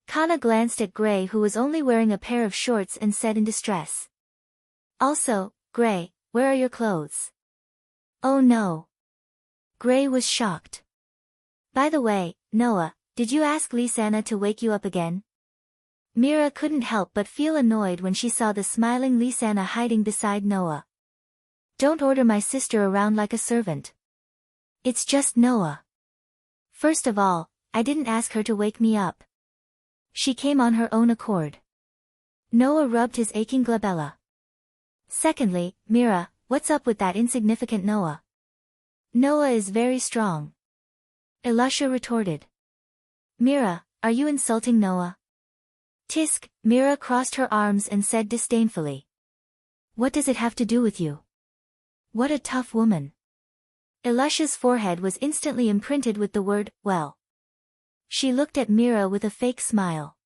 Kana glanced at Gray, who was only wearing a pair of shorts, and said in distress. Also, Gray, where are your clothes? Oh no. Gray was shocked. By the way, Noah, did you ask Lisanna to wake you up again? Mira couldn't help but feel annoyed when she saw the smiling Lisanna hiding beside Noah. Don't order my sister around like a servant. It's just Noah. First of all, I didn't ask her to wake me up. She came on her own accord. Noah rubbed his aching glabella. Secondly, Mira, what's up with that insignificant Noah? Noah is very strong. Alusha retorted. Mira, are you insulting Noah? Tisk, Mira crossed her arms and said disdainfully. What does it have to do with you? What a tough woman. Alusha's forehead was instantly imprinted with the word, well. She looked at Mira with a fake smile.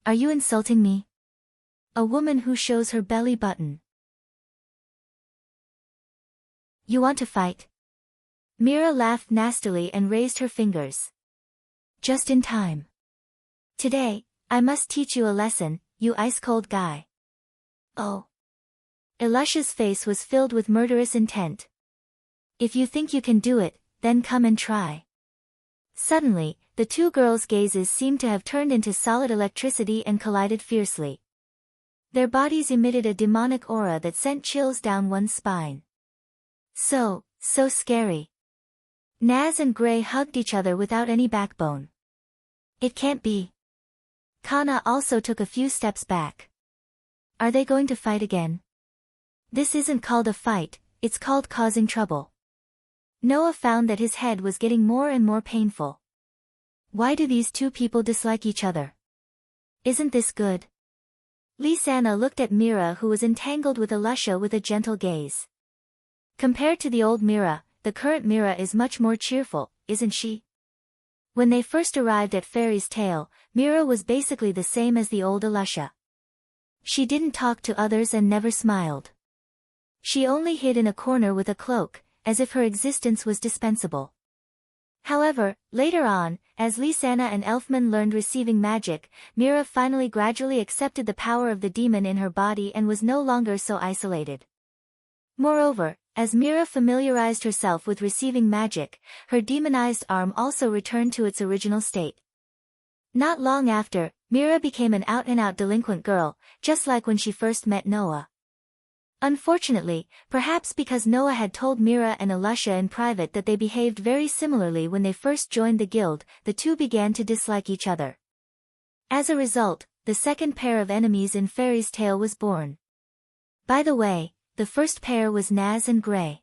Are you insulting me? A woman who shows her belly button. You want to fight? Mira laughed nastily and raised her fingers. Just in time. Today, I must teach you a lesson, you ice-cold guy. Oh. Alusha's face was filled with murderous intent. If you think you can do it, then come and try. Suddenly, the 2 girls' gazes seemed to have turned into solid electricity and collided fiercely. Their bodies emitted a demonic aura that sent chills down one's spine. So scary. Naz and Gray hugged each other without any backbone. It can't be. Kana also took a few steps back. Are they going to fight again? This isn't called a fight, it's called causing trouble. Noah found that his head was getting more and more painful. Why do these 2 people dislike each other? Isn't this good? Lisanna looked at Mira, who was entangled with Alusha, with a gentle gaze. Compared to the old Mira, the current Mira is much more cheerful, isn't she? When they first arrived at Fairy's Tale, Mira was basically the same as the old Alusha. She didn't talk to others and never smiled. She only hid in a corner with a cloak, as if her existence was dispensable. However, later on, as Lisanna and Elfman learned receiving magic, Mira finally gradually accepted the power of the demon in her body and was no longer so isolated. Moreover, as Mira familiarized herself with receiving magic, her demonized arm also returned to its original state. Not long after, Mira became an out-and-out delinquent girl, just like when she first met Noah. Unfortunately, perhaps because Noah had told Mira and Alusha in private that they behaved very similarly when they first joined the guild, the 2 began to dislike each other. As a result, the second pair of enemies in Fairy's Tale was born. By the way, the first pair was Naz and Gray.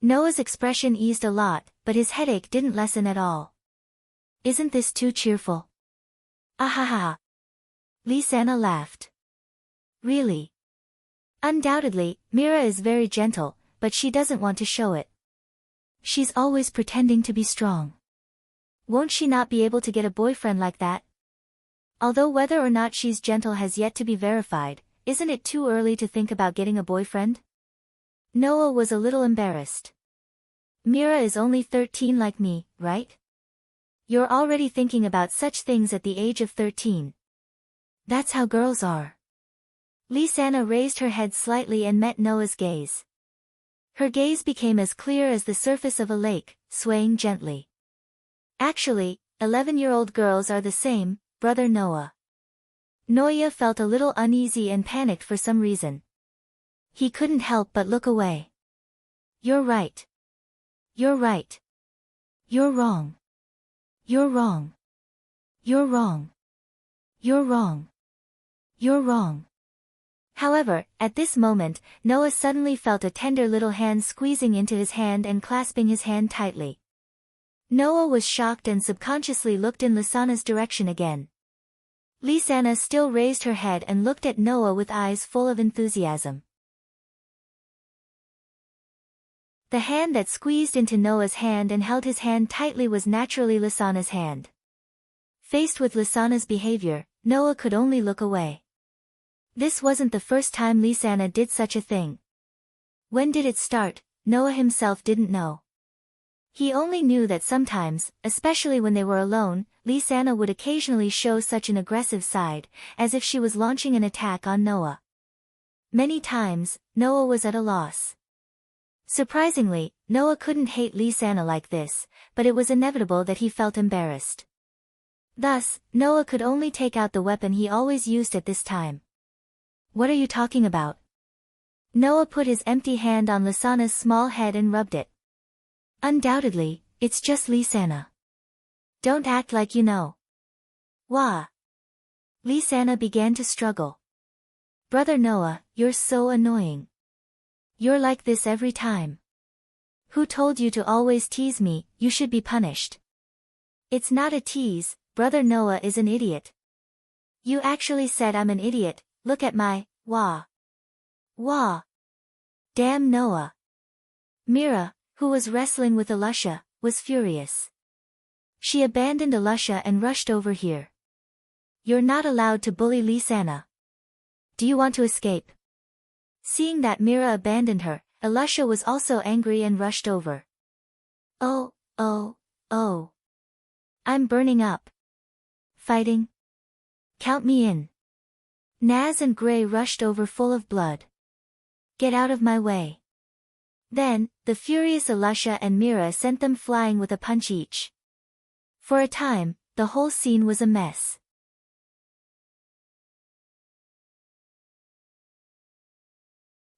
Noah's expression eased a lot, but his headache didn't lessen at all. Isn't this too cheerful? Ahaha. Lisanna laughed. Really? Undoubtedly, Mira is very gentle, but she doesn't want to show it. She's always pretending to be strong. Won't she not be able to get a boyfriend like that? Although whether or not she's gentle has yet to be verified, isn't it too early to think about getting a boyfriend? Noah was a little embarrassed. Mira is only 13 like me, right? You're already thinking about such things at the age of 13. That's how girls are. Lisanna raised her head slightly and met Noah's gaze. Her gaze became as clear as the surface of a lake, swaying gently. Actually, 11-year-old girls are the same, brother Noah. Noah felt a little uneasy and panicked for some reason. He couldn't help but look away. You're right. You're right. You're wrong. You're wrong. You're wrong. You're wrong. You're wrong. However, at this moment, Noah suddenly felt a tender little hand squeezing into his hand and clasping his hand tightly. Noah was shocked and subconsciously looked in Lisanna's direction again. Lisanna still raised her head and looked at Noah with eyes full of enthusiasm. The hand that squeezed into Noah's hand and held his hand tightly was naturally Lisanna's hand. Faced with Lisanna's behavior, Noah could only look away. This wasn't the first time Lisanna did such a thing. When did it start? Noah himself didn't know. He only knew that sometimes, especially when they were alone, Lisanna would occasionally show such an aggressive side, as if she was launching an attack on Noah. Many times, Noah was at a loss. Surprisingly, Noah couldn't hate Lisanna like this, but it was inevitable that he felt embarrassed. Thus, Noah could only take out the weapon he always used at this time. What are you talking about? Noah put his empty hand on Lisanna's small head and rubbed it. Undoubtedly, it's just Lisanna. Don't act like you know. Wah. Lisanna began to struggle. Brother Noah, you're so annoying. You're like this every time. Who told you to always tease me? You should be punished. It's not a tease, brother Noah is an idiot. You actually said I'm an idiot, look at my, wah. Wah. Damn Noah. Mira, who was wrestling with Alusha, was furious. She abandoned Alusha and rushed over here. You're not allowed to bully Lisanna. Do you want to escape? Seeing that Mira abandoned her, Alusha was also angry and rushed over. Oh. I'm burning up. Fighting? Count me in. Naz and Gray rushed over full of blood. Get out of my way. Then, the furious Alusha and Mira sent them flying with a punch each. For a time, the whole scene was a mess.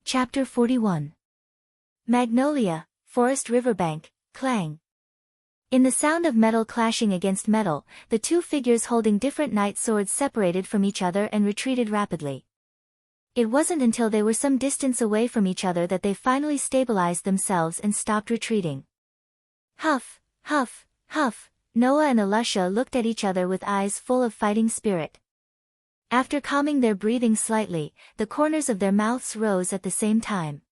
Chapter 41. Magnolia, Forest Riverbank, Clang. In the sound of metal clashing against metal, the two figures holding different knight swords separated from each other and retreated rapidly. It wasn't until they were some distance away from each other that they finally stabilized themselves and stopped retreating. Huff, huff, huff, Noah and Alusha looked at each other with eyes full of fighting spirit. After calming their breathing slightly, the corners of their mouths rose at the same time.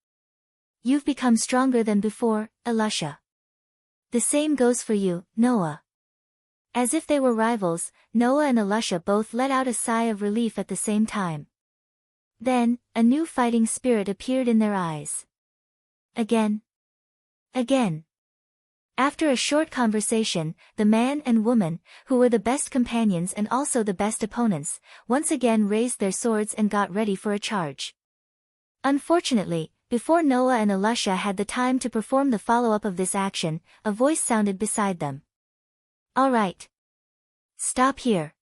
You've become stronger than before, Alusha. The same goes for you, Noah. As if they were rivals, Noah and Alusha both let out a sigh of relief at the same time. Then, a new fighting spirit appeared in their eyes. Again. After a short conversation, the man and woman, who were the best companions and also the best opponents, once again raised their swords and got ready for a charge. Unfortunately, before Noah and Alusha had the time to perform the follow-up of this action, a voice sounded beside them. All right. Stop here.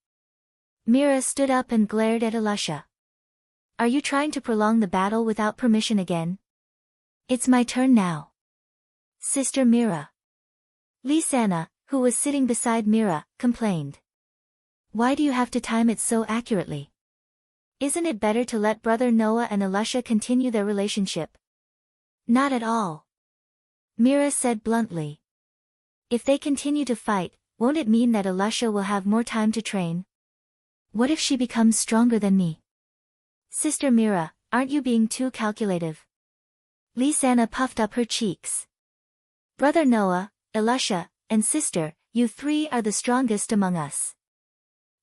Mira stood up and glared at Alusha. Are you trying to prolong the battle without permission again? It's my turn now. Sister Mira. Lisanna, who was sitting beside Mira, complained. Why do you have to time it so accurately? Isn't it better to let brother Noah and Alusha continue their relationship? Not at all. Mira said bluntly. If they continue to fight, won't it mean that Alusha will have more time to train? What if she becomes stronger than me? Sister Mira, aren't you being too calculative? Lisanna puffed up her cheeks. Brother Noah, Elisha, and sister, you three are the strongest among us.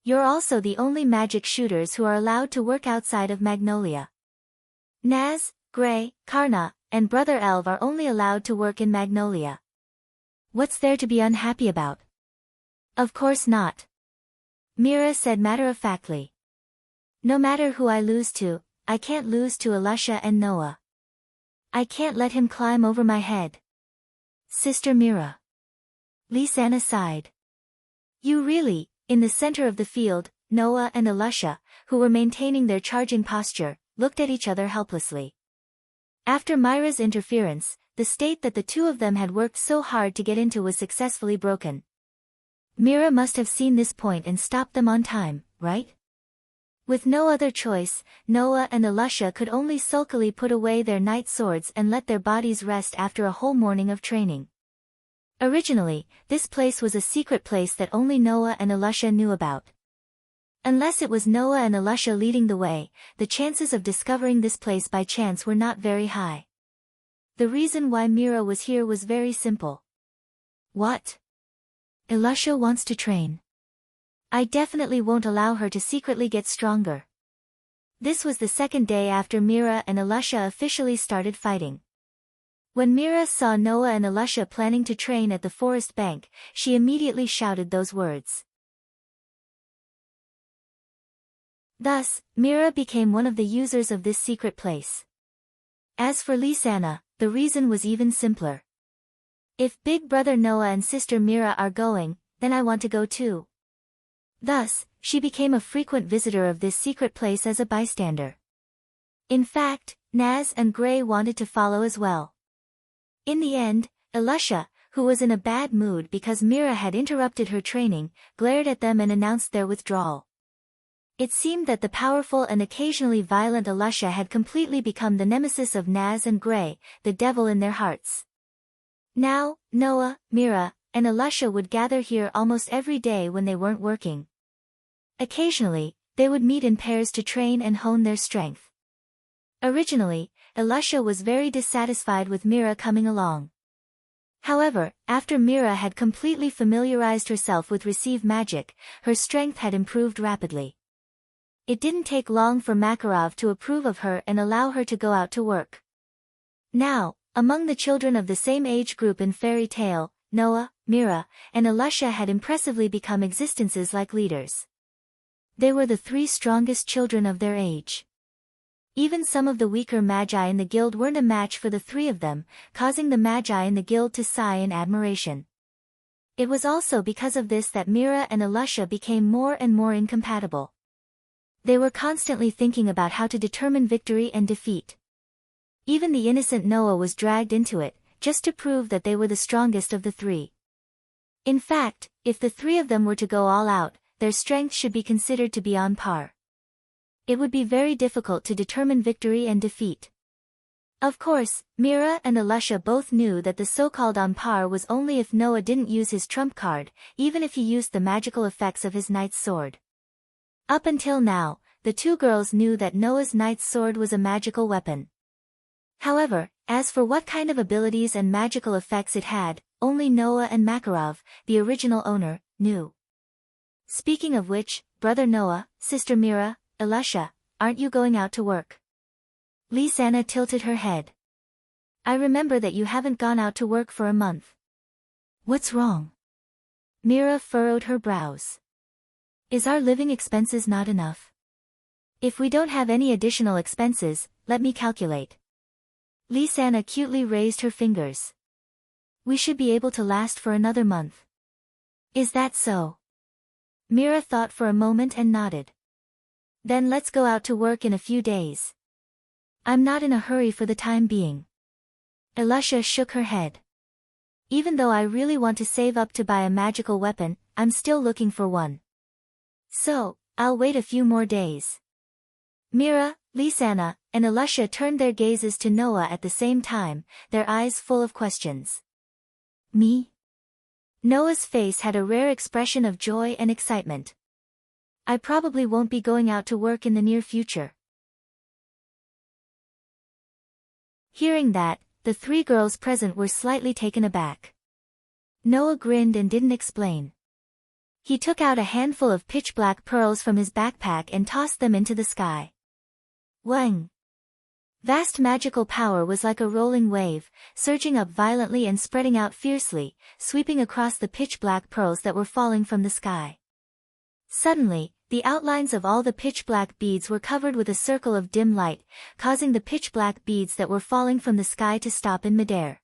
You're also the only magic shooters who are allowed to work outside of Magnolia. Naz, Gray, Karna, and Brother Elv are only allowed to work in Magnolia. What's there to be unhappy about? Of course not. Mira said matter-of-factly. No matter who I lose to, I can't lose to Elisha and Noah. I can't let him climb over my head. Sister Mira. Lisanna sighed. You really, in the center of the field, Noah and Elisha, who were maintaining their charging posture, looked at each other helplessly. After Myra's interference, the state that the two of them had worked so hard to get into was successfully broken. Mira must have seen this point and stopped them on time, right? With no other choice, Noah and Elisha could only sulkily put away their night swords and let their bodies rest after a whole morning of training. Originally, this place was a secret place that only Noah and Elisha knew about. Unless it was Noah and Elisha leading the way, the chances of discovering this place by chance were not very high. The reason why Mira was here was very simple. What? Elisha wants to train. I definitely won't allow her to secretly get stronger. This was the second day after Mira and Elisha officially started fighting. When Mira saw Noah and Elisha planning to train at the forest bank, she immediately shouted those words. Thus, Mira became one of the users of this secret place. As for Lisanna, the reason was even simpler. If big brother Noah and sister Mira are going, then I want to go too. Thus, she became a frequent visitor of this secret place as a bystander. In fact, Naz and Gray wanted to follow as well. In the end, Elisha, who was in a bad mood because Mira had interrupted her training, glared at them and announced their withdrawal. It seemed that the powerful and occasionally violent Elisha had completely become the nemesis of Naz and Gray, the devil in their hearts. Now, Noah, Mira, and Elisha would gather here almost every day when they weren't working. Occasionally, they would meet in pairs to train and hone their strength. Originally, Elisha was very dissatisfied with Mira coming along. However, after Mira had completely familiarized herself with receive magic, her strength had improved rapidly. It didn't take long for Makarov to approve of her and allow her to go out to work. Now, among the children of the same age group in Fairy Tale, Noah, Mira, and Elisha had impressively become existences like leaders. They were the three strongest children of their age. Even some of the weaker magi in the guild weren't a match for the three of them, causing the magi in the guild to sigh in admiration. It was also because of this that Mira and Elisha became more and more incompatible. They were constantly thinking about how to determine victory and defeat. Even the innocent Noah was dragged into it, just to prove that they were the strongest of the three. In fact, if the three of them were to go all out, their strength should be considered to be on par. It would be very difficult to determine victory and defeat. Of course, Mira and Elisha both knew that the so-called on par was only if Noah didn't use his trump card, even if he used the magical effects of his knight's sword. Up until now, the two girls knew that Noah's knight's sword was a magical weapon. However, as for what kind of abilities and magical effects it had, only Noah and Makarov, the original owner, knew. Speaking of which, brother Noah, sister Mira, Elisha, aren't you going out to work? Lisanna tilted her head. I remember that you haven't gone out to work for a month. What's wrong? Mira furrowed her brows. Is our living expenses not enough? If we don't have any additional expenses, let me calculate. Lisanna cutely raised her fingers. We should be able to last for another month. Is that so? Mira thought for a moment and nodded. Then let's go out to work in a few days. I'm not in a hurry for the time being. Elisha shook her head. Even though I really want to save up to buy a magical weapon, I'm still looking for one. So, I'll wait a few more days. Mira, Lisanna, and Elisha turned their gazes to Noah at the same time, their eyes full of questions. Me? Noah's face had a rare expression of joy and excitement. I probably won't be going out to work in the near future. Hearing that, the three girls present were slightly taken aback. Noah grinned and didn't explain. He took out a handful of pitch-black pearls from his backpack and tossed them into the sky. Wang! Vast magical power was like a rolling wave, surging up violently and spreading out fiercely, sweeping across the pitch-black pearls that were falling from the sky. Suddenly, the outlines of all the pitch-black beads were covered with a circle of dim light, causing the pitch-black beads that were falling from the sky to stop in midair.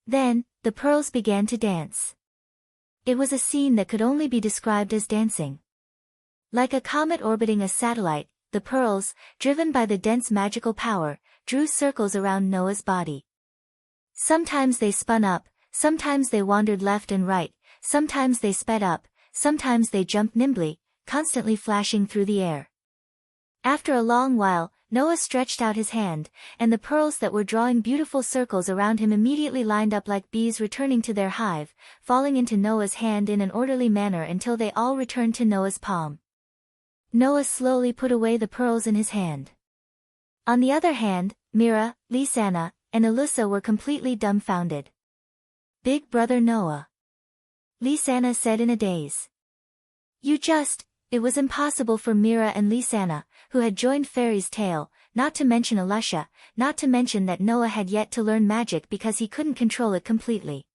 Then, the pearls began to dance. It was a scene that could only be described as dancing. Like a comet orbiting a satellite, the pearls, driven by the dense magical power, drew circles around Noah's body. Sometimes they spun up, sometimes they wandered left and right, sometimes they sped up, sometimes they jumped nimbly, constantly flashing through the air. After a long while, Noah stretched out his hand, and the pearls that were drawing beautiful circles around him immediately lined up like bees returning to their hive, falling into Noah's hand in an orderly manner until they all returned to Noah's palm. Noah slowly put away the pearls in his hand. On the other hand, Mira, Lisanna, and Alyssa were completely dumbfounded. "Big brother Noah," Lisanna said in a daze. It was impossible for Mira and Lisanna, who had joined Fairy's Tale, not to mention Alyssa, not to mention that Noah had yet to learn magic because he couldn't control it completely.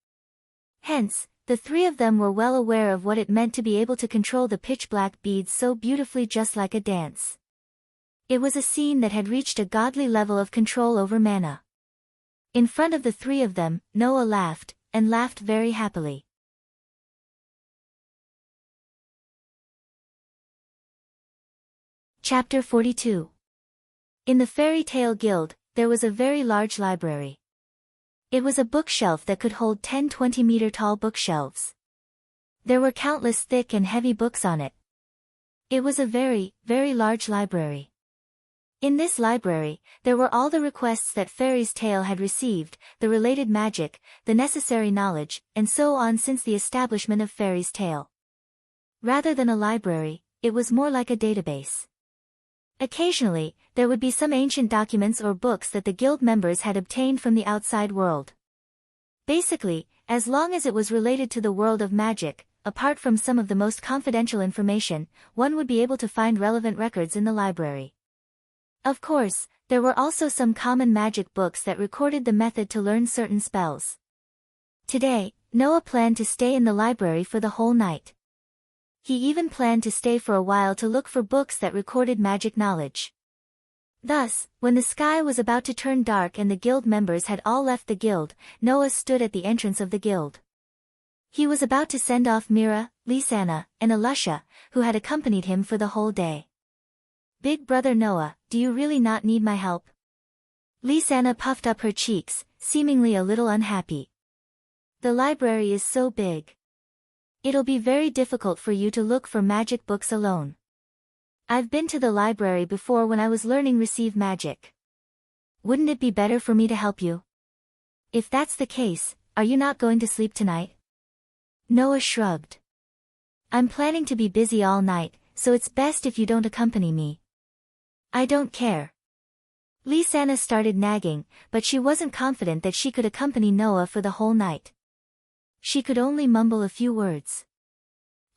Hence, the three of them were well aware of what it meant to be able to control the pitch-black beads so beautifully just like a dance. It was a scene that had reached a godly level of control over mana. In front of the three of them, Noah laughed, and laughed very happily. Chapter 42. In the Fairy Tale Guild, there was a very large library. It was a bookshelf that could hold 10 20-meter-tall bookshelves. There were countless thick and heavy books on it. It was a very, very large library. In this library, there were all the requests that Fairy's Tale had received, the related magic, the necessary knowledge, and so on since the establishment of Fairy's Tale. Rather than a library, it was more like a database. Occasionally, there would be some ancient documents or books that the guild members had obtained from the outside world. Basically, as long as it was related to the world of magic, apart from some of the most confidential information, one would be able to find relevant records in the library. Of course, there were also some common magic books that recorded the method to learn certain spells. Today, Noah planned to stay in the library for the whole night. He even planned to stay for a while to look for books that recorded magic knowledge. Thus, when the sky was about to turn dark and the guild members had all left the guild, Noah stood at the entrance of the guild. He was about to send off Mira, Lisanna, and Alyssa, who had accompanied him for the whole day. "Big brother Noah, do you really not need my help?" Lisanna puffed up her cheeks, seemingly a little unhappy. "The library is so big. It'll be very difficult for you to look for magic books alone. I've been to the library before when I was learning Receive Magic. Wouldn't it be better for me to help you? If that's the case, are you not going to sleep tonight?" Noah shrugged. "I'm planning to be busy all night, so it's best if you don't accompany me." "I don't care." Lisanna started nagging, but she wasn't confident that she could accompany Noah for the whole night. She could only mumble a few words.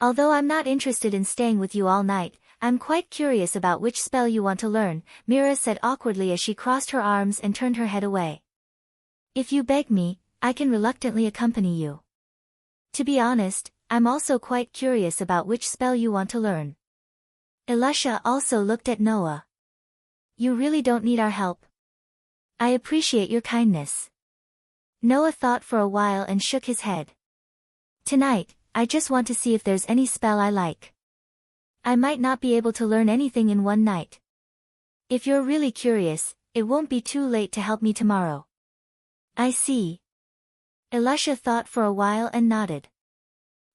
"Although I'm not interested in staying with you all night, I'm quite curious about which spell you want to learn," Mira said awkwardly as she crossed her arms and turned her head away. "If you beg me, I can reluctantly accompany you. To be honest, I'm also quite curious about which spell you want to learn." Alyssa also looked at Noah. "You really don't need our help. I appreciate your kindness." Noah thought for a while and shook his head. "Tonight, I just want to see if there's any spell I like. I might not be able to learn anything in one night. If you're really curious, it won't be too late to help me tomorrow." "I see." Alyssa thought for a while and nodded.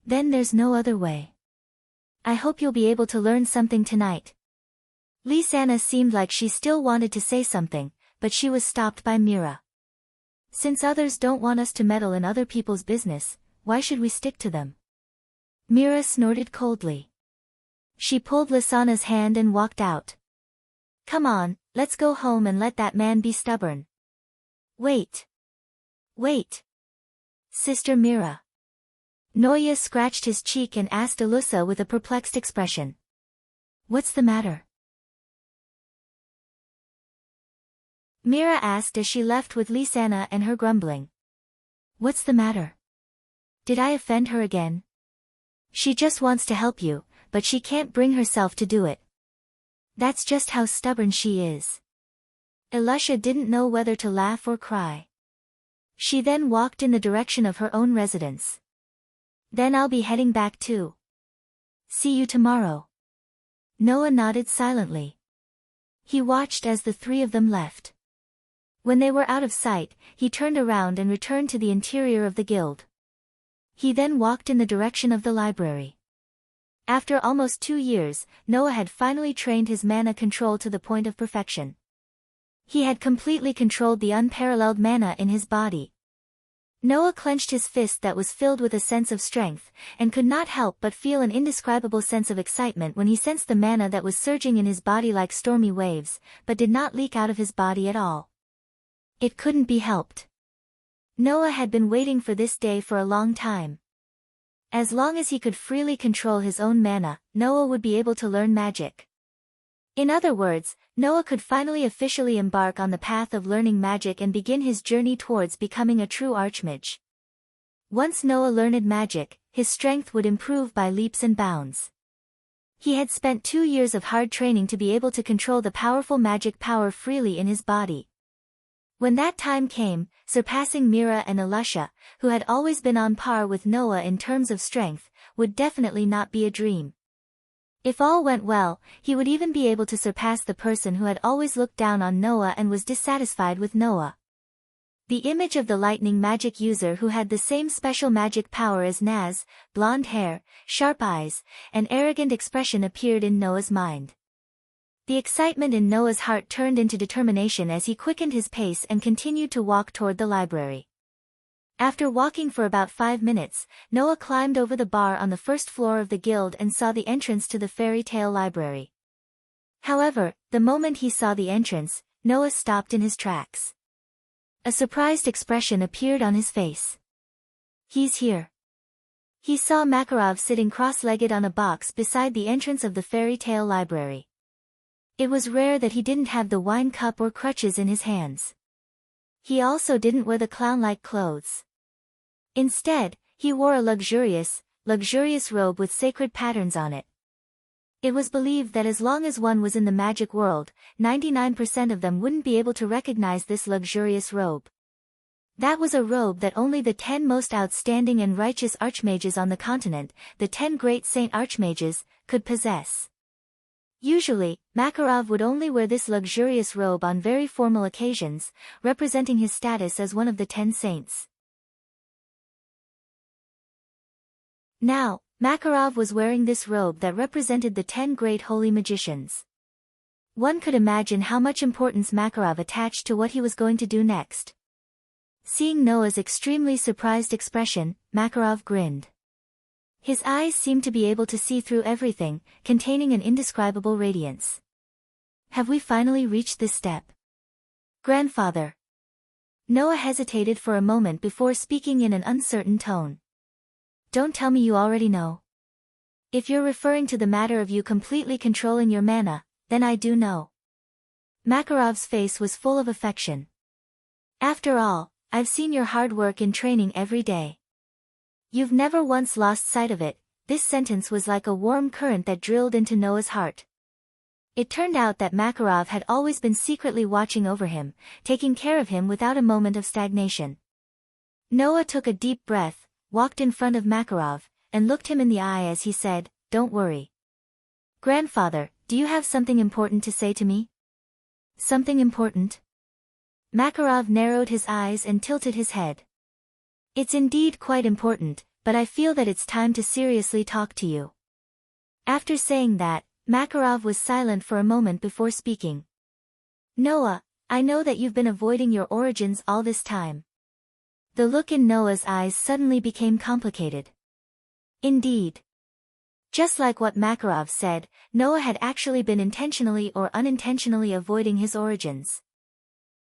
"Then there's no other way. I hope you'll be able to learn something tonight." Lisanna seemed like she still wanted to say something, but she was stopped by Mira. "Since others don't want us to meddle in other people's business, why should we stick to them?" Mira snorted coldly. She pulled Lasana's hand and walked out. Come on, let's go home and let that man be stubborn. Wait. Wait. Sister Mira. Noya scratched his cheek and asked Alyssa with a perplexed expression. What's the matter? Mira asked as she left with Lisana and her grumbling. What's the matter? Did I offend her again? She just wants to help you, but she can't bring herself to do it. That's just how stubborn she is. Elisha didn't know whether to laugh or cry. She then walked in the direction of her own residence. Then I'll be heading back too. See you tomorrow. Noah nodded silently. He watched as the three of them left. When they were out of sight, he turned around and returned to the interior of the guild. He then walked in the direction of the library. After almost 2 years, Noah had finally trained his mana control to the point of perfection. He had completely controlled the unparalleled mana in his body. Noah clenched his fist that was filled with a sense of strength, and could not help but feel an indescribable sense of excitement when he sensed the mana that was surging in his body like stormy waves, but did not leak out of his body at all. It couldn't be helped. Noah had been waiting for this day for a long time. As long as he could freely control his own mana, Noah would be able to learn magic. In other words, Noah could finally officially embark on the path of learning magic and begin his journey towards becoming a true archmage. Once Noah learned magic, his strength would improve by leaps and bounds. He had spent 2 years of hard training to be able to control the powerful magic power freely in his body. When that time came, surpassing Mira and Elisha, who had always been on par with Noah in terms of strength, would definitely not be a dream. If all went well, he would even be able to surpass the person who had always looked down on Noah and was dissatisfied with Noah. The image of the lightning magic user who had the same special magic power as Naz, blonde hair, sharp eyes, and arrogant expression appeared in Noah's mind. The excitement in Noah's heart turned into determination as he quickened his pace and continued to walk toward the library. After walking for about 5 minutes, Noah climbed over the bar on the first floor of the guild and saw the entrance to the fairy tale library. However, the moment he saw the entrance, Noah stopped in his tracks. A surprised expression appeared on his face. He's here. He saw Makarov sitting cross-legged on a box beside the entrance of the fairy tale library. It was rare that he didn't have the wine cup or crutches in his hands. He also didn't wear the clown-like clothes. Instead, he wore a luxurious robe with sacred patterns on it. It was believed that as long as one was in the magic world, 99% of them wouldn't be able to recognize this luxurious robe. That was a robe that only the 10 most outstanding and righteous archmages on the continent, the 10 great saint archmages, could possess. Usually, Makarov would only wear this luxurious robe on very formal occasions, representing his status as one of the 10 saints. Now, Makarov was wearing this robe that represented the 10 great holy magicians. One could imagine how much importance Makarov attached to what he was going to do next. Seeing Noah's extremely surprised expression, Makarov grinned. His eyes seemed to be able to see through everything, containing an indescribable radiance. Have we finally reached this step? Grandfather. Noah hesitated for a moment before speaking in an uncertain tone. Don't tell me you already know. If you're referring to the matter of you completely controlling your mana, then I do know. Makarov's face was full of affection. After all, I've seen your hard work in training every day. You've never once lost sight of it. This sentence was like a warm current that drilled into Noah's heart. It turned out that Makarov had always been secretly watching over him, taking care of him without a moment of stagnation. Noah took a deep breath, walked in front of Makarov, and looked him in the eye as he said, "Don't worry. Grandfather, do you have something important to say to me?" Something important? Makarov narrowed his eyes and tilted his head. It's indeed quite important, but I feel that it's time to seriously talk to you. After saying that, Makarov was silent for a moment before speaking. Noah, I know that you've been avoiding your origins all this time. The look in Noah's eyes suddenly became complicated. Indeed. Just like what Makarov said, Noah had actually been intentionally or unintentionally avoiding his origins.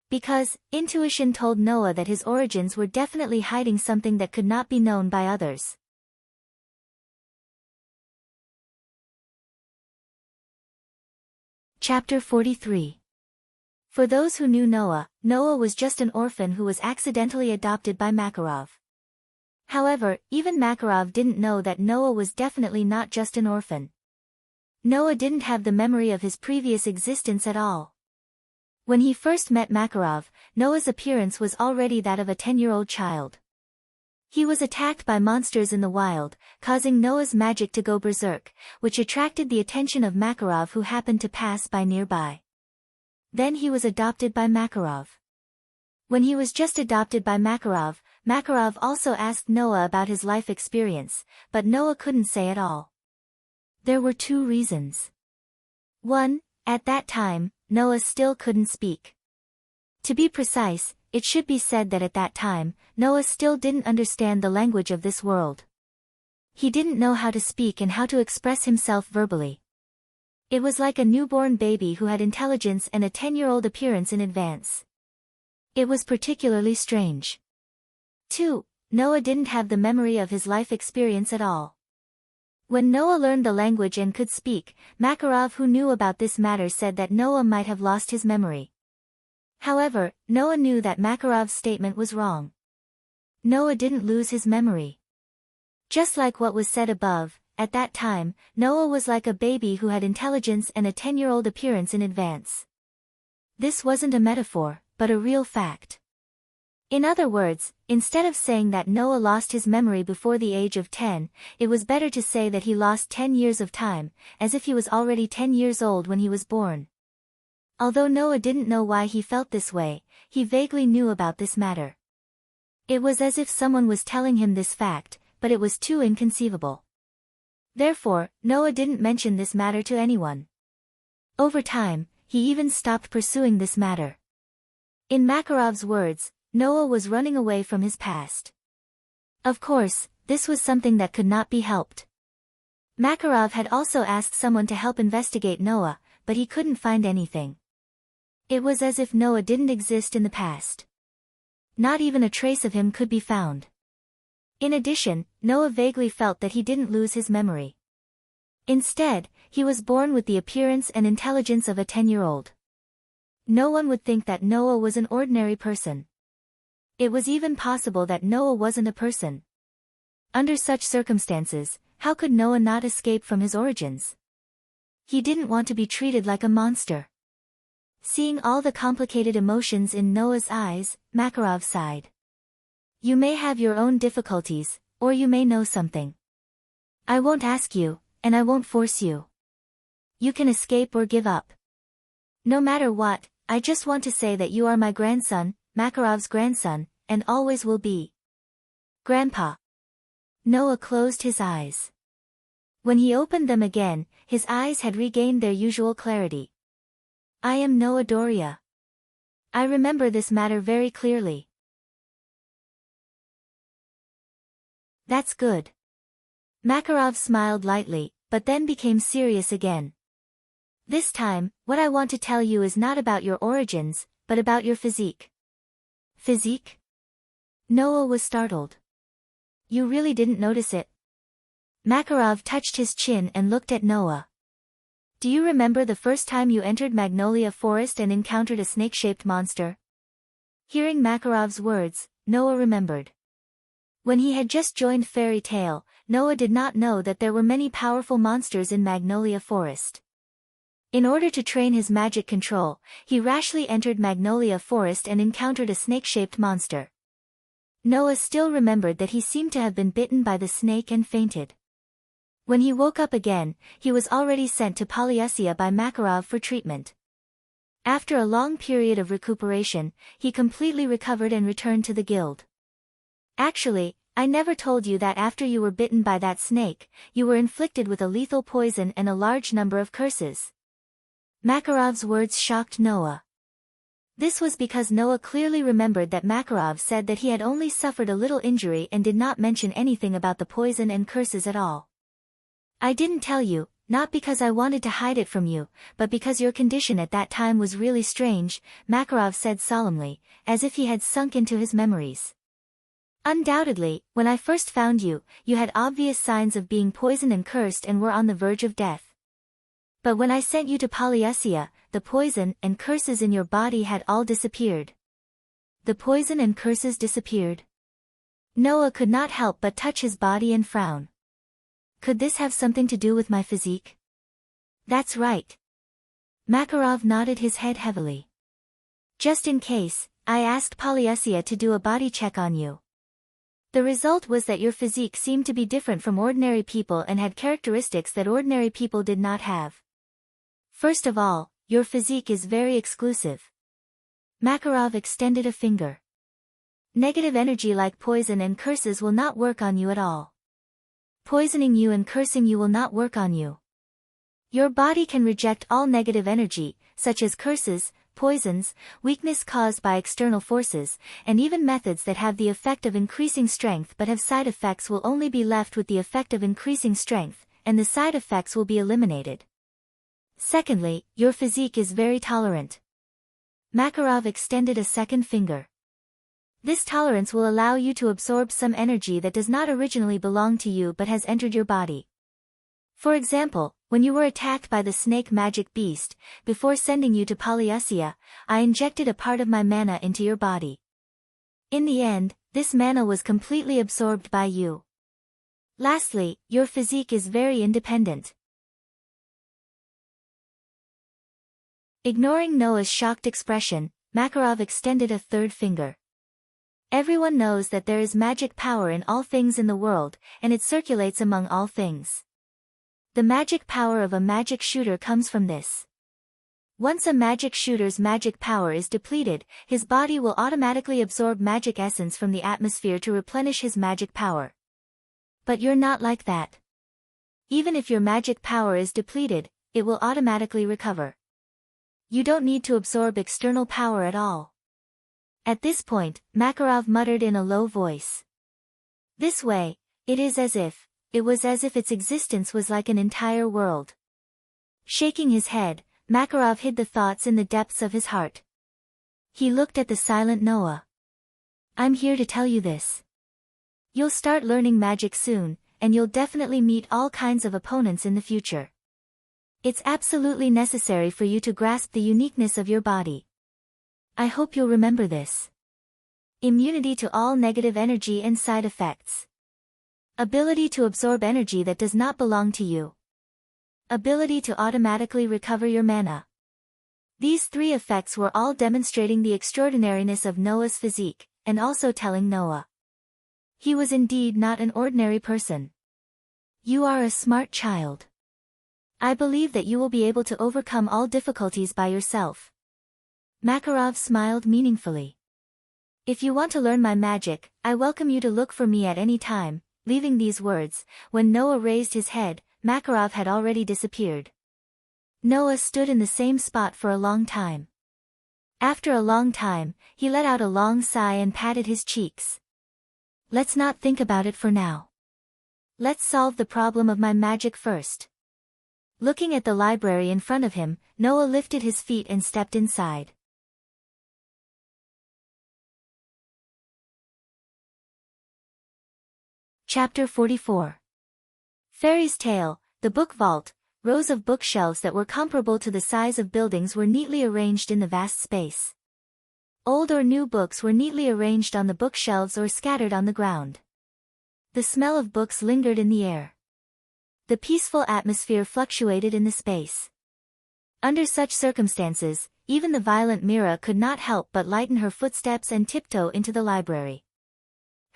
Because, intuition told Noah that his origins were definitely hiding something that could not be known by others. Chapter 43. For those who knew Noah, Noah was just an orphan who was accidentally adopted by Makarov. However, even Makarov didn't know that Noah was definitely not just an orphan. Noah didn't have the memory of his previous existence at all. When he first met Makarov, Noah's appearance was already that of a 10-year-old child. He was attacked by monsters in the wild, causing Noah's magic to go berserk, which attracted the attention of Makarov, who happened to pass by nearby. Then he was adopted by Makarov. When he was just adopted by Makarov, Makarov also asked Noah about his life experience, but Noah couldn't say at all. There were two reasons. 1. At that time, Noah still couldn't speak. To be precise, it should be said that at that time, Noah still didn't understand the language of this world. He didn't know how to speak and how to express himself verbally. It was like a newborn baby who had intelligence and a 10-year-old appearance in advance. It was particularly strange. 2. Noah didn't have the memory of his life experience at all. When Noah learned the language and could speak, Makarov, who knew about this matter, said that Noah might have lost his memory. However, Noah knew that Makarov's statement was wrong. Noah didn't lose his memory. Just like what was said above, at that time, Noah was like a baby who had intelligence and a 10-year-old appearance in advance. This wasn't a metaphor, but a real fact. In other words, instead of saying that Noah lost his memory before the age of 10, it was better to say that he lost 10 years of time, as if he was already 10 years old when he was born. Although Noah didn't know why he felt this way, he vaguely knew about this matter. It was as if someone was telling him this fact, but it was too inconceivable. Therefore, Noah didn't mention this matter to anyone. Over time, he even stopped pursuing this matter. In Makarov's words, Noah was running away from his past. Of course, this was something that could not be helped. Makarov had also asked someone to help investigate Noah, but he couldn't find anything. It was as if Noah didn't exist in the past. Not even a trace of him could be found. In addition, Noah vaguely felt that he didn't lose his memory. Instead, he was born with the appearance and intelligence of a 10-year-old. No one would think that Noah was an ordinary person. It was even possible that Noah wasn't a person. Under such circumstances, how could Noah not escape from his origins? He didn't want to be treated like a monster. Seeing all the complicated emotions in Noah's eyes, Makarov sighed. You may have your own difficulties, or you may know something. I won't ask you, and I won't force you. You can escape or give up. No matter what, I just want to say that you are my grandson, Makarov's grandson, and always will be. Grandpa. Noah closed his eyes. When he opened them again, his eyes had regained their usual clarity. I am Noah Doria. I remember this matter very clearly. That's good. Makarov smiled lightly, but then became serious again. This time, what I want to tell you is not about your origins, but about your physique. Physique? Noah was startled. You really didn't notice it? Makarov touched his chin and looked at Noah. Do you remember the first time you entered Magnolia Forest and encountered a snake-shaped monster? Hearing Makarov's words, Noah remembered. When he had just joined Fairy Tale, Noah did not know that there were many powerful monsters in Magnolia Forest. In order to train his magic control, he rashly entered Magnolia Forest and encountered a snake-shaped monster. Noah still remembered that he seemed to have been bitten by the snake and fainted. When he woke up again, he was already sent to Polyusia by Makarov for treatment. After a long period of recuperation, he completely recovered and returned to the guild. Actually, I never told you that after you were bitten by that snake, you were inflicted with a lethal poison and a large number of curses. Makarov's words shocked Noah. This was because Noah clearly remembered that Makarov said that he had only suffered a little injury and did not mention anything about the poison and curses at all. I didn't tell you, not because I wanted to hide it from you, but because your condition at that time was really strange, Makarov said solemnly, as if he had sunk into his memories. Undoubtedly, when I first found you, you had obvious signs of being poisoned and cursed and were on the verge of death. But when I sent you to Polyusia, the poison and curses in your body had all disappeared. The poison and curses disappeared? Noah could not help but touch his body and frown. Could this have something to do with my physique? That's right. Makarov nodded his head heavily. Just in case, I asked Polyusia to do a body check on you. The result was that your physique seemed to be different from ordinary people and had characteristics that ordinary people did not have. First of all, your physique is very exclusive. Makarov extended a finger. Negative energy like poison and curses will not work on you at all. Poisoning you and cursing you will not work on you. Your body can reject all negative energy, such as curses, poisons, weakness caused by external forces, and even methods that have the effect of increasing strength but have side effects will only be left with the effect of increasing strength, and the side effects will be eliminated. Secondly, your physique is very tolerant. Makarov extended a second finger. This tolerance will allow you to absorb some energy that does not originally belong to you but has entered your body. For example, when you were attacked by the snake magic beast, before sending you to Polyusia, I injected a part of my mana into your body. In the end, this mana was completely absorbed by you. Lastly, your physique is very independent. Ignoring Noah's shocked expression, Makarov extended a third finger. Everyone knows that there is magic power in all things in the world, and it circulates among all things. The magic power of a magic shooter comes from this. Once a magic shooter's magic power is depleted, his body will automatically absorb magic essence from the atmosphere to replenish his magic power. But you're not like that. Even if your magic power is depleted, it will automatically recover. You don't need to absorb external power at all. At this point, Makarov muttered in a low voice. This way, it was as if its existence was like an entire world. Shaking his head, Makarov hid the thoughts in the depths of his heart. He looked at the silent Noah. I'm here to tell you this. You'll start learning magic soon, and you'll definitely meet all kinds of opponents in the future. It's absolutely necessary for you to grasp the uniqueness of your body. I hope you'll remember this. Immunity to all negative energy and side effects. Ability to absorb energy that does not belong to you. Ability to automatically recover your mana. These three effects were all demonstrating the extraordinariness of Noah's physique, and also telling Noah. He was indeed not an ordinary person. You are a smart child. I believe that you will be able to overcome all difficulties by yourself. Makarov smiled meaningfully. If you want to learn my magic, I welcome you to look for me at any time. Leaving these words, when Noah raised his head, Makarov had already disappeared. Noah stood in the same spot for a long time. After a long time, he let out a long sigh and patted his cheeks. Let's not think about it for now. Let's solve the problem of my magic first. Looking at the library in front of him, Noah lifted his feet and stepped inside. Chapter 44. Fairy's Tale, the book vault. Rows of bookshelves that were comparable to the size of buildings were neatly arranged in the vast space. Old or new books were neatly arranged on the bookshelves or scattered on the ground. The smell of books lingered in the air. The peaceful atmosphere fluctuated in the space. Under such circumstances, even the violent Mira could not help but lighten her footsteps and tiptoe into the library.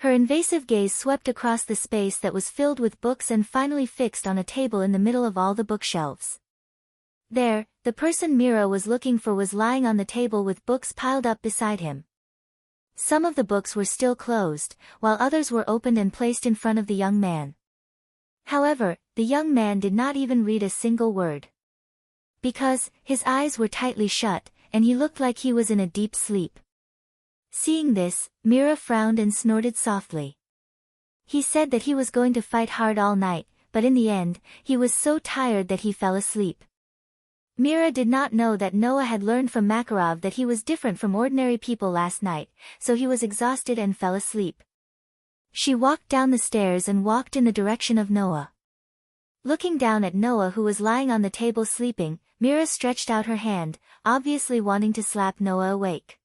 Her invasive gaze swept across the space that was filled with books and finally fixed on a table in the middle of all the bookshelves. There, the person Mira was looking for was lying on the table with books piled up beside him. Some of the books were still closed, while others were opened and placed in front of the young man. However, the young man did not even read a single word. Because, his eyes were tightly shut, and he looked like he was in a deep sleep. Seeing this, Mira frowned and snorted softly. He said that he was going to fight hard all night, but in the end, he was so tired that he fell asleep. Mira did not know that Noah had learned from Makarov that he was different from ordinary people last night, so he was exhausted and fell asleep. She walked down the stairs and walked in the direction of Noah. Looking down at Noah, who was lying on the table sleeping, Mira stretched out her hand, obviously wanting to slap Noah awake.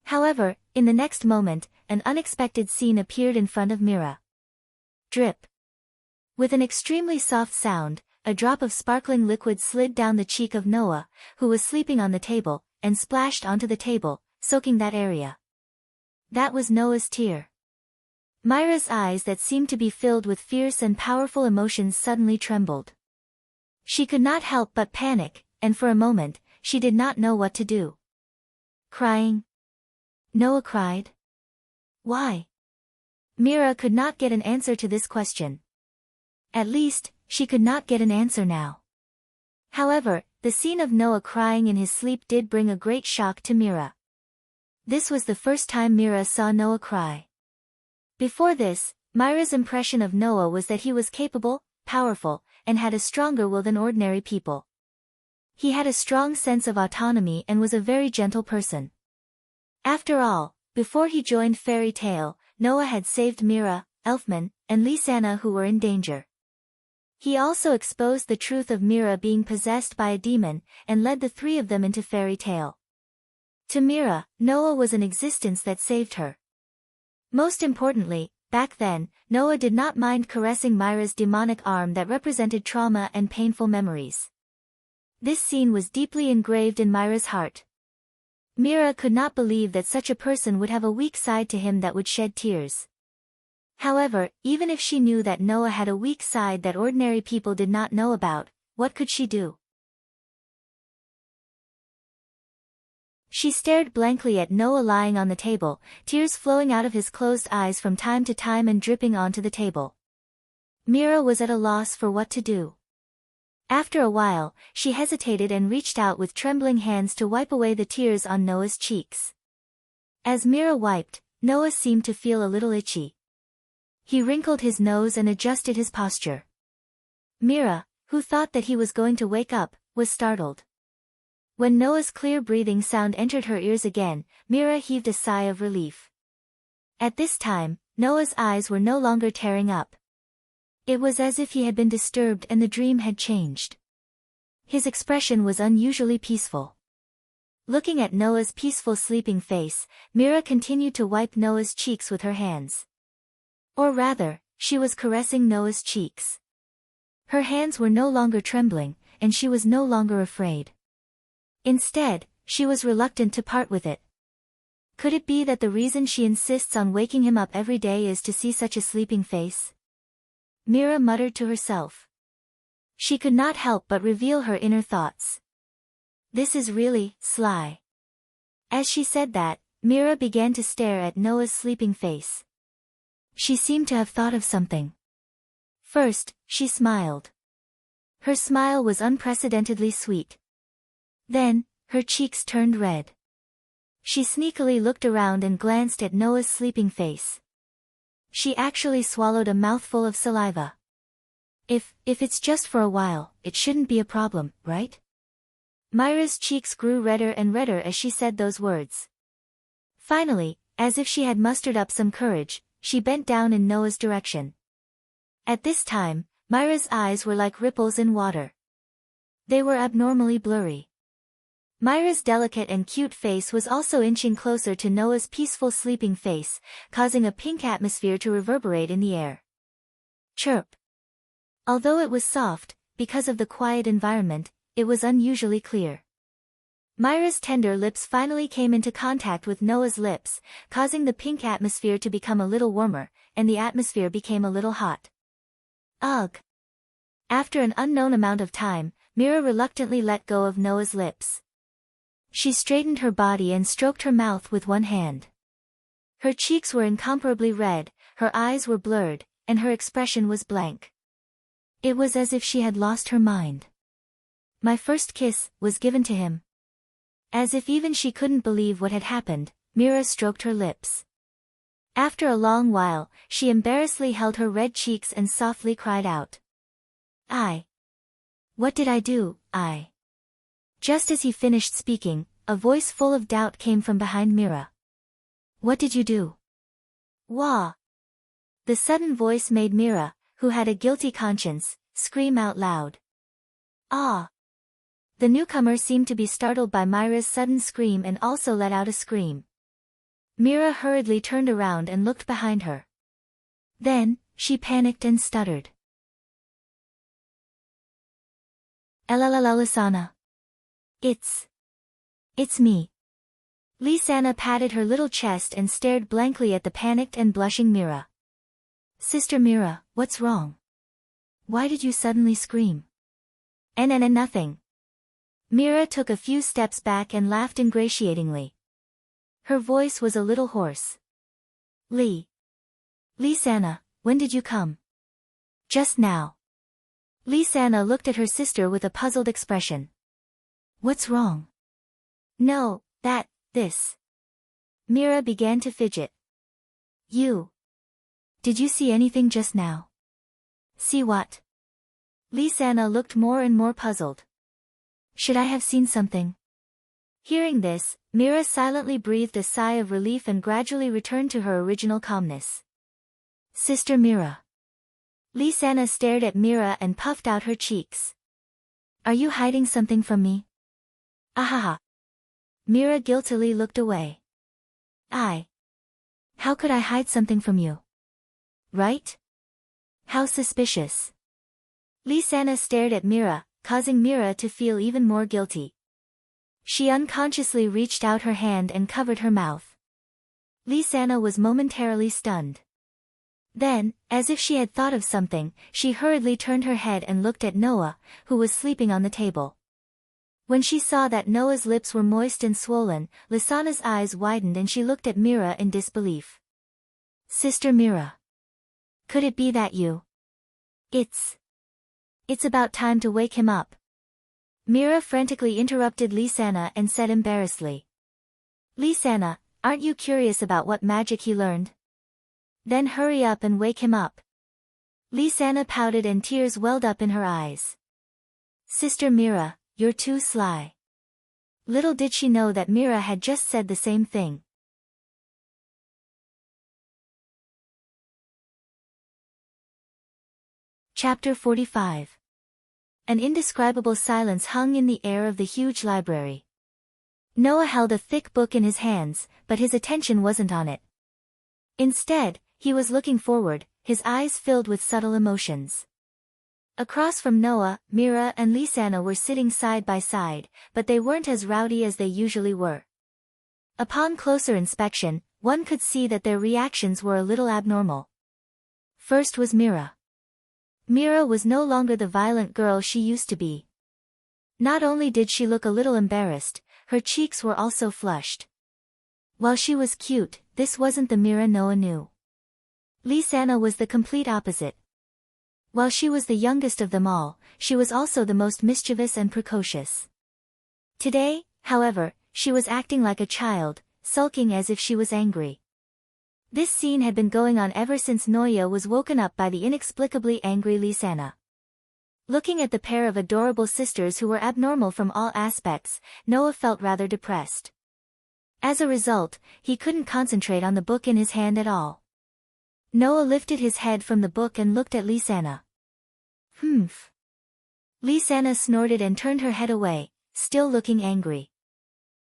However, in the next moment, an unexpected scene appeared in front of Mira. Drip. With an extremely soft sound, a drop of sparkling liquid slid down the cheek of Noah, who was sleeping on the table, and splashed onto the table, soaking that area. That was Noah's tear. Mira's eyes that seemed to be filled with fierce and powerful emotions suddenly trembled. She could not help but panic, and for a moment, she did not know what to do. Crying? Noah cried. Why? Mira could not get an answer to this question. At least, she could not get an answer now. However, the scene of Noah crying in his sleep did bring a great shock to Mira. This was the first time Mira saw Noah cry. Before this, Mira's impression of Noah was that he was capable, powerful, and had a stronger will than ordinary people. He had a strong sense of autonomy and was a very gentle person. After all, before he joined Fairy Tale, Noah had saved Mira, Elfman, and Lisanna, who were in danger. He also exposed the truth of Mira being possessed by a demon, and led the three of them into Fairy Tale. To Mira, Noah was an existence that saved her. Most importantly, back then, Noah did not mind caressing Mira's demonic arm that represented trauma and painful memories. This scene was deeply engraved in Mira's heart. Mira could not believe that such a person would have a weak side to him that would shed tears. However, even if she knew that Noah had a weak side that ordinary people did not know about, what could she do? She stared blankly at Noah lying on the table, tears flowing out of his closed eyes from time to time and dripping onto the table. Mira was at a loss for what to do. After a while, she hesitated and reached out with trembling hands to wipe away the tears on Noah's cheeks. As Mira wiped, Noah seemed to feel a little itchy. He wrinkled his nose and adjusted his posture. Mira, who thought that he was going to wake up, was startled. When Noah's clear breathing sound entered her ears again, Mira heaved a sigh of relief. At this time, Noah's eyes were no longer tearing up. It was as if he had been disturbed and the dream had changed. His expression was unusually peaceful. Looking at Noah's peaceful sleeping face, Mira continued to wipe Noah's cheeks with her hands. Or rather, she was caressing Noah's cheeks. Her hands were no longer trembling, and she was no longer afraid. Instead, she was reluctant to part with it. Could it be that the reason she insists on waking him up every day is to see such a sleeping face? Mira muttered to herself. She could not help but reveal her inner thoughts. This is really sly. As she said that, Mira began to stare at Noah's sleeping face. She seemed to have thought of something. First, she smiled. Her smile was unprecedentedly sweet. Then, her cheeks turned red. She sneakily looked around and glanced at Noah's sleeping face. She actually swallowed a mouthful of saliva. If it's just for a while, it shouldn't be a problem, right? Mira's cheeks grew redder and redder as she said those words. Finally, as if she had mustered up some courage, she bent down in Noah's direction. At this time, Mira's eyes were like ripples in water. They were abnormally blurry. Mira's delicate and cute face was also inching closer to Noah's peaceful sleeping face, causing a pink atmosphere to reverberate in the air. Chirp. Although it was soft, because of the quiet environment, it was unusually clear. Mira's tender lips finally came into contact with Noah's lips, causing the pink atmosphere to become a little warmer, and the atmosphere became a little hot. Ugh. After an unknown amount of time, Mira reluctantly let go of Noah's lips. She straightened her body and stroked her mouth with one hand. Her cheeks were incomparably red, her eyes were blurred, and her expression was blank. It was as if she had lost her mind. My first kiss was given to him. As if even she couldn't believe what had happened, Mira stroked her lips. After a long while, she embarrassedly held her red cheeks and softly cried out. What did I do, Just as he finished speaking, a voice full of doubt came from behind Mira. What did you do? Wah! The sudden voice made Mira, who had a guilty conscience, scream out loud. Ah! The newcomer seemed to be startled by Mira's sudden scream and also let out a scream. Mira hurriedly turned around and looked behind her. Then, she panicked and stuttered. Lisana. It's me. Lisana patted her little chest and stared blankly at the panicked and blushing Mira. Sister Mira, what's wrong? Why did you suddenly scream? Nothing. Mira took a few steps back and laughed ingratiatingly. Her voice was a little hoarse. Lisana, when did you come? Just now. Lisana looked at her sister with a puzzled expression. What's wrong? No, this. Mira began to fidget. Did you see anything just now? See what? Lisana looked more and more puzzled. Should I have seen something? Hearing this, Mira silently breathed a sigh of relief and gradually returned to her original calmness. Sister Mira. Lisana stared at Mira and puffed out her cheeks. Are you hiding something from me? Ahaha. Mira guiltily looked away. How could I hide something from you? Right? How suspicious. Lisana stared at Mira, causing Mira to feel even more guilty. She unconsciously reached out her hand and covered her mouth. Lisana was momentarily stunned. Then, as if she had thought of something, she hurriedly turned her head and looked at Noah, who was sleeping on the table. When she saw that Noah's lips were moist and swollen, Lisana's eyes widened and she looked at Mira in disbelief. Sister Mira. Could it be that you? It's about time to wake him up. Mira frantically interrupted Lisana and said embarrassedly. Lisana, aren't you curious about what magic he learned? Then hurry up and wake him up. Lisana pouted and tears welled up in her eyes. Sister Mira, you're too sly. Little did she know that Mira had just said the same thing. Chapter 45. An indescribable silence hung in the air of the huge library. Noah held a thick book in his hands, but his attention wasn't on it. Instead, he was looking forward, his eyes filled with subtle emotions. Across from Noah, Mira and Lisana were sitting side by side, but they weren't as rowdy as they usually were. Upon closer inspection, one could see that their reactions were a little abnormal. First was Mira. Mira was no longer the violent girl she used to be. Not only did she look a little embarrassed, her cheeks were also flushed. While she was cute, this wasn't the Mira Noah knew. Lisana was the complete opposite. While she was the youngest of them all, she was also the most mischievous and precocious. Today, however, she was acting like a child, sulking as if she was angry. This scene had been going on ever since Noya was woken up by the inexplicably angry Lisana. Looking at the pair of adorable sisters who were abnormal from all aspects, Noah felt rather depressed. As a result, he couldn't concentrate on the book in his hand at all. Noah lifted his head from the book and looked at Lisana. Humph. Lisana snorted and turned her head away, still looking angry.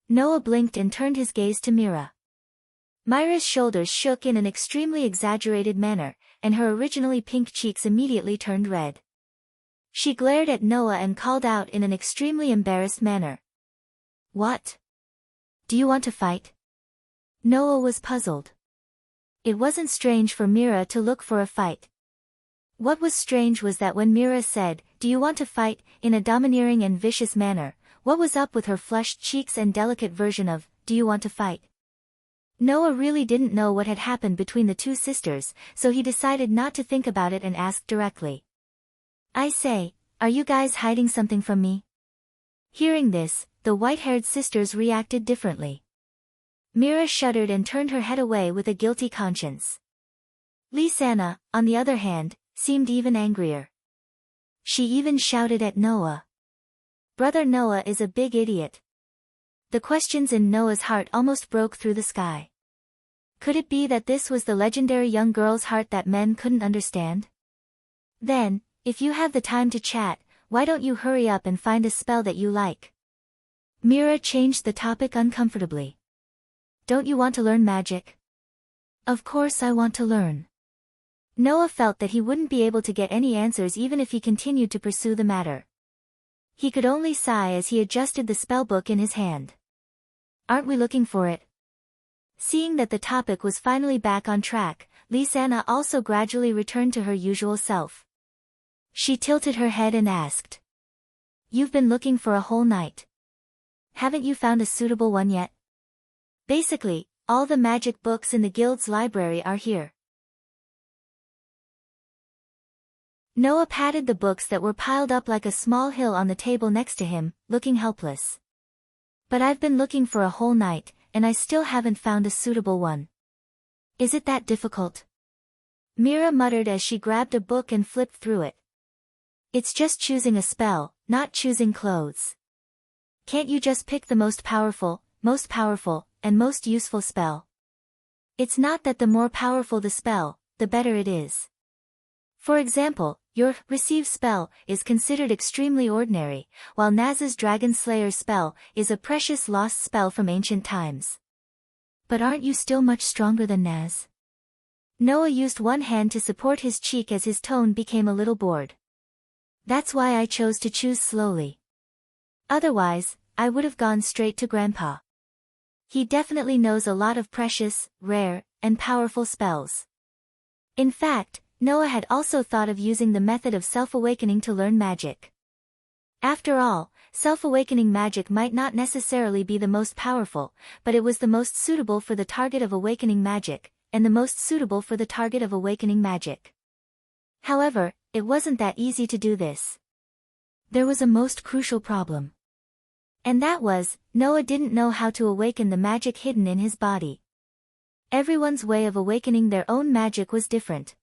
Noah blinked and turned his gaze to Mira. Mira's shoulders shook in an extremely exaggerated manner, and her originally pink cheeks immediately turned red. She glared at Noah and called out in an extremely embarrassed manner. What? Do you want to fight? Noah was puzzled. It wasn't strange for Mira to look for a fight. What was strange was that when Mira said, "Do you want to fight?" in a domineering and vicious manner, what was up with her flushed cheeks and delicate version of, "Do you want to fight?" Noah really didn't know what had happened between the two sisters, so he decided not to think about it and asked directly. I say, are you guys hiding something from me? Hearing this, the white-haired sisters reacted differently. Mira shuddered and turned her head away with a guilty conscience. Lisana, on the other hand, seemed even angrier. She even shouted at Noah. Brother Noah is a big idiot. The questions in Noah's heart almost broke through the sky. Could it be that this was the legendary young girl's heart that men couldn't understand? Then, if you have the time to chat, why don't you hurry up and find a spell that you like? Mira changed the topic uncomfortably. Don't you want to learn magic? Of course I want to learn. Noah felt that he wouldn't be able to get any answers even if he continued to pursue the matter. He could only sigh as he adjusted the spellbook in his hand. Aren't we looking for it? Seeing that the topic was finally back on track, Lisanna also gradually returned to her usual self. She tilted her head and asked. You've been looking for a whole night. Haven't you found a suitable one yet? Basically, all the magic books in the guild's library are here. Noah patted the books that were piled up like a small hill on the table next to him, looking helpless. But I've been looking for a whole night, and I still haven't found a suitable one. Is it that difficult? Mira muttered as she grabbed a book and flipped through it. It's just choosing a spell, not choosing clothes. Can't you just pick the most powerful, and most useful spell? It's not that the more powerful the spell, the better it is. For example, your receive spell is considered extremely ordinary, while Naz's Dragon Slayer spell is a precious lost spell from ancient times. But aren't you still much stronger than Naz? Noah used one hand to support his cheek as his tone became a little bored. That's why I chose to choose slowly. Otherwise, I would have gone straight to Grandpa. He definitely knows a lot of precious, rare, and powerful spells. In fact, Noah had also thought of using the method of self-awakening to learn magic. After all, self-awakening magic might not necessarily be the most powerful, but it was the most suitable for the target of awakening magic, and the most suitable for the target of awakening magic. However, it wasn't that easy to do this. There was a most crucial problem. And that was, Noah didn't know how to awaken the magic hidden in his body. Everyone's way of awakening their own magic was different.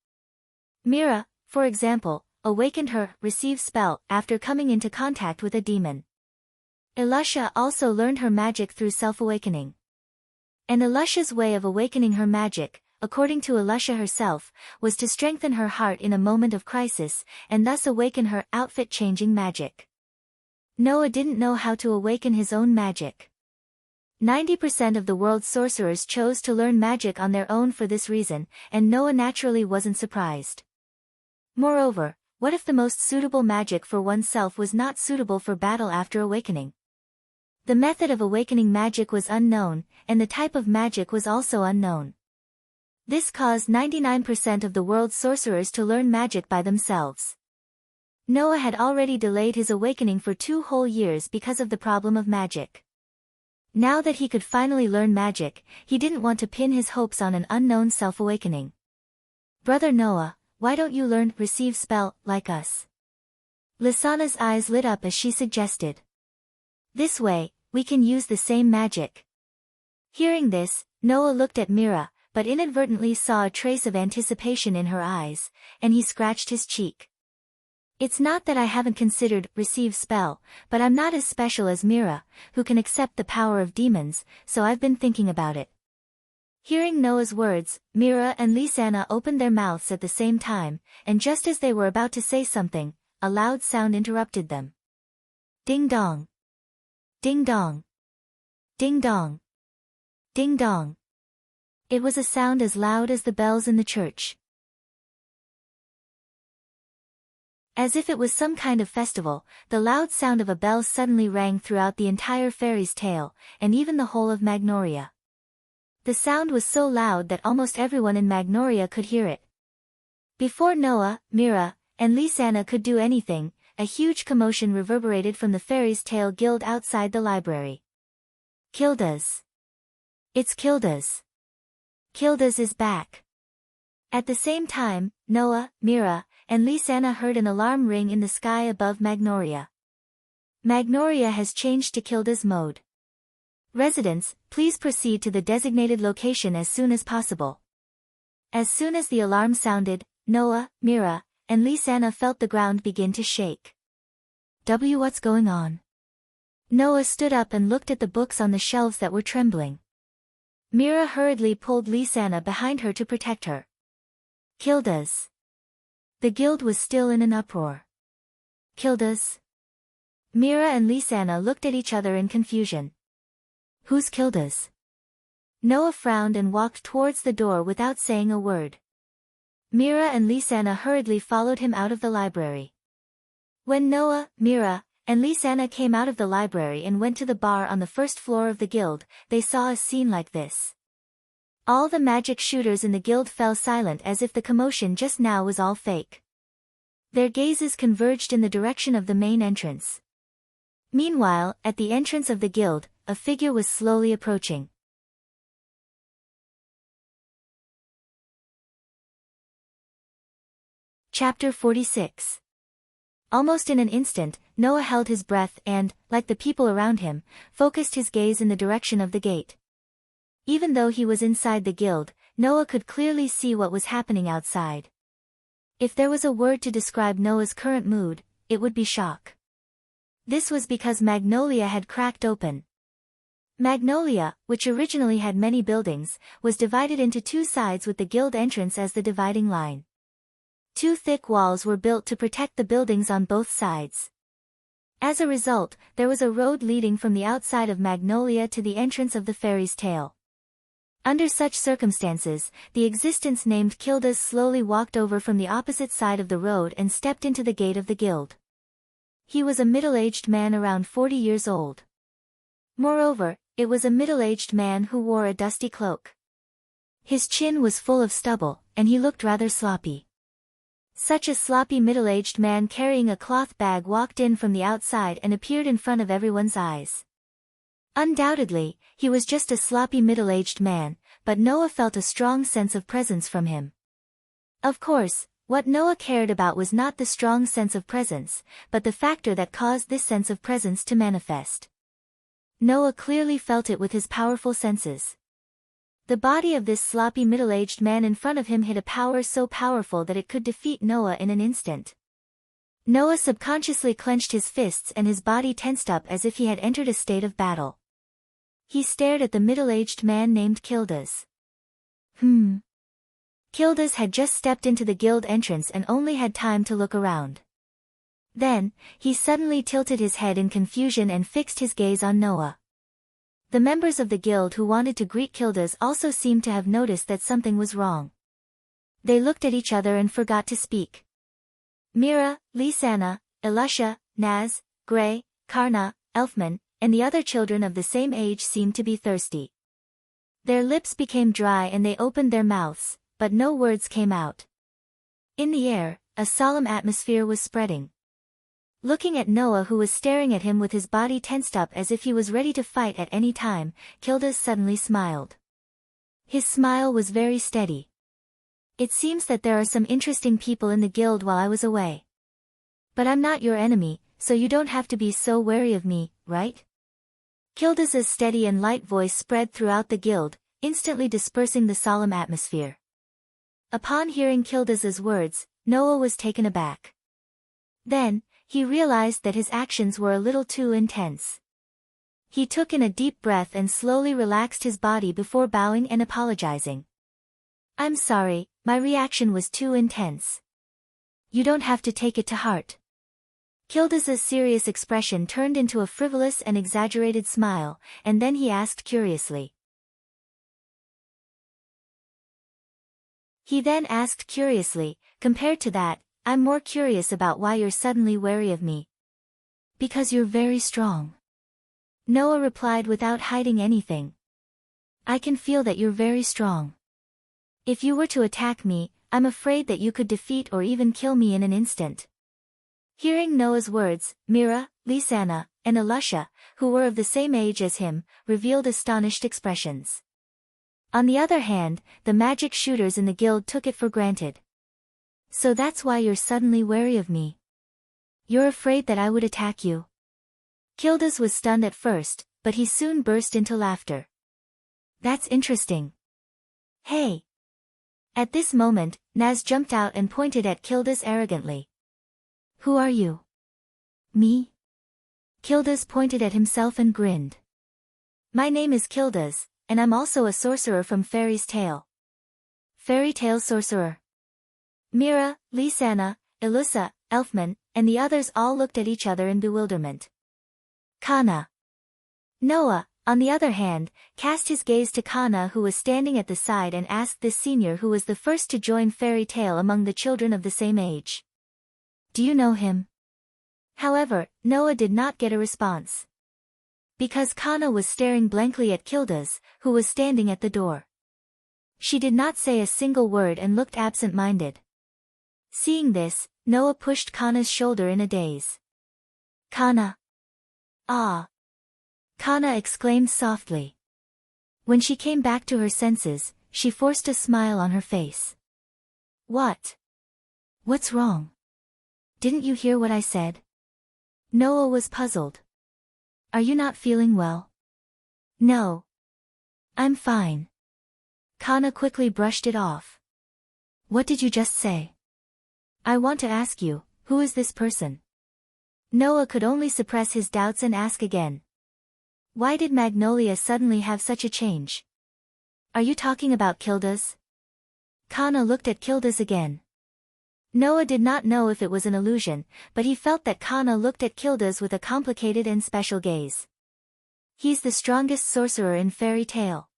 Mira, for example, awakened her receive spell after coming into contact with a demon. Elisha also learned her magic through self-awakening. And Elisha's way of awakening her magic, according to Elisha herself, was to strengthen her heart in a moment of crisis, and thus awaken her outfit-changing magic. Noah didn't know how to awaken his own magic. 90% of the world's sorcerers chose to learn magic on their own for this reason, and Noah naturally wasn't surprised. Moreover, what if the most suitable magic for oneself was not suitable for battle after awakening? The method of awakening magic was unknown, and the type of magic was also unknown. This caused 99% of the world's sorcerers to learn magic by themselves. Noah had already delayed his awakening for 2 whole years because of the problem of magic. Now that he could finally learn magic, he didn't want to pin his hopes on an unknown self-awakening. Brother Noah, why don't you learn receive spell like us? Lisanna's eyes lit up as she suggested. This way, we can use the same magic. Hearing this, Noah looked at Mira, but inadvertently saw a trace of anticipation in her eyes, and he scratched his cheek. It's not that I haven't considered receive spell, but I'm not as special as Mira, who can accept the power of demons, so I've been thinking about it. Hearing Noah's words, Mira and Lisanna opened their mouths at the same time, and just as they were about to say something, a loud sound interrupted them. Ding dong. Ding dong. Ding dong. Ding dong. It was a sound as loud as the bells in the church. As if it was some kind of festival, the loud sound of a bell suddenly rang throughout the entire fairy's tale, and even the whole of Magnoria. The sound was so loud that almost everyone in Magnoria could hear it. Before Noah, Mira, and Lisanna could do anything, a huge commotion reverberated from the Fairy's Tale Guild outside the library. Kilda's. It's Kilda's. Kilda's is back. At the same time, Noah, Mira, and Lisanna heard an alarm ring in the sky above Magnoria. Magnoria has changed to Kilda's mode. Residents, please proceed to the designated location as soon as possible. As soon as the alarm sounded, Noah, Mira, and Lisanna felt the ground begin to shake. What's going on? Noah stood up and looked at the books on the shelves that were trembling. Mira hurriedly pulled Lisanna behind her to protect her. Kildas. The guild was still in an uproar. Kildas? Mira and Lisanna looked at each other in confusion. Who's Kildas? Noah frowned and walked towards the door without saying a word. Mira and Lisanna hurriedly followed him out of the library. When Noah, Mira, and Lisanna came out of the library and went to the bar on the first floor of the guild, they saw a scene like this. All the magic shooters in the guild fell silent as if the commotion just now was all fake. Their gazes converged in the direction of the main entrance. Meanwhile, at the entrance of the guild, a figure was slowly approaching. Chapter 46. Almost in an instant, Noah held his breath and, like the people around him, focused his gaze in the direction of the gate. Even though he was inside the guild, Noah could clearly see what was happening outside. If there was a word to describe Noah's current mood, it would be shock. This was because Magnolia had cracked open. Magnolia, which originally had many buildings, was divided into two sides with the guild entrance as the dividing line. Two thick walls were built to protect the buildings on both sides. As a result, there was a road leading from the outside of Magnolia to the entrance of the fairy's tale. Under such circumstances, the existence named Kildas slowly walked over from the opposite side of the road and stepped into the gate of the guild. He was a middle-aged man around 40 years old. Moreover, it was a middle-aged man who wore a dusty cloak. His chin was full of stubble, and he looked rather sloppy. Such a sloppy middle-aged man carrying a cloth bag walked in from the outside and appeared in front of everyone's eyes. Undoubtedly, he was just a sloppy middle-aged man, but Noah felt a strong sense of presence from him. Of course, what Noah cared about was not the strong sense of presence, but the factor that caused this sense of presence to manifest. Noah clearly felt it with his powerful senses. The body of this sloppy middle-aged man in front of him hid a power so powerful that it could defeat Noah in an instant. Noah subconsciously clenched his fists and his body tensed up as if he had entered a state of battle. He stared at the middle-aged man named Kildas. Kildas had just stepped into the guild entrance and only had time to look around. Then, he suddenly tilted his head in confusion and fixed his gaze on Noah. The members of the guild who wanted to greet Kildas also seemed to have noticed that something was wrong. They looked at each other and forgot to speak. Mira, Lisanna, Elusha, Naz, Gray, Karna, Elfman, and the other children of the same age seemed to be thirsty. Their lips became dry and they opened their mouths, but no words came out. In the air, a solemn atmosphere was spreading. Looking at Noah who was staring at him with his body tensed up as if he was ready to fight at any time, Kildas suddenly smiled. His smile was very steady. It seems that there are some interesting people in the guild while I was away. But I'm not your enemy, so you don't have to be so wary of me, right? Kildas's steady and light voice spread throughout the guild, instantly dispersing the solemn atmosphere. Upon hearing Kildas's words, Noah was taken aback. Then, he realized that his actions were a little too intense. He took in a deep breath and slowly relaxed his body before bowing and apologizing. I'm sorry, my reaction was too intense. You don't have to take it to heart. Kildas's serious expression turned into a frivolous and exaggerated smile, and then he asked curiously. Compared to that, I'm more curious about why you're suddenly wary of me. Because you're very strong. Noah replied without hiding anything. I can feel that you're very strong. If you were to attack me, I'm afraid that you could defeat or even kill me in an instant. Hearing Noah's words, Mira, Lisanna, and Elusha, who were of the same age as him, revealed astonished expressions. On the other hand, the magic shooters in the guild took it for granted. So that's why you're suddenly wary of me. You're afraid that I would attack you. Kildas was stunned at first, but he soon burst into laughter. That's interesting. Hey! At this moment, Naz jumped out and pointed at Kildas arrogantly. Who are you? Me? Kildas pointed at himself and grinned. My name is Kildas, and I'm also a sorcerer from Fairy's Tale. Fairy Tale sorcerer. Mira, Lisanna, Elusa, Elfman, and the others all looked at each other in bewilderment. Kana. Noah, on the other hand, cast his gaze to Kana, who was standing at the side, and asked this senior, who was the first to join Fairy Tale among the children of the same age. Do you know him? However, Noah did not get a response. Because Kana was staring blankly at Kildas, who was standing at the door. She did not say a single word and looked absent-minded. Seeing this, Noah pushed Kana's shoulder in a daze. Kana. Ah! Kana exclaimed softly. When she came back to her senses, she forced a smile on her face. What? What's wrong? Didn't you hear what I said? Noah was puzzled. Are you not feeling well? No. I'm fine. Kana quickly brushed it off. What did you just say? I want to ask you, who is this person? Noah could only suppress his doubts and ask again. Why did Magnolia suddenly have such a change? Are you talking about Kildas? Kana looked at Kildas again. Noah did not know if it was an illusion, but he felt that Kana looked at Kildas with a complicated and special gaze. He's the strongest sorcerer in Fairy Tale.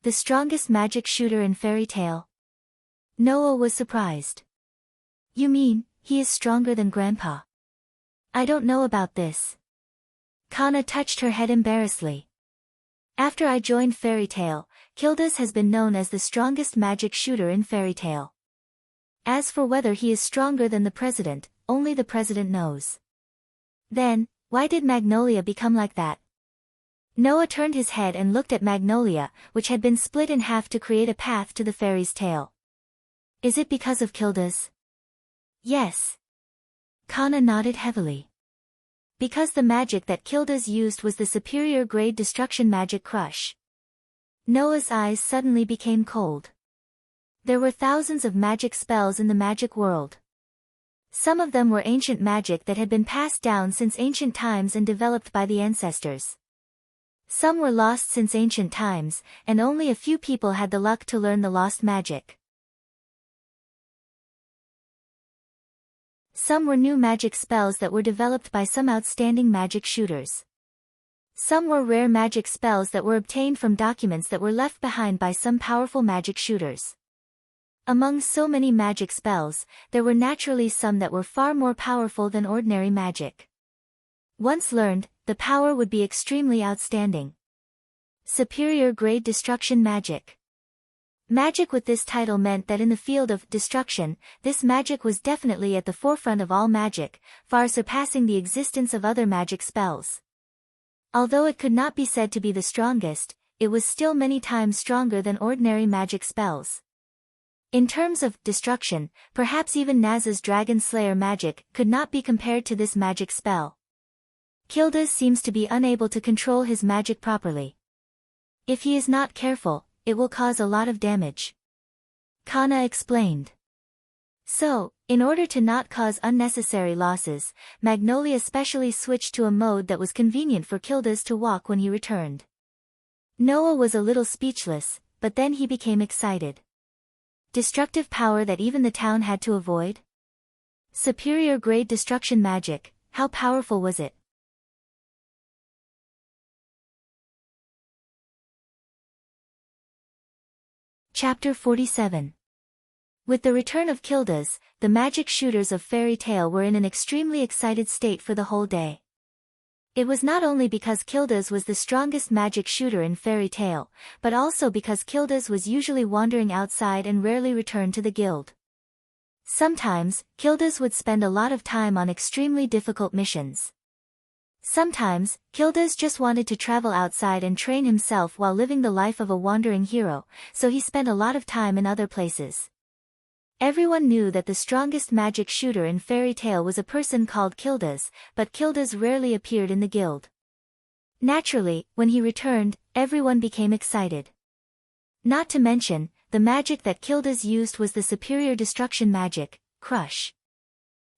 The strongest magic shooter in Fairy Tale. Noah was surprised. You mean, he is stronger than Grandpa? I don't know about this. Kana touched her head embarrassedly. After I joined Fairy Tale, Kildas has been known as the strongest magic shooter in Fairy Tale. As for whether he is stronger than the president, only the president knows. Then, why did Magnolia become like that? Noah turned his head and looked at Magnolia, which had been split in half to create a path to the fairy's tail. Is it because of Kildas? Yes. Kana nodded heavily. Because the magic that Kildas used was the superior grade destruction magic crush. Noah's eyes suddenly became cold. There were thousands of magic spells in the magic world. Some of them were ancient magic that had been passed down since ancient times and developed by the ancestors. Some were lost since ancient times, and only a few people had the luck to learn the lost magic. Some were new magic spells that were developed by some outstanding magic shooters. Some were rare magic spells that were obtained from documents that were left behind by some powerful magic shooters. Among so many magic spells, there were naturally some that were far more powerful than ordinary magic. Once learned, the power would be extremely outstanding. Superior grade destruction magic. Magic with this title meant that in the field of destruction, this magic was definitely at the forefront of all magic, far surpassing the existence of other magic spells. Although it could not be said to be the strongest, it was still many times stronger than ordinary magic spells. In terms of destruction, perhaps even Naz's Dragon Slayer magic could not be compared to this magic spell. Kildas seems to be unable to control his magic properly. If he is not careful, it will cause a lot of damage. Kana explained. So, in order to not cause unnecessary losses, Magnolia specially switched to a mode that was convenient for Kildas to walk when he returned. Noah was a little speechless, but then he became excited. Destructive power that even the town had to avoid? Superior grade destruction magic, how powerful was it? Chapter 47. With the return of Kildas, the magic shooters of Fairy Tale were in an extremely excited state for the whole day. It was not only because Kildas was the strongest magic shooter in Fairy Tale, but also because Kildas was usually wandering outside and rarely returned to the guild. Sometimes, Kildas would spend a lot of time on extremely difficult missions. Sometimes, Kildas just wanted to travel outside and train himself while living the life of a wandering hero, so he spent a lot of time in other places. Everyone knew that the strongest magic shooter in Fairy Tale was a person called Kildas, but Kildas rarely appeared in the guild. Naturally, when he returned, everyone became excited. Not to mention, the magic that Kildas used was the superior destruction magic, Crush.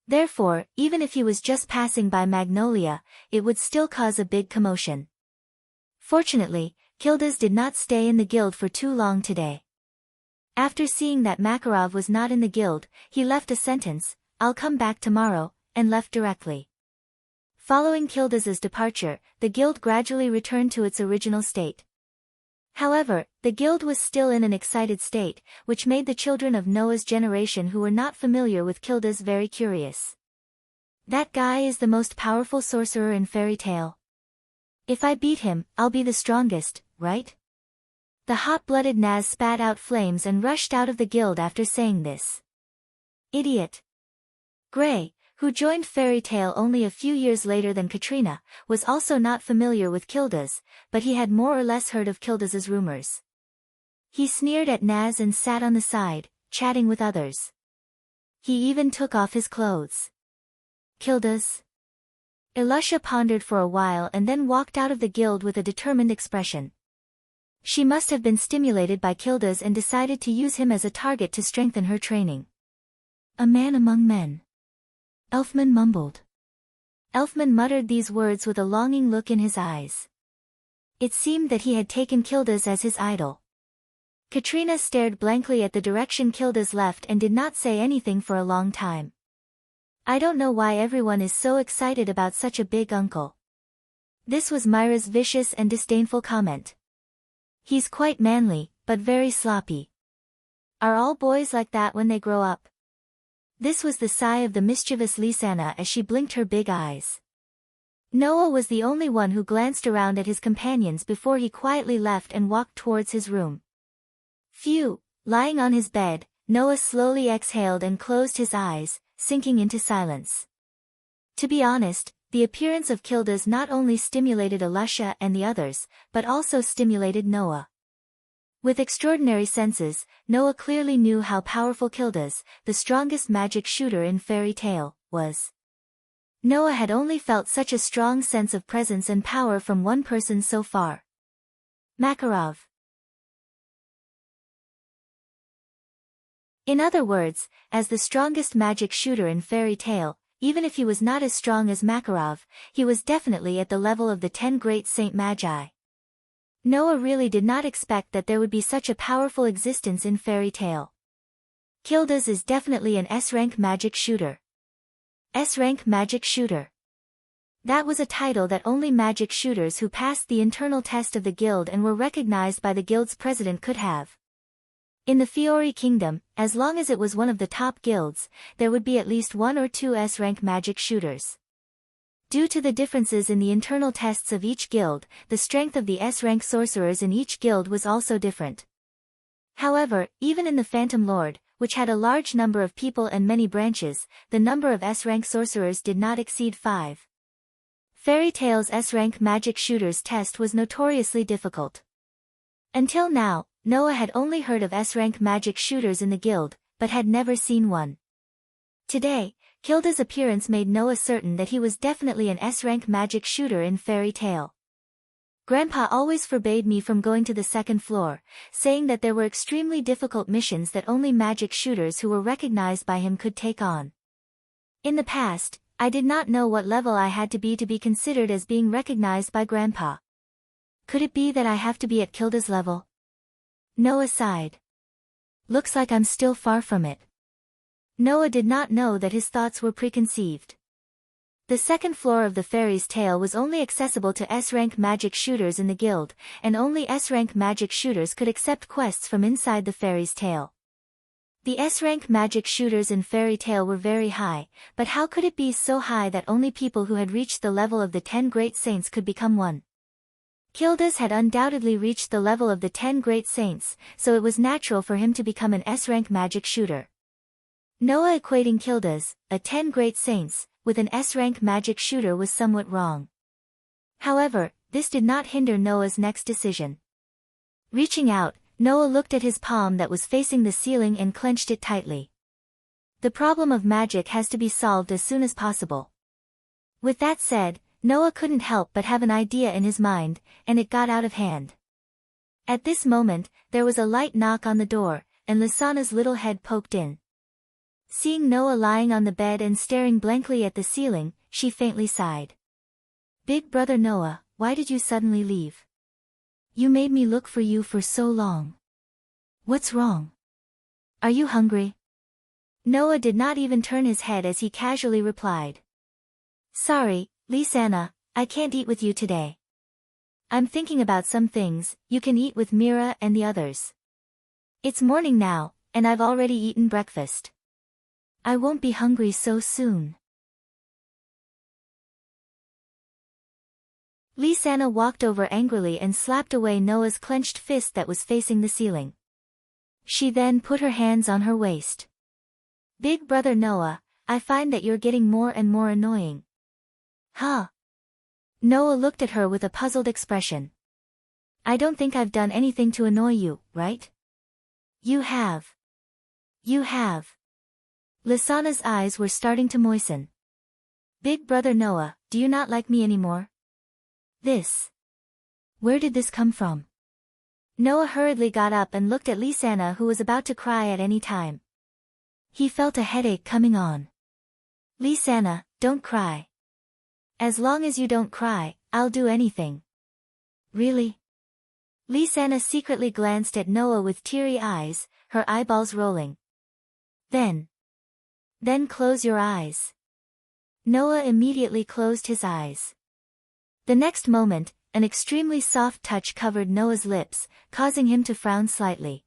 Therefore, even if he was just passing by Magnolia, it would still cause a big commotion. Fortunately, Kildas did not stay in the guild for too long today. After seeing that Makarov was not in the guild, he left a sentence, "I'll come back tomorrow," and left directly. Following Kildas's departure, the guild gradually returned to its original state. However, the guild was still in an excited state, which made the children of Noah's generation who were not familiar with Kildas very curious. "That guy is the most powerful sorcerer in fairy tale. If I beat him, I'll be the strongest, right?" The hot-blooded Naz spat out flames and rushed out of the guild after saying this. Idiot. Gray, who joined Fairy Tale only a few years later than Katrina, was also not familiar with Kildas, but he had more or less heard of Kildas's rumors. He sneered at Naz and sat on the side, chatting with others. He even took off his clothes. Kildas? Elisha pondered for a while and then walked out of the guild with a determined expression. She must have been stimulated by Kildas and decided to use him as a target to strengthen her training. A man among men. Elfman mumbled. Elfman muttered these words with a longing look in his eyes. It seemed that he had taken Kildas as his idol. Katrina stared blankly at the direction Kildas left and did not say anything for a long time. I don't know why everyone is so excited about such a big uncle. This was Myra's vicious and disdainful comment. He's quite manly, but very sloppy. Are all boys like that when they grow up? This was the sigh of the mischievous Lisanna as she blinked her big eyes. Noah was the only one who glanced around at his companions before he quietly left and walked towards his room. Phew, lying on his bed, Noah slowly exhaled and closed his eyes, sinking into silence. To be honest, the appearance of Kildas not only stimulated Elisha and the others, but also stimulated Noah. With extraordinary senses, Noah clearly knew how powerful Kildas, the strongest magic shooter in Fairy Tale, was. Noah had only felt such a strong sense of presence and power from one person so far. Makarov. In other words, as the strongest magic shooter in Fairy Tale, even if he was not as strong as Makarov, he was definitely at the level of the 10 great Saint Magi. Noah really did not expect that there would be such a powerful existence in Fairy Tale. Kildas is definitely an S-rank magic shooter. S-rank magic shooter. That was a title that only magic shooters who passed the internal test of the guild and were recognized by the guild's president could have. In the Fiori Kingdom, as long as it was one of the top guilds, there would be at least 1 or 2 S-rank magic shooters. Due to the differences in the internal tests of each guild, the strength of the S-rank sorcerers in each guild was also different. However, even in the Phantom Lord, which had a large number of people and many branches, the number of S-rank sorcerers did not exceed 5. Fairy Tale's S-rank magic shooters test was notoriously difficult. Until now, Noah had only heard of S-rank magic shooters in the guild, but had never seen one. Today, Kilda's appearance made Noah certain that he was definitely an S-rank magic shooter in Fairy Tale. Grandpa always forbade me from going to the second floor, saying that there were extremely difficult missions that only magic shooters who were recognized by him could take on. In the past, I did not know what level I had to be considered as being recognized by Grandpa. Could it be that I have to be at Kilda's level? Noah sighed. Looks like I'm still far from it. Noah did not know that his thoughts were preconceived. The second floor of the Fairy's Tale was only accessible to S-rank magic shooters in the guild, and only S-rank magic shooters could accept quests from inside the Fairy's Tale. The S-rank magic shooters in Fairy Tale were very high, but how could it be so high that only people who had reached the level of the 10 great saints could become one? Kildas had undoubtedly reached the level of the 10 great saints, so it was natural for him to become an S-rank magic shooter. Noah equating Kildas, a 10 great saints, with an S-rank magic shooter was somewhat wrong. However, this did not hinder Noah's next decision. Reaching out, Noah looked at his palm that was facing the ceiling and clenched it tightly. The problem of magic has to be solved as soon as possible. With that said, Noah couldn't help but have an idea in his mind, and it got out of hand. At this moment, there was a light knock on the door, and Lisana's little head poked in. Seeing Noah lying on the bed and staring blankly at the ceiling, she faintly sighed. "Big brother Noah, why did you suddenly leave? You made me look for you for so long. What's wrong? Are you hungry?" Noah did not even turn his head as he casually replied. "Sorry, Lisana, I can't eat with you today. I'm thinking about some things. You can eat with Mira and the others. It's morning now, and I've already eaten breakfast. I won't be hungry so soon." Lisana walked over angrily and slapped away Noah's clenched fist that was facing the ceiling. She then put her hands on her waist. "Big brother Noah, I find that you're getting more and more annoying." "Huh?" Noah looked at her with a puzzled expression. "I don't think I've done anything to annoy you, right?" "You have. You have." Lisana's eyes were starting to moisten. "Big brother Noah, do you not like me anymore? Where did this come from?" Noah hurriedly got up and looked at Lisana, who was about to cry at any time. He felt a headache coming on. "Lisana, don't cry. As long as you don't cry, I'll do anything." "Really?" Lisana secretly glanced at Noah with teary eyes, her eyeballs rolling. Then close your eyes." Noah immediately closed his eyes. The next moment, an extremely soft touch covered Noah's lips, causing him to frown slightly.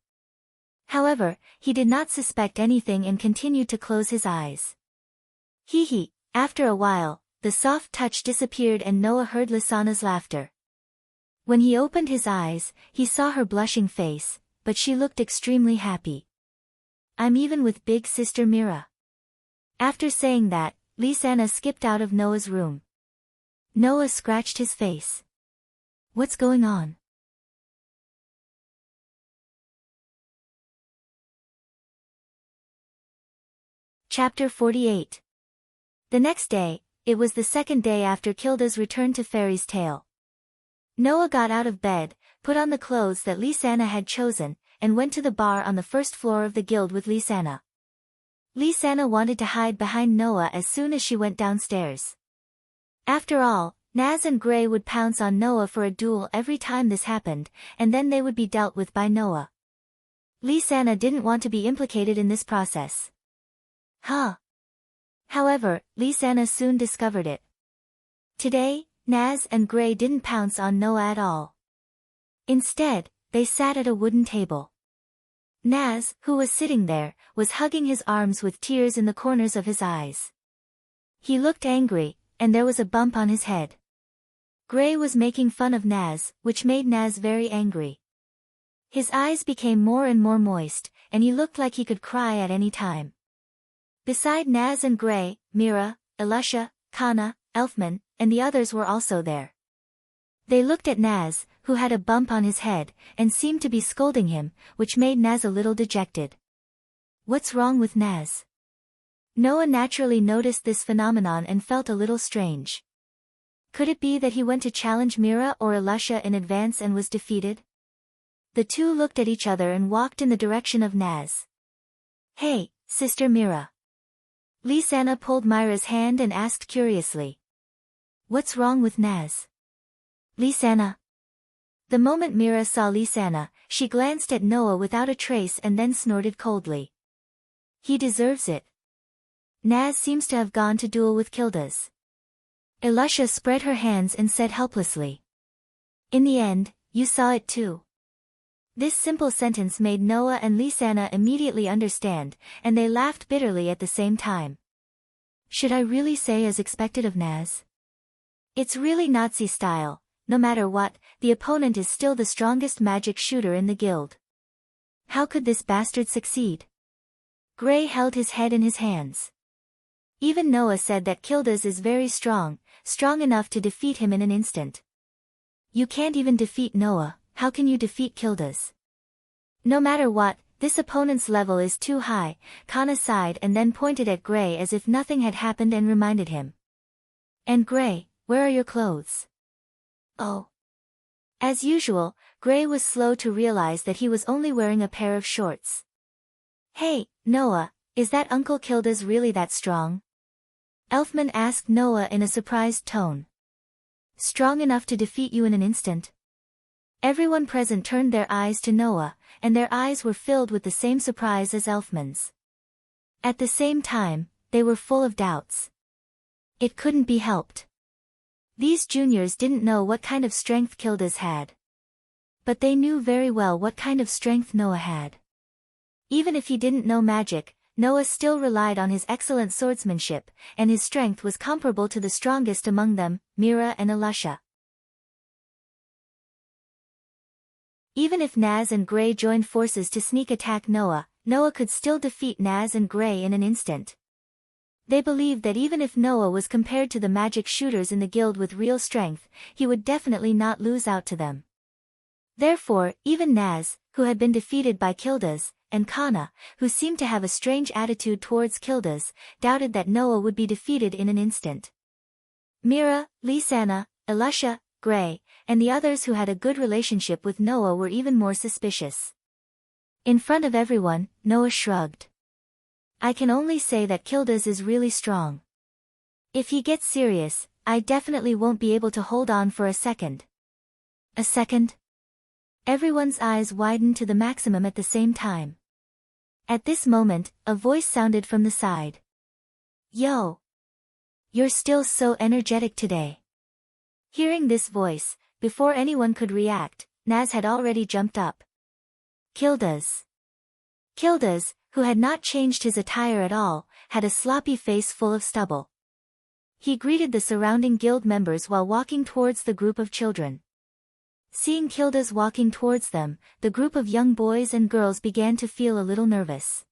However, he did not suspect anything and continued to close his eyes. Hee. After a while, the soft touch disappeared and Noah heard Lisana's laughter. When he opened his eyes, he saw her blushing face, but she looked extremely happy. "I'm even with big sister Mira." After saying that, Lisana skipped out of Noah's room. Noah scratched his face. "What's going on?" Chapter 48. The next day, it was the second day after Kilda's return to Fairy's Tale. Noah got out of bed, put on the clothes that Lisana had chosen, and went to the bar on the first floor of the guild with Lisana. Lisana wanted to hide behind Noah as soon as she went downstairs. After all, Naz and Gray would pounce on Noah for a duel every time this happened, and then they would be dealt with by Noah. Lisana didn't want to be implicated in this process. However, Lisana soon discovered it. Today, Naz and Gray didn't pounce on Noah at all. Instead, they sat at a wooden table. Naz, who was sitting there, was hugging his arms with tears in the corners of his eyes. He looked angry, and there was a bump on his head. Gray was making fun of Naz, which made Naz very angry. His eyes became more and more moist, and he looked like he could cry at any time. Beside Naz and Gray, Mira, Elusha, Kana, Elfman, and the others were also there. They looked at Naz, who had a bump on his head, and seemed to be scolding him, which made Naz a little dejected. What's wrong with Naz? Noah naturally noticed this phenomenon and felt a little strange. Could it be that he went to challenge Mira or Elusha in advance and was defeated? The two looked at each other and walked in the direction of Naz. "Hey, Sister Mira." Lisana pulled Myra's hand and asked curiously. "What's wrong with Naz?" "Lisana." The moment Mira saw Lisana, she glanced at Noah without a trace and then snorted coldly. "He deserves it. Naz seems to have gone to duel with Kildas." Elusha spread her hands and said helplessly. "In the end, you saw it too." This simple sentence made Noah and Lisana immediately understand, and they laughed bitterly at the same time. Should I really say as expected of Naz? It's really Nazi style. No matter what, the opponent is still the strongest magic shooter in the guild. How could this bastard succeed? Gray held his head in his hands. Even Noah said that Kildas is very strong, strong enough to defeat him in an instant. You can't even defeat Noah, how can you defeat Kildas? No matter what, this opponent's level is too high. Kana sighed and then pointed at Gray as if nothing had happened and reminded him. "And Gray, where are your clothes?" "Oh." As usual, Gray was slow to realize that he was only wearing a pair of shorts. "Hey, Noah, is that Uncle Kilda's really that strong?" Elfman asked Noah in a surprised tone. "Strong enough to defeat you in an instant?" Everyone present turned their eyes to Noah, and their eyes were filled with the same surprise as Elfman's. At the same time, they were full of doubts. It couldn't be helped. These juniors didn't know what kind of strength Kilda's had. But they knew very well what kind of strength Noah had. Even if he didn't know magic, Noah still relied on his excellent swordsmanship, and his strength was comparable to the strongest among them, Mira and Elisha. Even if Naz and Gray joined forces to sneak attack Noah, Noah could still defeat Naz and Gray in an instant. They believed that even if Noah was compared to the magic shooters in the guild with real strength, he would definitely not lose out to them. Therefore, even Naz, who had been defeated by Kilda's, and Kana, who seemed to have a strange attitude towards Kilda's, doubted that Noah would be defeated in an instant. Mira, Lisanna, Elisha, Gray, and the others who had a good relationship with Noah were even more suspicious. In front of everyone, Noah shrugged. "I can only say that Kilda's is really strong. If he gets serious, I definitely won't be able to hold on for a second." "A second?" Everyone's eyes widened to the maximum at the same time. At this moment, a voice sounded from the side. "Yo! You're still so energetic today." Hearing this voice, before anyone could react, Naz had already jumped up. Kilda's, who had not changed his attire at all, had a sloppy face full of stubble. He greeted the surrounding guild members while walking towards the group of children. Seeing Kilda's walking towards them, the group of young boys and girls began to feel a little nervous.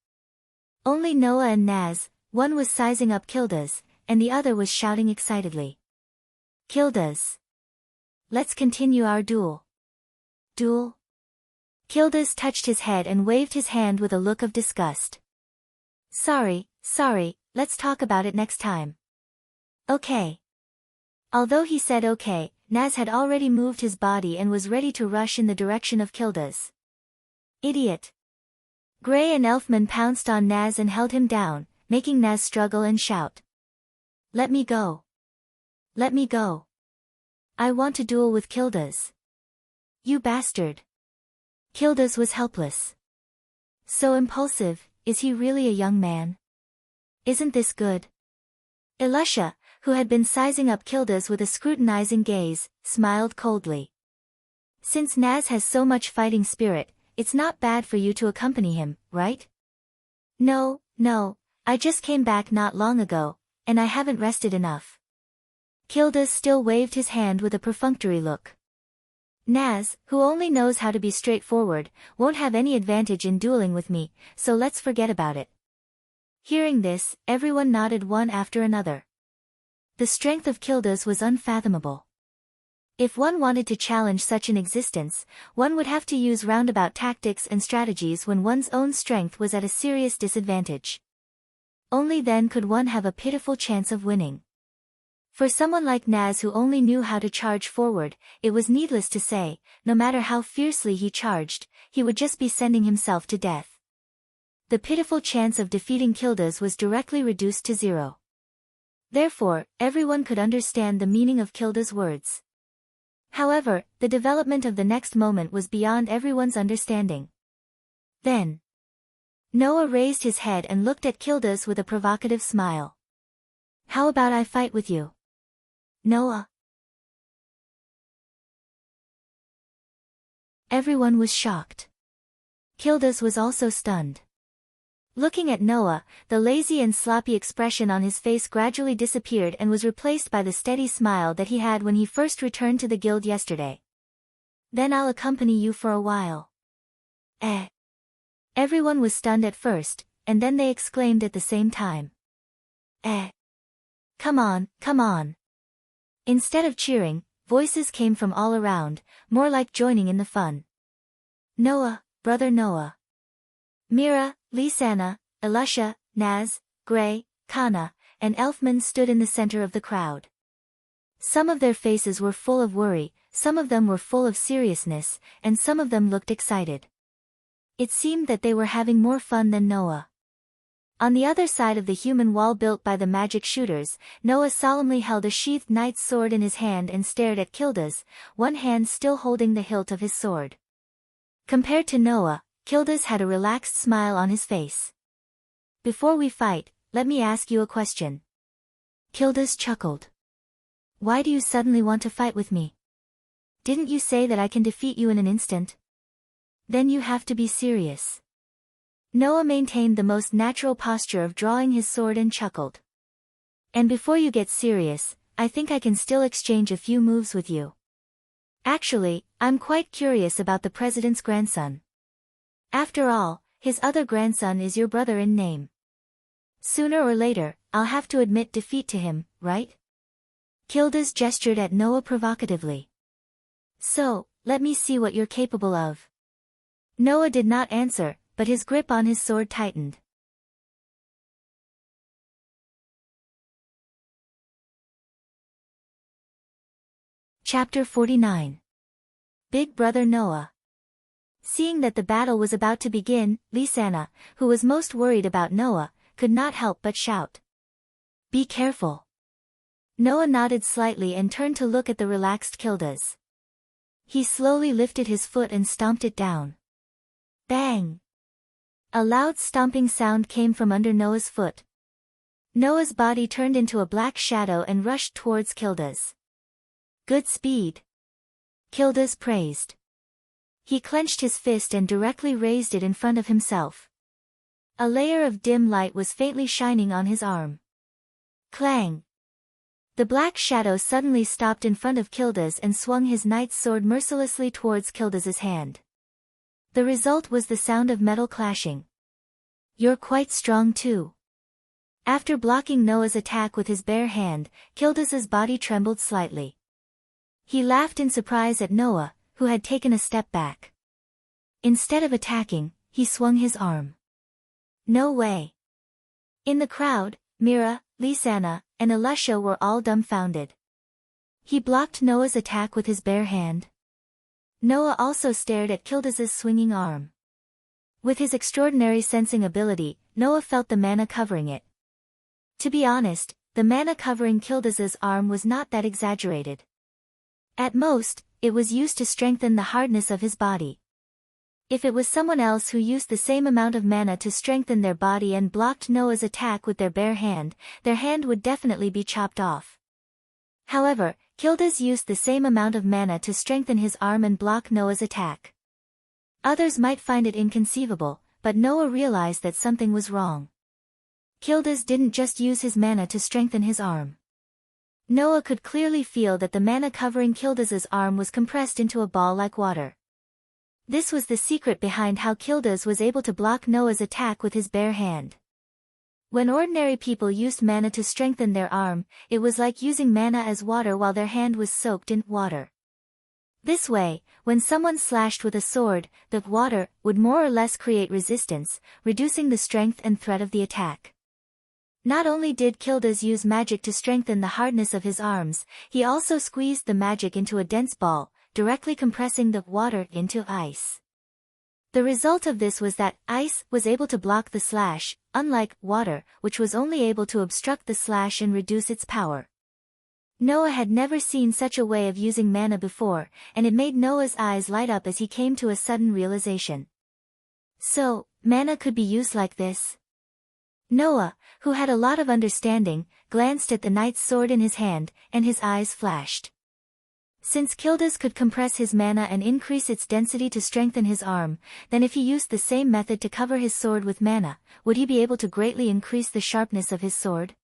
Only Noah and Naz, one was sizing up Kilda's, and the other was shouting excitedly. "Kilda's! Let's continue our duel." "Duel?" Kilda's touched his head and waved his hand with a look of disgust. Sorry, let's talk about it next time." "Okay." Although he said okay, Naz had already moved his body and was ready to rush in the direction of Kilda's. "Idiot!" Gray and Elfman pounced on Naz and held him down, making Naz struggle and shout. "Let me go! Let me go! I want to duel with Kilda's." "You bastard!" Kilda's was helpless. "So impulsive, is he really a young man? Isn't this good?" Elisha, who had been sizing up Kilda's with a scrutinizing gaze, smiled coldly. "Since Naz has so much fighting spirit, it's not bad for you to accompany him, right?" No, I just came back not long ago, and I haven't rested enough." Kilda still waved his hand with a perfunctory look. "Naz, who only knows how to be straightforward, won't have any advantage in dueling with me, so let's forget about it." Hearing this, everyone nodded one after another. The strength of Kilda's was unfathomable. If one wanted to challenge such an existence, one would have to use roundabout tactics and strategies when one's own strength was at a serious disadvantage. Only then could one have a pitiful chance of winning. For someone like Naz who only knew how to charge forward, it was needless to say, no matter how fiercely he charged, he would just be sending himself to death. The pitiful chance of defeating Kilda's was directly reduced to zero. Therefore, everyone could understand the meaning of Kilda's words. However, the development of the next moment was beyond everyone's understanding. Then, Noah raised his head and looked at Kilda's with a provocative smile. "How about I fight with you, Noah?" Everyone was shocked. Kilda's was also stunned. Looking at Noah, the lazy and sloppy expression on his face gradually disappeared and was replaced by the steady smile that he had when he first returned to the guild yesterday. "Then I'll accompany you for a while." "Eh?" Everyone was stunned at first, and then they exclaimed at the same time. "Eh? Come on. Instead of cheering, voices came from all around, more like joining in the fun. "Noah, brother Noah." Mira, Lisanna, Elisha, Naz, Gray, Kana, and Elfman stood in the center of the crowd. Some of their faces were full of worry, some of them were full of seriousness, and some of them looked excited. It seemed that they were having more fun than Noah. On the other side of the human wall built by the magic shooters, Noah solemnly held a sheathed knight's sword in his hand and stared at Kilda's, one hand still holding the hilt of his sword. Compared to Noah, Kilda's had a relaxed smile on his face. "Before we fight, let me ask you a question." Kilda's chuckled. "Why do you suddenly want to fight with me? Didn't you say that I can defeat you in an instant? Then you have to be serious." Noah maintained the most natural posture of drawing his sword and chuckled. "And before you get serious, I think I can still exchange a few moves with you. Actually, I'm quite curious about the president's grandson. After all, his other grandson is your brother in name. Sooner or later, I'll have to admit defeat to him, right?" Kilda's gestured at Noah provocatively. "So, let me see what you're capable of." Noah did not answer, but his grip on his sword tightened. Chapter 49. Big Brother Noah. Seeing that the battle was about to begin, Lisanna, who was most worried about Noah, could not help but shout, "Be careful." Noah nodded slightly and turned to look at the relaxed Kildas. He slowly lifted his foot and stomped it down. Bang! A loud stomping sound came from under Noah's foot. Noah's body turned into a black shadow and rushed towards Kilda's. "Good speed," Kilda's praised. He clenched his fist and directly raised it in front of himself. A layer of dim light was faintly shining on his arm. Clang! The black shadow suddenly stopped in front of Kilda's and swung his knight's sword mercilessly towards Kilda's hand. The result was the sound of metal clashing. "You're quite strong too." After blocking Noah's attack with his bare hand, Kilda's body trembled slightly. He laughed in surprise at Noah, who had taken a step back. Instead of attacking, he swung his arm. "No way." In the crowd, Mira, Lisanna, and Elisha were all dumbfounded. He blocked Noah's attack with his bare hand. Noah also stared at Kilda's swinging arm. With his extraordinary sensing ability, Noah felt the mana covering it. To be honest, the mana covering Kilda's arm was not that exaggerated. At most, it was used to strengthen the hardness of his body. If it was someone else who used the same amount of mana to strengthen their body and blocked Noah's attack with their bare hand, their hand would definitely be chopped off. However, Kilda's used the same amount of mana to strengthen his arm and block Noah's attack. Others might find it inconceivable, but Noah realized that something was wrong. Kilda's didn't just use his mana to strengthen his arm. Noah could clearly feel that the mana covering Kilda's arm was compressed into a ball like water. This was the secret behind how Kilda's was able to block Noah's attack with his bare hand. When ordinary people used mana to strengthen their arm, it was like using mana as water while their hand was soaked in water. This way, when someone slashed with a sword, the water would more or less create resistance, reducing the strength and threat of the attack. Not only did Kilda's use magic to strengthen the hardness of his arms, he also squeezed the magic into a dense ball, directly compressing the water into ice. The result of this was that ice was able to block the slash, unlike water, which was only able to obstruct the slash and reduce its power. Noah had never seen such a way of using mana before, and it made Noah's eyes light up as he came to a sudden realization. So, mana could be used like this? Noah, who had a lot of understanding, glanced at the knight's sword in his hand, and his eyes flashed. Since Kilda's could compress his mana and increase its density to strengthen his arm, then if he used the same method to cover his sword with mana, would he be able to greatly increase the sharpness of his sword?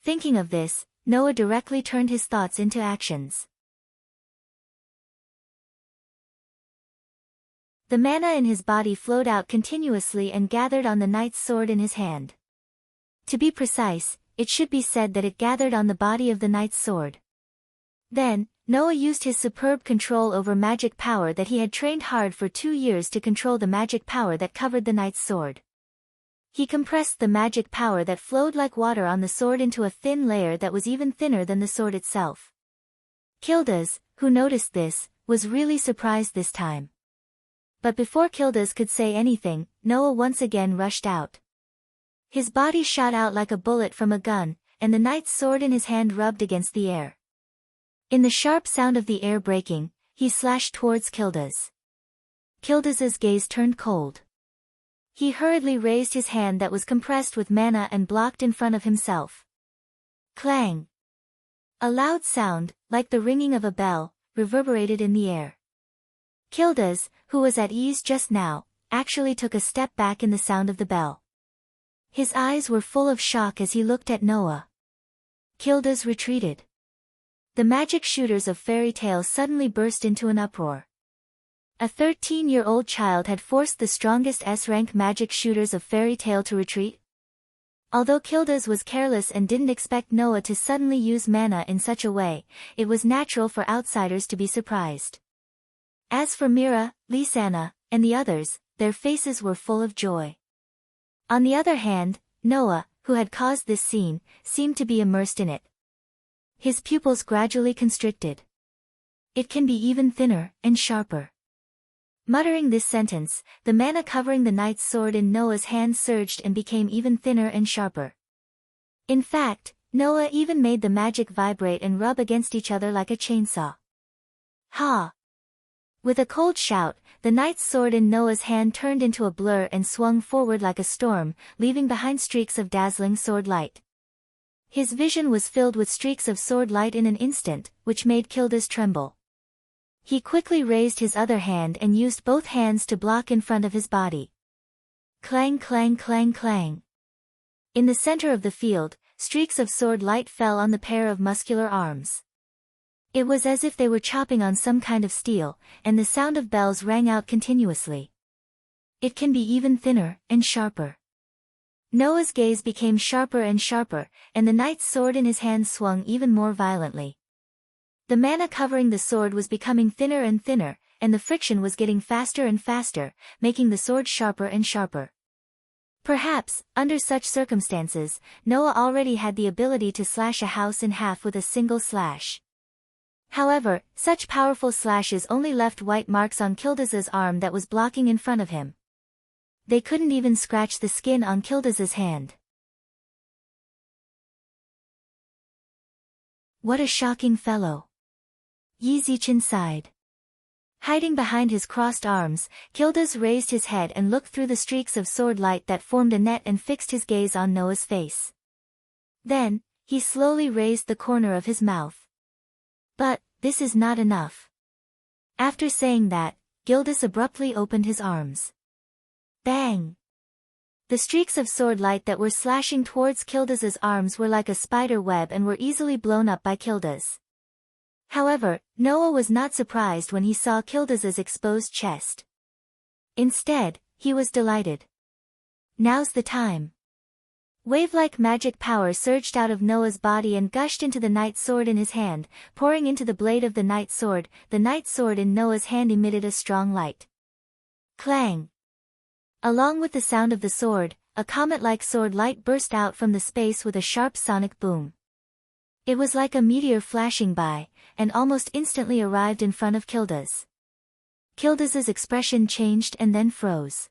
Thinking of this, Noah directly turned his thoughts into actions. The mana in his body flowed out continuously and gathered on the knight's sword in his hand. To be precise, it should be said that it gathered on the body of the knight's sword. Then, Noah used his superb control over magic power that he had trained hard for 2 years to control the magic power that covered the knight's sword. He compressed the magic power that flowed like water on the sword into a thin layer that was even thinner than the sword itself. Kildas, who noticed this, was really surprised this time. But before Kildas could say anything, Noah once again rushed out. His body shot out like a bullet from a gun, and the knight's sword in his hand rubbed against the air. In the sharp sound of the air breaking, he slashed towards Kildas. Kildas's gaze turned cold. He hurriedly raised his hand that was compressed with mana and blocked in front of himself. Clang! A loud sound, like the ringing of a bell, reverberated in the air. Kildas, who was at ease just now, actually took a step back in the sound of the bell. His eyes were full of shock as he looked at Noah. Kildas retreated. The magic shooters of fairy tale suddenly burst into an uproar. A 13-year-old child had forced the strongest S-rank magic shooters of fairy tale to retreat. Although Kildas was careless and didn't expect Noah to suddenly use mana in such a way, it was natural for outsiders to be surprised. As for Mira, Lisanna, and the others, their faces were full of joy. On the other hand, Noah, who had caused this scene, seemed to be immersed in it. His pupils gradually constricted. It can be even thinner and sharper. Muttering this sentence, the mana covering the knight's sword in Noah's hand surged and became even thinner and sharper. In fact, Noah even made the magic vibrate and rub against each other like a chainsaw. Ha! With a cold shout, the knight's sword in Noah's hand turned into a blur and swung forward like a storm, leaving behind streaks of dazzling sword light. His vision was filled with streaks of sword light in an instant, which made Kildas tremble. He quickly raised his other hand and used both hands to block in front of his body. Clang clang clang clang. In the center of the field, streaks of sword light fell on the pair of muscular arms. It was as if they were chopping on some kind of steel, and the sound of bells rang out continuously. It can be even thinner and sharper. Noah's gaze became sharper and sharper, and the knight's sword in his hand swung even more violently. The mana covering the sword was becoming thinner and thinner, and the friction was getting faster and faster, making the sword sharper and sharper. Perhaps, under such circumstances, Noah already had the ability to slash a house in half with a single slash. However, such powerful slashes only left white marks on Kildas's arm that was blocking in front of him. They couldn't even scratch the skin on Kildas's hand. What a shocking fellow! Yi Zichen sighed. Hiding behind his crossed arms, Kildas raised his head and looked through the streaks of sword light that formed a net and fixed his gaze on Noah's face. Then, he slowly raised the corner of his mouth. But, this is not enough. After saying that, Kildas abruptly opened his arms. Bang! The streaks of sword light that were slashing towards Kildas's arms were like a spider web and were easily blown up by Kildas. However, Noah was not surprised when he saw Kildas's exposed chest. Instead, he was delighted. Now's the time. Wave-like magic power surged out of Noah's body and gushed into the knight's sword in his hand, pouring into the blade of the knight's sword. The knight's sword in Noah's hand emitted a strong light. Clang! Along with the sound of the sword, a comet-like sword light burst out from the space with a sharp sonic boom. It was like a meteor flashing by, and almost instantly arrived in front of Kildas. Kildas's expression changed and then froze.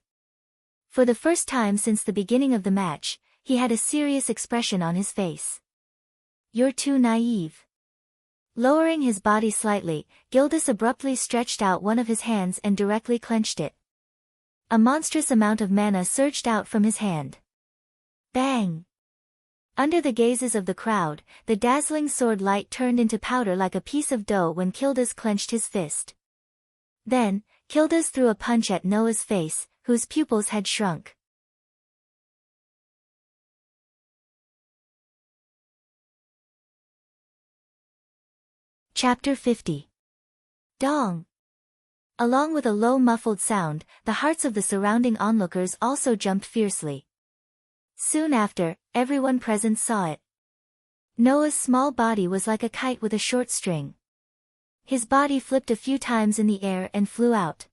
For the first time since the beginning of the match, he had a serious expression on his face. You're too naive. Lowering his body slightly, Kildas abruptly stretched out one of his hands and directly clenched it. A monstrous amount of mana surged out from his hand. Bang! Under the gazes of the crowd, the dazzling sword light turned into powder like a piece of dough when Kildas clenched his fist. Then, Kildas threw a punch at Noah's face, whose pupils had shrunk. Chapter 50. Dong! Along with a low muffled sound, the hearts of the surrounding onlookers also jumped fiercely. Soon after, everyone present saw it. Noah's small body was like a kite with a short string. His body flipped a few times in the air and flew out.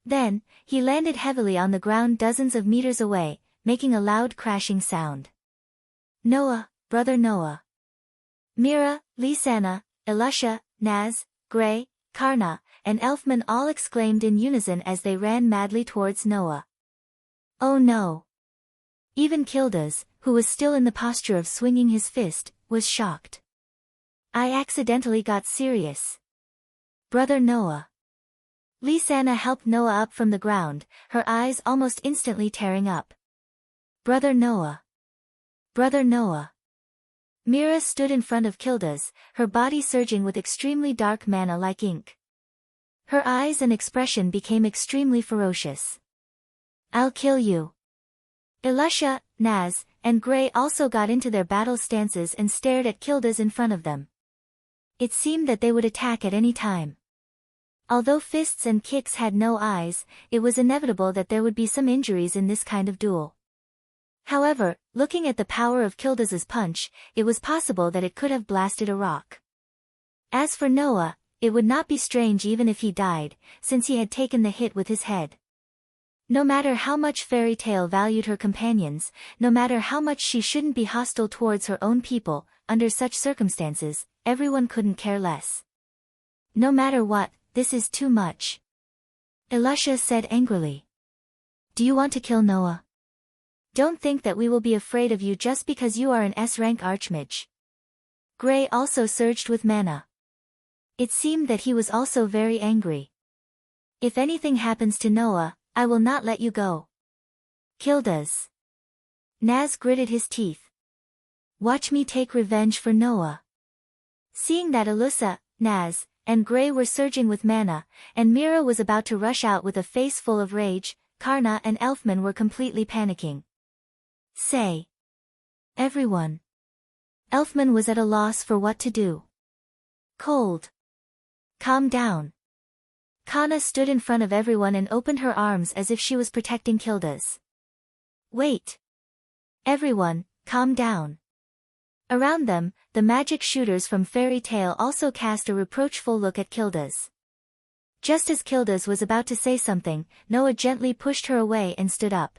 Then, he landed heavily on the ground dozens of meters away, making a loud crashing sound. Noah, brother Noah. Mira, Lisanna, Elusha, Naz, Gray, Karna, and Elfman all exclaimed in unison as they ran madly towards Noah. Oh no! Even Kildas, who was still in the posture of swinging his fist, was shocked. I accidentally got serious. Brother Noah. Lisanna helped Noah up from the ground, her eyes almost instantly tearing up. Brother Noah. Brother Noah. Mira stood in front of Kildas, her body surging with extremely dark mana like ink. Her eyes and expression became extremely ferocious. I'll kill you. Elisha, Naz, and Gray also got into their battle stances and stared at Kildas in front of them. It seemed that they would attack at any time. Although fists and kicks had no eyes, it was inevitable that there would be some injuries in this kind of duel. However, looking at the power of Kildas's punch, it was possible that it could have blasted a rock. As for Noah, it would not be strange even if he died, since he had taken the hit with his head. No matter how much Fairy Tale valued her companions, no matter how much she shouldn't be hostile towards her own people, under such circumstances, everyone couldn't care less. No matter what, this is too much. Elisha said angrily. Do you want to kill Noah? Don't think that we will be afraid of you just because you are an S-rank archmage. Gray also surged with mana. It seemed that he was also very angry. If anything happens to Noah, I will not let you go. Kildas. Naz gritted his teeth. Watch me take revenge for Noah. Seeing that Alyssa, Naz, and Gray were surging with mana, and Mira was about to rush out with a face full of rage, Karna and Elfman were completely panicking. Say. Everyone. Elfman was at a loss for what to do. Cold. Calm down. Kana stood in front of everyone and opened her arms as if she was protecting Kildas. Wait. Everyone, calm down. Around them, the magic shooters from Fairy Tale also cast a reproachful look at Kildas. Just as Kildas was about to say something, Noah gently pushed her away and stood up.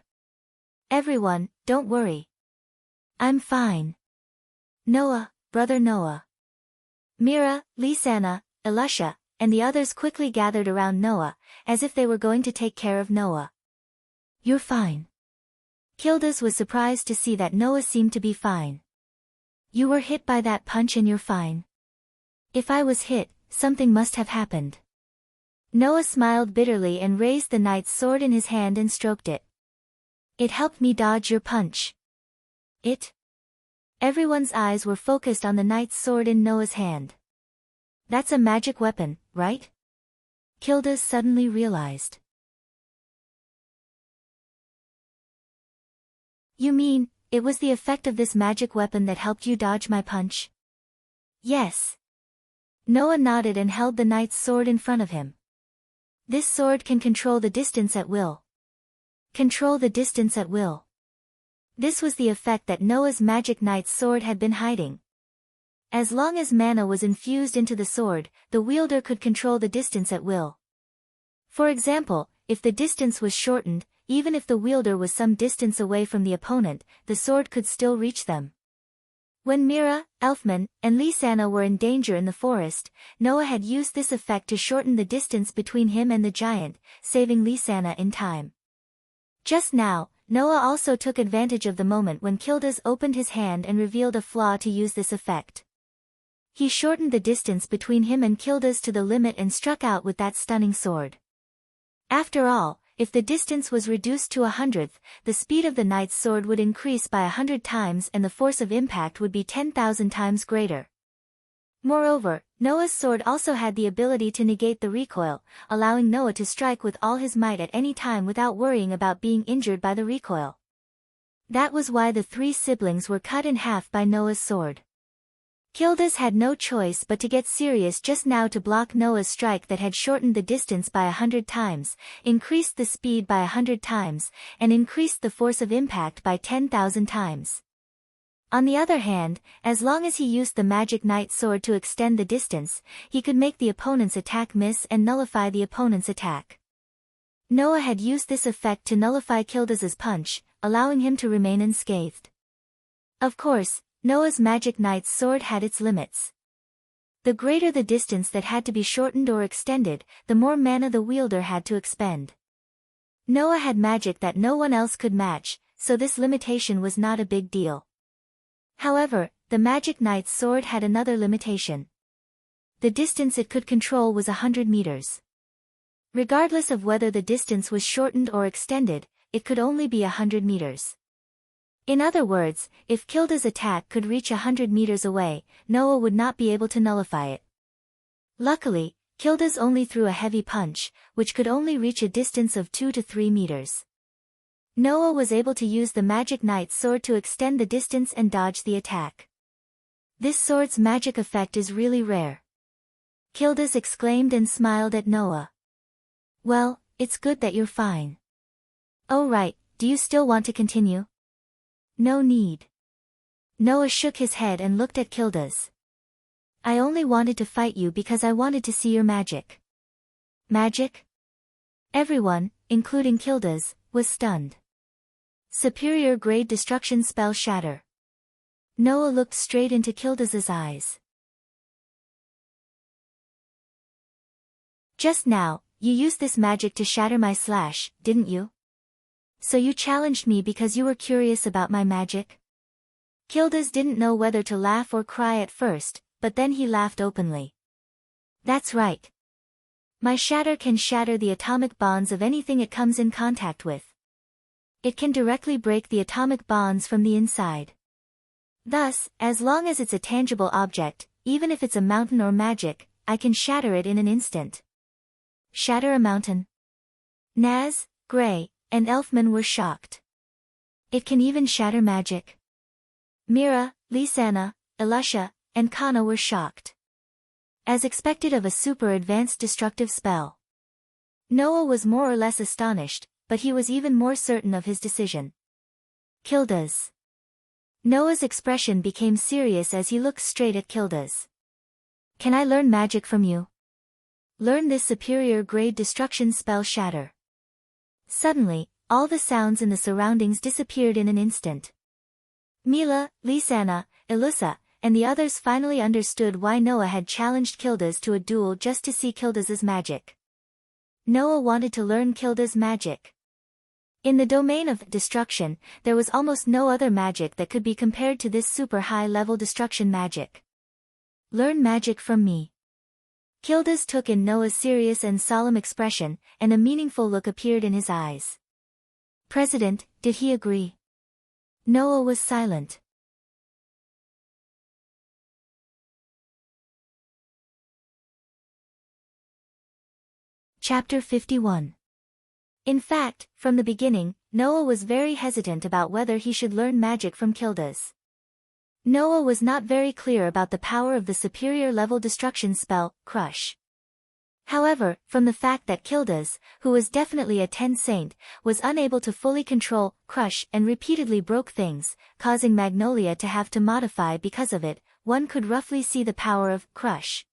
Everyone, don't worry. I'm fine. Noah, brother Noah. Mira, Lisanna, Elisha, and the others quickly gathered around Noah, as if they were going to take care of Noah. You're fine. Kildas was surprised to see that Noah seemed to be fine. You were hit by that punch and you're fine. If I was hit, something must have happened. Noah smiled bitterly and raised the knight's sword in his hand and stroked it. It helped me dodge your punch. It? Everyone's eyes were focused on the knight's sword in Noah's hand. That's a magic weapon, right? Kildas suddenly realized. You mean, it was the effect of this magic weapon that helped you dodge my punch? Yes. Noah nodded and held the knight's sword in front of him. This sword can control the distance at will. Control the distance at will. This was the effect that Noah's magic knight's sword had been hiding. As long as mana was infused into the sword, the wielder could control the distance at will. For example, if the distance was shortened, even if the wielder was some distance away from the opponent, the sword could still reach them. When Mira, Elfman, and Lisanna were in danger in the forest, Noah had used this effect to shorten the distance between him and the giant, saving Lisanna in time. Just now, Noah also took advantage of the moment when Kildas opened his hand and revealed a flaw to use this effect. He shortened the distance between him and Kildas to the limit and struck out with that stunning sword. After all, if the distance was reduced to 1/100th, the speed of the knight's sword would increase by 100 times and the force of impact would be 10,000 times greater. Moreover, Noah's sword also had the ability to negate the recoil, allowing Noah to strike with all his might at any time without worrying about being injured by the recoil. That was why the three siblings were cut in half by Noah's sword. Kildas had no choice but to get serious just now to block Noah's strike that had shortened the distance by 100 times, increased the speed by 100 times, and increased the force of impact by 10,000 times. On the other hand, as long as he used the magic knight sword to extend the distance, he could make the opponent's attack miss and nullify the opponent's attack. Noah had used this effect to nullify Kildas's punch, allowing him to remain unscathed. Of course, Noah's magic knight's sword had its limits. The greater the distance that had to be shortened or extended, the more mana the wielder had to expend. Noah had magic that no one else could match, so this limitation was not a big deal. However, the Magic Knight's sword had another limitation. The distance it could control was 100 meters. Regardless of whether the distance was shortened or extended, it could only be 100 meters. In other words, if Kilda's attack could reach 100 meters away, Noah would not be able to nullify it. Luckily, Kilda's only threw a heavy punch, which could only reach a distance of 2 to 3 meters. Noah was able to use the Magic Knight's sword to extend the distance and dodge the attack. This sword's magic effect is really rare. Kilda's exclaimed and smiled at Noah. Well, it's good that you're fine. Oh right, do you still want to continue? No need. Noah shook his head and looked at Kilda's. I only wanted to fight you because I wanted to see your magic. Magic? Everyone, including Kilda's, was stunned. Superior grade destruction spell Shatter. Noah looked straight into Kilda's eyes. Just now, you used this magic to shatter my slash, didn't you? So you challenged me because you were curious about my magic? Kilda's didn't know whether to laugh or cry at first, but then he laughed openly. That's right. My shatter can shatter the atomic bonds of anything it comes in contact with. It can directly break the atomic bonds from the inside. Thus, as long as it's a tangible object, even if it's a mountain or magic, I can shatter it in an instant. Shatter a mountain? Naz, Gray, and Elfman were shocked. It can even shatter magic. Mira, Lisanna, Elusha, and Kana were shocked. As expected of a super advanced destructive spell. Noah was more or less astonished, but he was even more certain of his decision. Kilda's. Noah's expression became serious as he looked straight at Kilda's. Can I learn magic from you? Learn this superior grade destruction spell Shatter. Suddenly, all the sounds in the surroundings disappeared in an instant. Mila, Lisanna, Elusa, and the others finally understood why Noah had challenged Kilda's to a duel just to see Kilda's magic. Noah wanted to learn Kilda's magic. In the domain of destruction, there was almost no other magic that could be compared to this super high-level destruction magic. Learn magic from me. Kilda's took in Noah's serious and solemn expression, and a meaningful look appeared in his eyes. President, did he agree? Noah was silent. Chapter 51. In fact, from the beginning, Noah was very hesitant about whether he should learn magic from Kilda's. Noah was not very clear about the power of the superior level destruction spell, Crush. However, from the fact that Kilda's, who was definitely a 10 saint, was unable to fully control Crush and repeatedly broke things, causing Magnolia to have to modify because of it, one could roughly see the power of Crush.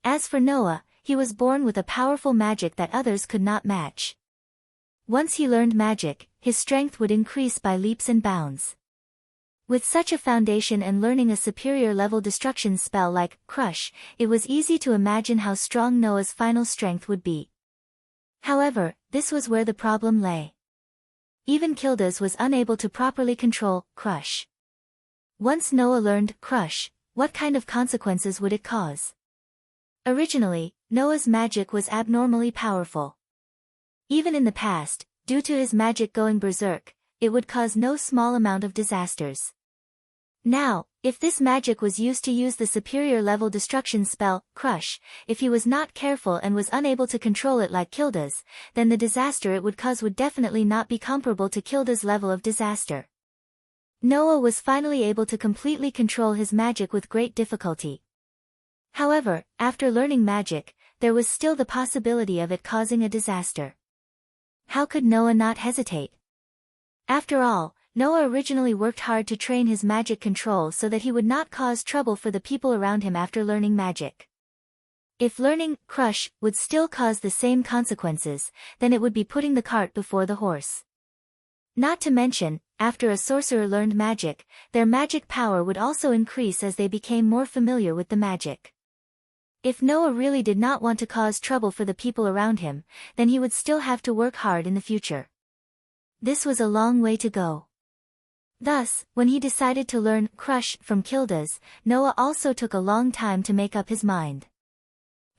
As for Noah, he was born with a powerful magic that others could not match. Once he learned magic, his strength would increase by leaps and bounds. With such a foundation and learning a superior level destruction spell like Crush, it was easy to imagine how strong Noah's final strength would be. However, this was where the problem lay. Even Kilda's was unable to properly control Crush. Once Noah learned Crush, what kind of consequences would it cause? Originally, Noah's magic was abnormally powerful. Even in the past, due to his magic going berserk, it would cause no small amount of disasters. Now, if this magic was used to use the superior level destruction spell, Crush, if he was not careful and was unable to control it like Kilda's, then the disaster it would cause would definitely not be comparable to Kilda's level of disaster. Noah was finally able to completely control his magic with great difficulty. However, after learning magic, there was still the possibility of it causing a disaster. How could Noah not hesitate? After all, Noah originally worked hard to train his magic control so that he would not cause trouble for the people around him after learning magic. If learning Crush would still cause the same consequences, then it would be putting the cart before the horse. Not to mention, after a sorcerer learned magic, their magic power would also increase as they became more familiar with the magic. If Noah really did not want to cause trouble for the people around him, then he would still have to work hard in the future. This was a long way to go. Thus, when he decided to learn crush from Kildas, Noah also took a long time to make up his mind.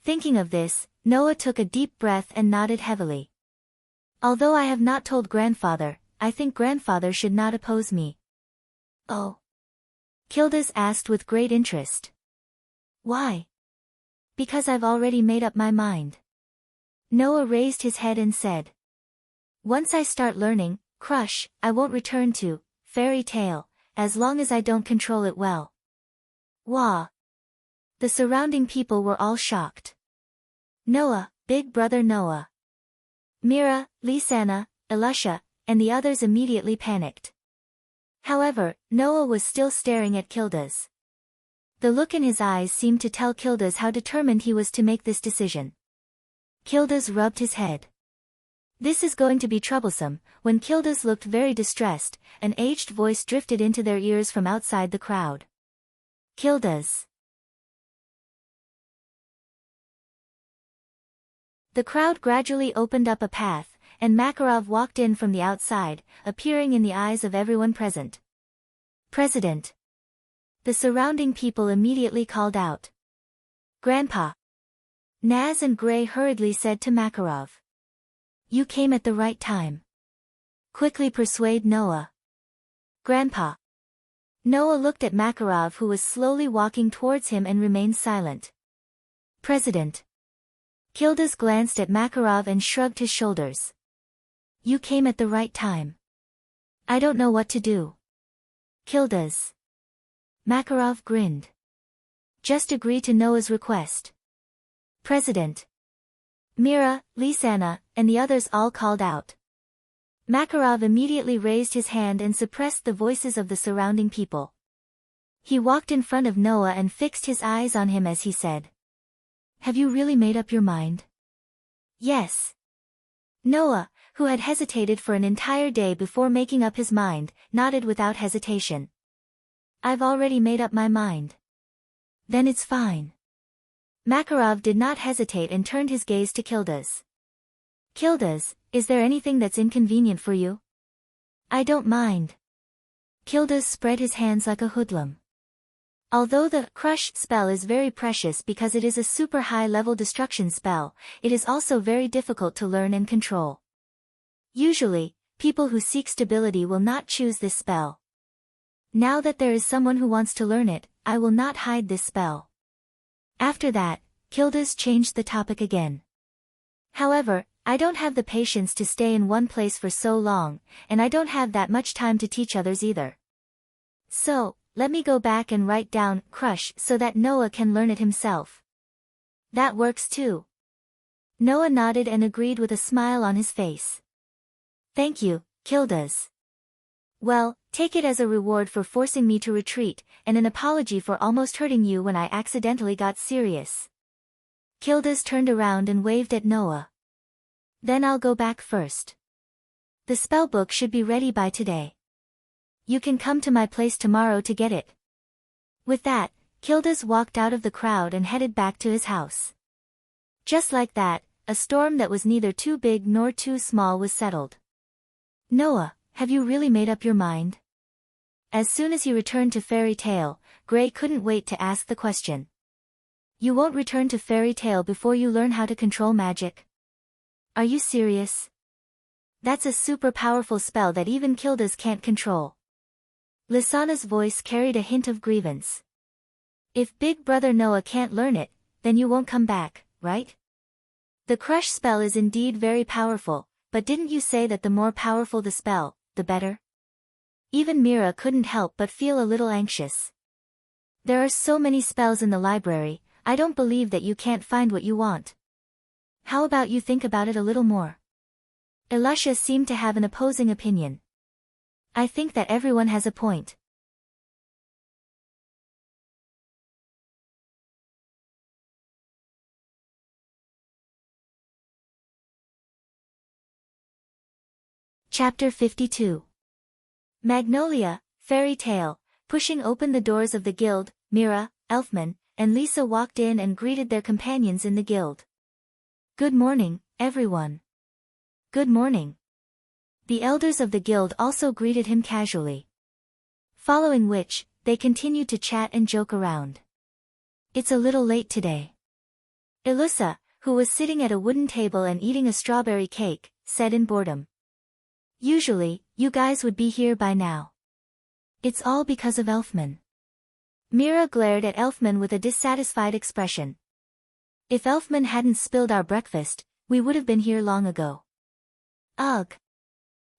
Thinking of this, Noah took a deep breath and nodded heavily. Although I have not told grandfather, I think grandfather should not oppose me. Oh? Kildas asked with great interest. Why? Because I've already made up my mind. Noah raised his head and said. Once I start learning crush, I won't return to fairy tale, as long as I don't control it well. Wah! The surrounding people were all shocked. Noah, big brother Noah. Mira, Lisanna, Elisha, and the others immediately panicked. However, Noah was still staring at Kildas. The look in his eyes seemed to tell Kildas how determined he was to make this decision. Kildas rubbed his head. This is going to be troublesome. When Kildas looked very distressed, an aged voice drifted into their ears from outside the crowd. Kildas. The crowd gradually opened up a path, and Makarov walked in from the outside, appearing in the eyes of everyone present. President. The surrounding people immediately called out. Grandpa. Naz and Gray hurriedly said to Makarov. You came at the right time. Quickly persuade Noah. Grandpa. Noah looked at Makarov, who was slowly walking towards him, and remained silent. President. Kildas glanced at Makarov and shrugged his shoulders. You came at the right time. I don't know what to do. Kildas. Makarov grinned. Just agree to Noah's request. President. Mira, Lisanna, and the others all called out. Makarov immediately raised his hand and suppressed the voices of the surrounding people. He walked in front of Noah and fixed his eyes on him as he said. Have you really made up your mind? Yes. Noah, who had hesitated for an entire day before making up his mind, nodded without hesitation. I've already made up my mind. Then it's fine. Makarov did not hesitate and turned his gaze to Kildas. Kildas, is there anything that's inconvenient for you? I don't mind. Kildas spread his hands like a hoodlum. Although the crush spell is very precious because it is a super high-level destruction spell, it is also very difficult to learn and control. Usually, people who seek stability will not choose this spell. Now that there is someone who wants to learn it, I will not hide this spell. After that, Kildas changed the topic again. However, I don't have the patience to stay in one place for so long, and I don't have that much time to teach others either. So, let me go back and write down crush so that Noah can learn it himself. That works too. Noah nodded and agreed with a smile on his face. Thank you, Kildas. Well, take it as a reward for forcing me to retreat, and an apology for almost hurting you when I accidentally got serious. Kildas turned around and waved at Noah. Then I'll go back first. The spellbook should be ready by today. You can come to my place tomorrow to get it. With that, Kildas walked out of the crowd and headed back to his house. Just like that, a storm that was neither too big nor too small was settled. Noah, have you really made up your mind? As soon as he returned to Fairy Tale, Gray couldn't wait to ask the question. You won't return to Fairy Tale before you learn how to control magic? Are you serious? That's a super powerful spell that even Kildas can't control. Lisanna's voice carried a hint of grievance. If Big Brother Noah can't learn it, then you won't come back, right? The crush spell is indeed very powerful, but didn't you say that the more powerful the spell, the better? Even Mira couldn't help but feel a little anxious. There are so many spells in the library, I don't believe that you can't find what you want. How about you think about it a little more? Elisha seemed to have an opposing opinion. I think that everyone has a point. Chapter 52. Magnolia, Fairy Tale. Pushing open the doors of the guild, Mira, Elfman, and Lisa walked in and greeted their companions in the guild. "Good morning, everyone." "Good morning." The elders of the guild also greeted him casually. Following which, they continued to chat and joke around. "It's a little late today." Ilusa, who was sitting at a wooden table and eating a strawberry cake, said in boredom. "Usually, you guys would be here by now." "It's all because of Elfman." Mira glared at Elfman with a dissatisfied expression. "If Elfman hadn't spilled our breakfast, we would have been here long ago." "Ugh."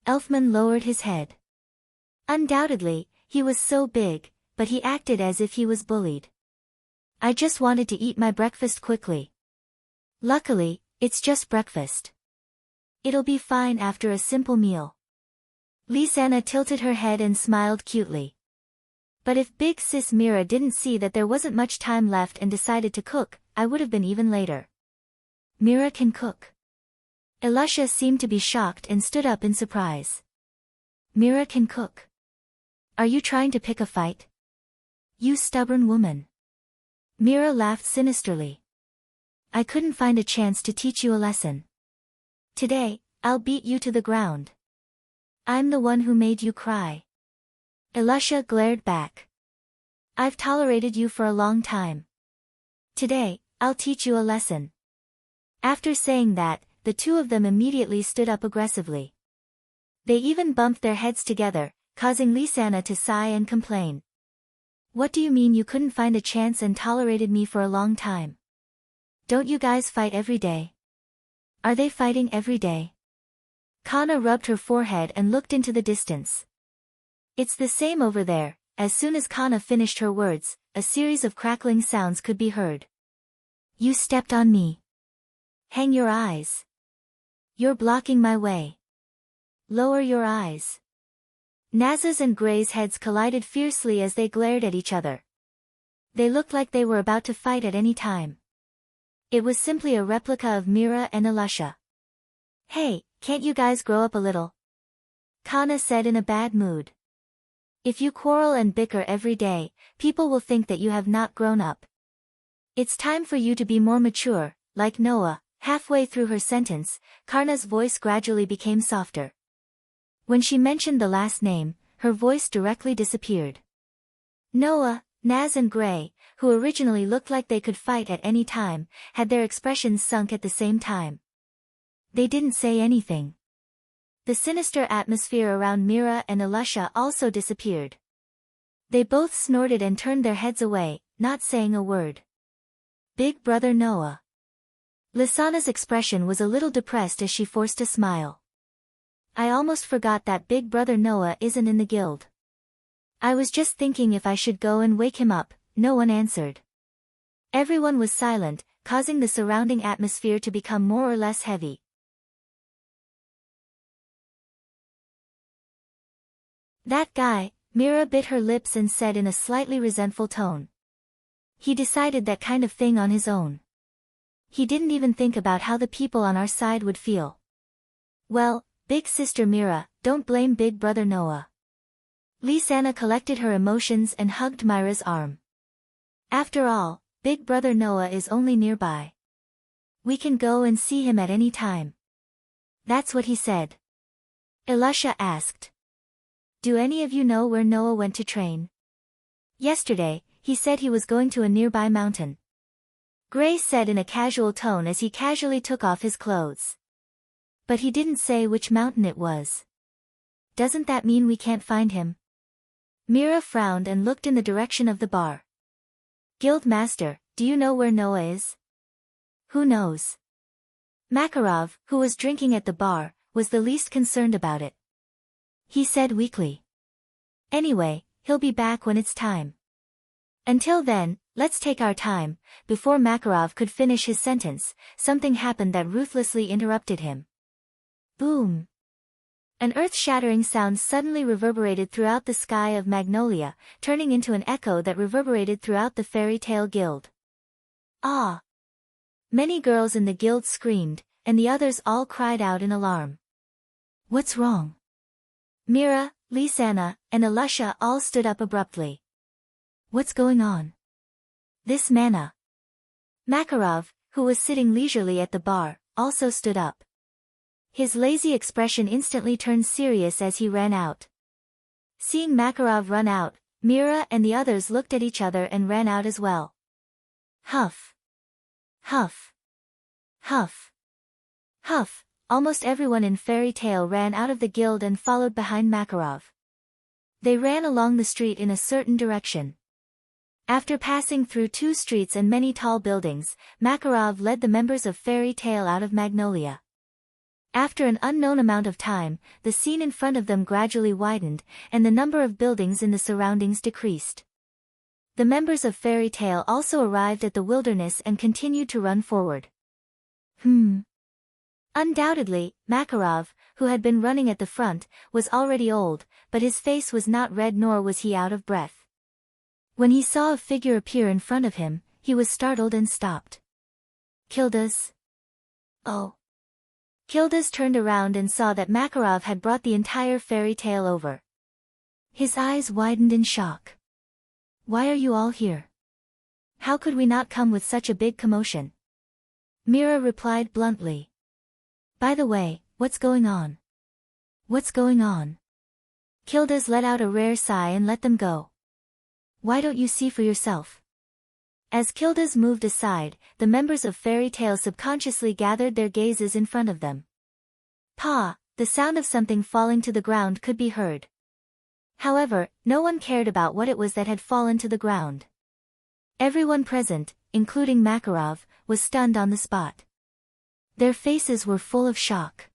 Elfman lowered his head. Undoubtedly, he was so big, but he acted as if he was bullied. "I just wanted to eat my breakfast quickly. Luckily, it's just breakfast. It'll be fine after a simple meal." Lisanna tilted her head and smiled cutely. "But if Big Sis Mira didn't see that there wasn't much time left and decided to cook, I would have been even later." "Mira can cook." Elisha seemed to be shocked and stood up in surprise. "Mira can cook? Are you trying to pick a fight? You stubborn woman." Mira laughed sinisterly. "I couldn't find a chance to teach you a lesson. Today, I'll beat you to the ground. I'm the one who made you cry." Elisha glared back. "I've tolerated you for a long time. Today, I'll teach you a lesson." After saying that, the two of them immediately stood up aggressively. They even bumped their heads together, causing Lisanna to sigh and complain. "What do you mean you couldn't find a chance and tolerated me for a long time? Don't you guys fight every day?" "Are they fighting every day?" Kana rubbed her forehead and looked into the distance. "It's the same over there." As soon as Kana finished her words, a series of crackling sounds could be heard. "You stepped on me. Hang your eyes. You're blocking my way. Lower your eyes." Naz's and Gray's heads collided fiercely as they glared at each other. They looked like they were about to fight at any time. It was simply a replica of Mira and Elisha. "Hey, can't you guys grow up a little?" Kana said in a bad mood. "If you quarrel and bicker every day, people will think that you have not grown up. It's time for you to be more mature, like Noah." Halfway through her sentence, Karna's voice gradually became softer. When she mentioned the last name, her voice directly disappeared. Noah, Naz and Gray, who originally looked like they could fight at any time, had their expressions sunk at the same time. They didn't say anything. The sinister atmosphere around Mira and Elisha also disappeared. They both snorted and turned their heads away, not saying a word. Big Brother Noah. Lisanna's expression was a little depressed as she forced a smile. "I almost forgot that Big Brother Noah isn't in the guild. I was just thinking if I should go and wake him up." No one answered. Everyone was silent, causing the surrounding atmosphere to become more or less heavy. "That guy," Mira bit her lips and said in a slightly resentful tone. "He decided that kind of thing on his own. He didn't even think about how the people on our side would feel." "Well, Big Sister Mira, don't blame Big Brother Noah." Lisanna collected her emotions and hugged Myra's arm. "After all, Big Brother Noah is only nearby. We can go and see him at any time." "That's what he said." Elisha asked. "Do any of you know where Noah went to train?" "Yesterday, he said he was going to a nearby mountain." Gray said in a casual tone as he casually took off his clothes. "But he didn't say which mountain it was. Doesn't that mean we can't find him?" Mira frowned and looked in the direction of the bar. "Guild Master, do you know where Noah is?" "Who knows?" Makarov, who was drinking at the bar, was the least concerned about it. He said weakly. "Anyway, he'll be back when it's time. Until then, let's take our time." Before Makarov could finish his sentence, something happened that ruthlessly interrupted him. Boom! An earth-shattering sound suddenly reverberated throughout the sky of Magnolia, turning into an echo that reverberated throughout the fairy tale guild. "Ah!" Many girls in the guild screamed, and the others all cried out in alarm. "What's wrong?" Mira, Lisanna, and Elisha all stood up abruptly. "What's going on?" This mana. Makarov, who was sitting leisurely at the bar, also stood up. His lazy expression instantly turned serious as he ran out. Seeing Makarov run out, Mira and the others looked at each other and ran out as well. Huff. Huff. Huff. Huff. Almost everyone in Fairy Tale ran out of the guild and followed behind Makarov. They ran along the street in a certain direction. After passing through 2 streets and many tall buildings, Makarov led the members of Fairy Tale out of Magnolia. After an unknown amount of time, the scene in front of them gradually widened, and the number of buildings in the surroundings decreased. The members of Fairy Tale also arrived at the wilderness and continued to run forward. Undoubtedly, Makarov, who had been running at the front, was already old, but his face was not red nor was he out of breath. When he saw a figure appear in front of him, he was startled and stopped. Kildas? Oh. Kildas turned around and saw that Makarov had brought the entire Fairy Tale over. His eyes widened in shock. Why are you all here? How could we not come with such a big commotion? Mira replied bluntly. By the way, what's going on? What's going on? Kildas let out a rare sigh and let them go. Why don't you see for yourself? As Kildas moved aside, the members of Fairy Tale subconsciously gathered their gazes in front of them. Pa! The sound of something falling to the ground could be heard. However, no one cared about what it was that had fallen to the ground. Everyone present, including Makarov, was stunned on the spot. Their faces were full of shock.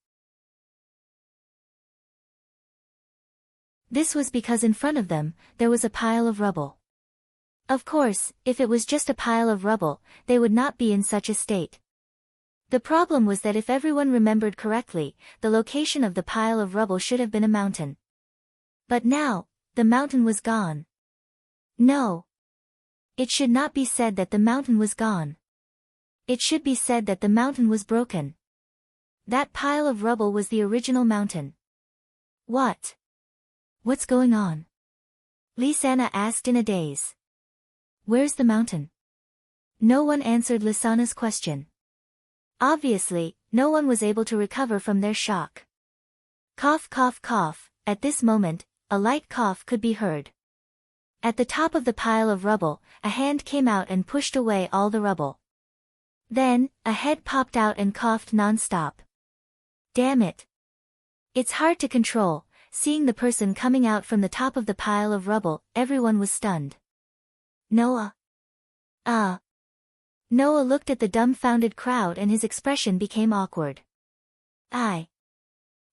This was because in front of them, there was a pile of rubble. Of course, if it was just a pile of rubble, they would not be in such a state. The problem was that if everyone remembered correctly, the location of the pile of rubble should have been a mountain. But now, the mountain was gone. No. It should not be said that the mountain was gone. It should be said that the mountain was broken. That pile of rubble was the original mountain. What? What's going on? Lisanna asked in a daze. Where's the mountain? No one answered Lisanna's question. Obviously, no one was able to recover from their shock. Cough, cough, cough. At this moment, a light cough could be heard. At the top of the pile of rubble, a hand came out and pushed away all the rubble. Then, a head popped out and coughed non-stop. Damn it. It's hard to control. Seeing the person coming out from the top of the pile of rubble, everyone was stunned. Noah. Noah looked at the dumbfounded crowd and his expression became awkward. I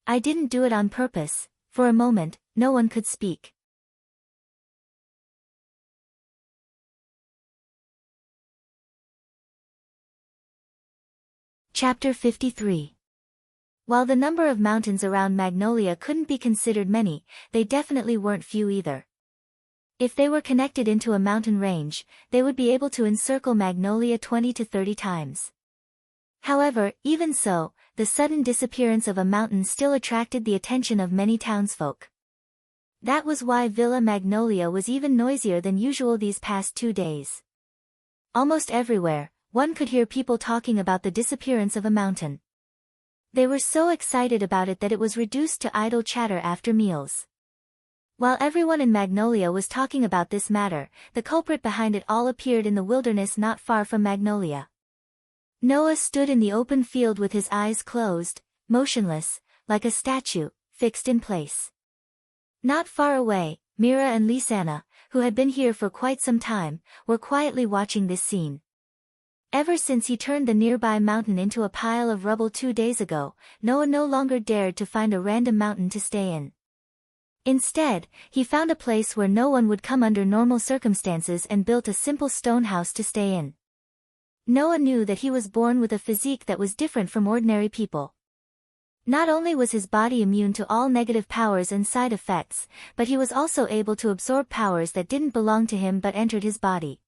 didn't do it on purpose. For a moment, no one could speak. Chapter 53. While the number of mountains around Magnolia couldn't be considered many, they definitely weren't few either. If they were connected into a mountain range, they would be able to encircle Magnolia 20 to 30 times. However, even so, the sudden disappearance of a mountain still attracted the attention of many townsfolk. That was why Villa Magnolia was even noisier than usual these past 2 days. Almost everywhere, one could hear people talking about the disappearance of a mountain. They were so excited about it that it was reduced to idle chatter after meals. While everyone in Magnolia was talking about this matter, the culprit behind it all appeared in the wilderness not far from Magnolia. Noah stood in the open field with his eyes closed, motionless, like a statue, fixed in place. Not far away, Mira and Lisanna, who had been here for quite some time, were quietly watching this scene. Ever since he turned the nearby mountain into a pile of rubble 2 days ago, Noah no longer dared to find a random mountain to stay in. Instead, he found a place where no one would come under normal circumstances and built a simple stone house to stay in. Noah knew that he was born with a physique that was different from ordinary people. Not only was his body immune to all negative powers and side effects, but he was also able to absorb powers that didn't belong to him but entered his body.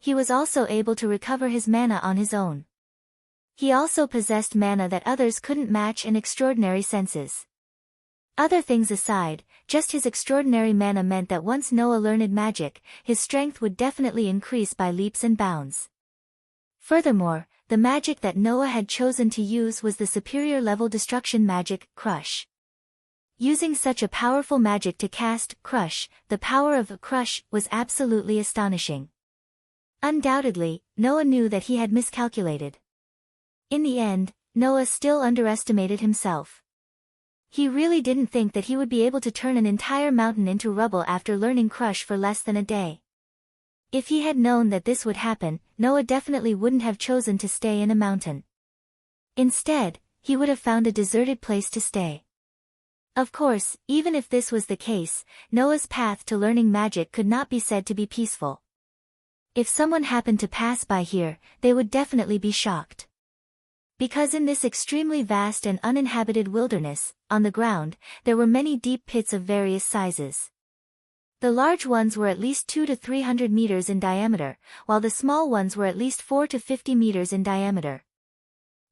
He was also able to recover his mana on his own. He also possessed mana that others couldn't match and extraordinary senses. Other things aside, just his extraordinary mana meant that once Noah learned magic, his strength would definitely increase by leaps and bounds. Furthermore, the magic that Noah had chosen to use was the superior level destruction magic, Crush. Using such a powerful magic to cast Crush, the power of Crush was absolutely astonishing. Undoubtedly, Noah knew that he had miscalculated. In the end, Noah still underestimated himself. He really didn't think that he would be able to turn an entire mountain into rubble after learning Crush for less than a day. If he had known that this would happen, Noah definitely wouldn't have chosen to stay in a mountain. Instead, he would have found a deserted place to stay. Of course, even if this was the case, Noah's path to learning magic could not be said to be peaceful. If someone happened to pass by here, they would definitely be shocked. Because in this extremely vast and uninhabited wilderness, on the ground, there were many deep pits of various sizes. The large ones were at least 200 to 300 meters in diameter, while the small ones were at least 40 to 50 meters in diameter.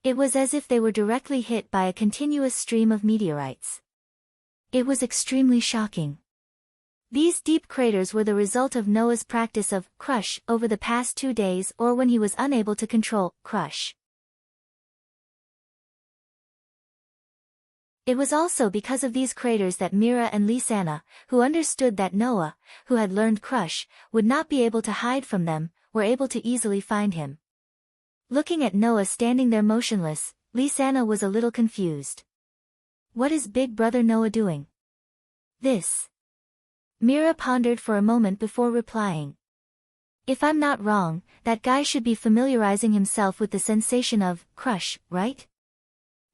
It was as if they were directly hit by a continuous stream of meteorites. It was extremely shocking. These deep craters were the result of Noah's practice of Crush over the past 2 days or when he was unable to control Crush. It was also because of these craters that Mira and Lisanna, who understood that Noah, who had learned Crush, would not be able to hide from them, were able to easily find him. Looking at Noah standing there motionless, Lisanna was a little confused. What is Big Brother Noah doing? This. Mira pondered for a moment before replying. If I'm not wrong, that guy should be familiarizing himself with the sensation of Crush, right?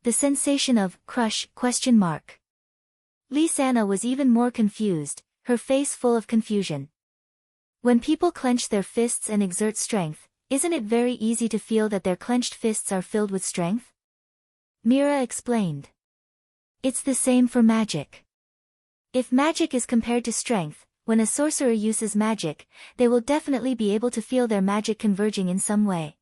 The sensation of Crush? Lisanna was even more confused, her face full of confusion. When people clench their fists and exert strength, isn't it very easy to feel that their clenched fists are filled with strength? Mira explained. It's the same for magic. If magic is compared to strength, when a sorcerer uses magic, they will definitely be able to feel their magic converging in some way.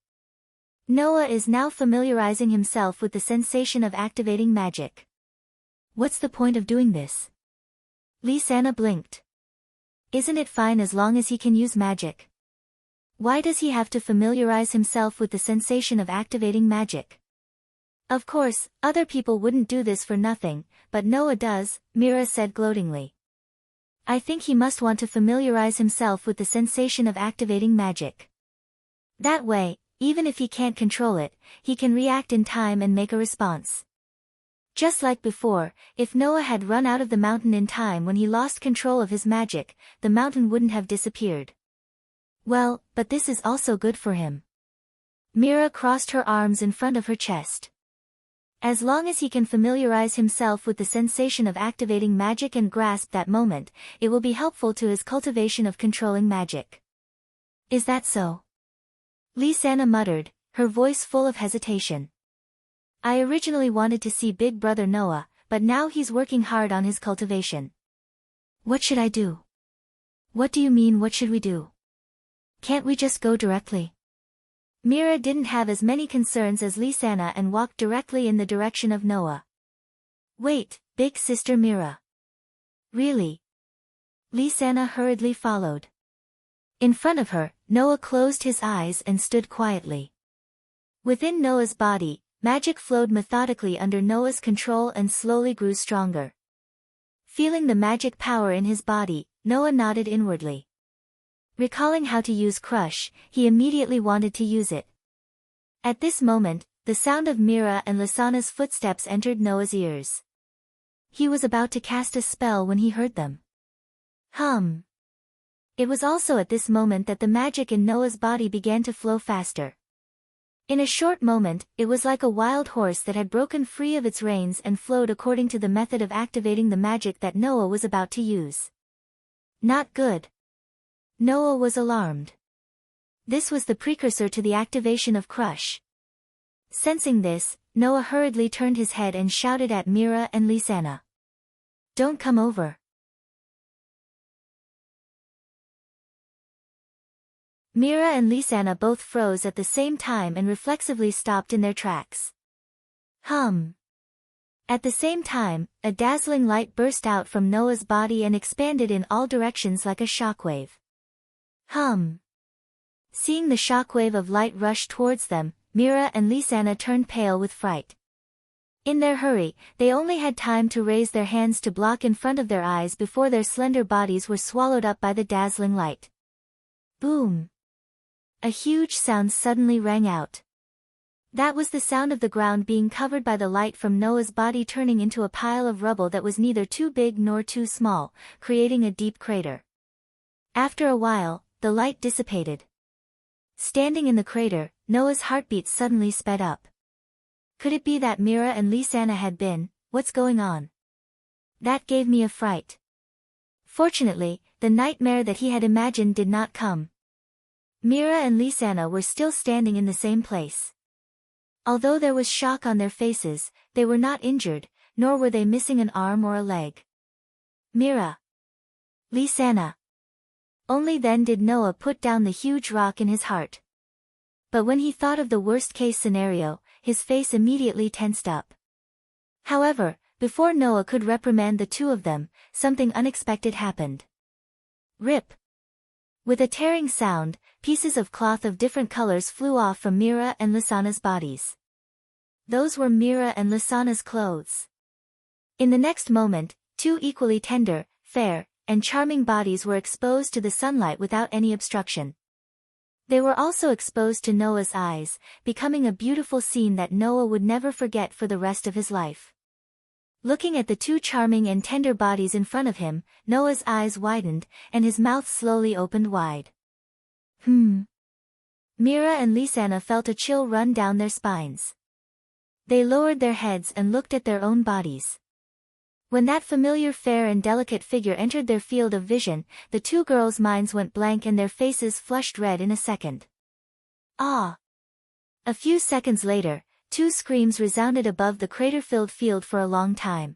Noah is now familiarizing himself with the sensation of activating magic. What's the point of doing this? Lisanna blinked. Isn't it fine as long as he can use magic? Why does he have to familiarize himself with the sensation of activating magic? Of course, other people wouldn't do this for nothing, but Noah does, Mira said gloatingly. I think he must want to familiarize himself with the sensation of activating magic. That way, even if he can't control it, he can react in time and make a response. Just like before, if Noah had run out of the mountain in time when he lost control of his magic, the mountain wouldn't have disappeared. Well, but this is also good for him. Mira crossed her arms in front of her chest. As long as he can familiarize himself with the sensation of activating magic and grasp that moment, it will be helpful to his cultivation of controlling magic. Is that so? Lisanna muttered, her voice full of hesitation. I originally wanted to see Big Brother Noah, but now he's working hard on his cultivation. What should I do? What do you mean what should we do? Can't we just go directly? Mira didn't have as many concerns as Lisanna and walked directly in the direction of Noah. Wait, big sister Mira. Really? Lisanna hurriedly followed. In front of her, Noah closed his eyes and stood quietly. Within Noah's body, magic flowed methodically under Noah's control and slowly grew stronger. Feeling the magic power in his body, Noah nodded inwardly. Recalling how to use Crush, he immediately wanted to use it. At this moment, the sound of Mira and Lisanna's footsteps entered Noah's ears. He was about to cast a spell when he heard them. It was also at this moment that the magic in Noah's body began to flow faster. In a short moment, it was like a wild horse that had broken free of its reins and flowed according to the method of activating the magic that Noah was about to use. Not good. Noah was alarmed. This was the precursor to the activation of Crush. Sensing this, Noah hurriedly turned his head and shouted at Mira and Lisanna. Don't come over. Mira and Lisanna both froze at the same time and reflexively stopped in their tracks. At the same time, a dazzling light burst out from Noah's body and expanded in all directions like a shockwave. Seeing the shockwave of light rush towards them, Mira and Lisanna turned pale with fright. In their hurry, they only had time to raise their hands to block in front of their eyes before their slender bodies were swallowed up by the dazzling light. Boom! A huge sound suddenly rang out. That was the sound of the ground being covered by the light from Noah's body turning into a pile of rubble that was neither too big nor too small, creating a deep crater. After a while, the light dissipated. Standing in the crater, Noah's heartbeat suddenly sped up. Could it be that Mira and Lisanna had been, what's going on? That gave me a fright. Fortunately, the nightmare that he had imagined did not come. Mira and Lisanna were still standing in the same place. Although there was shock on their faces, they were not injured, nor were they missing an arm or a leg. Mira. Lisanna. Only then did Noah put down the huge rock in his heart. But when he thought of the worst-case scenario, his face immediately tensed up. However, before Noah could reprimand the two of them, something unexpected happened. Rip! With a tearing sound, pieces of cloth of different colors flew off from Mira and Lisanna's bodies. Those were Mira and Lisanna's clothes. In the next moment, two equally tender, fair, and charming bodies were exposed to the sunlight without any obstruction. They were also exposed to Noah's eyes, becoming a beautiful scene that Noah would never forget for the rest of his life. Looking at the two charming and tender bodies in front of him, Noah's eyes widened, and his mouth slowly opened wide. Mira and Lisanna felt a chill run down their spines. They lowered their heads and looked at their own bodies. When that familiar fair and delicate figure entered their field of vision, the two girls' minds went blank and their faces flushed red in a second. Ah! A few seconds later, two screams resounded above the crater-filled field for a long time.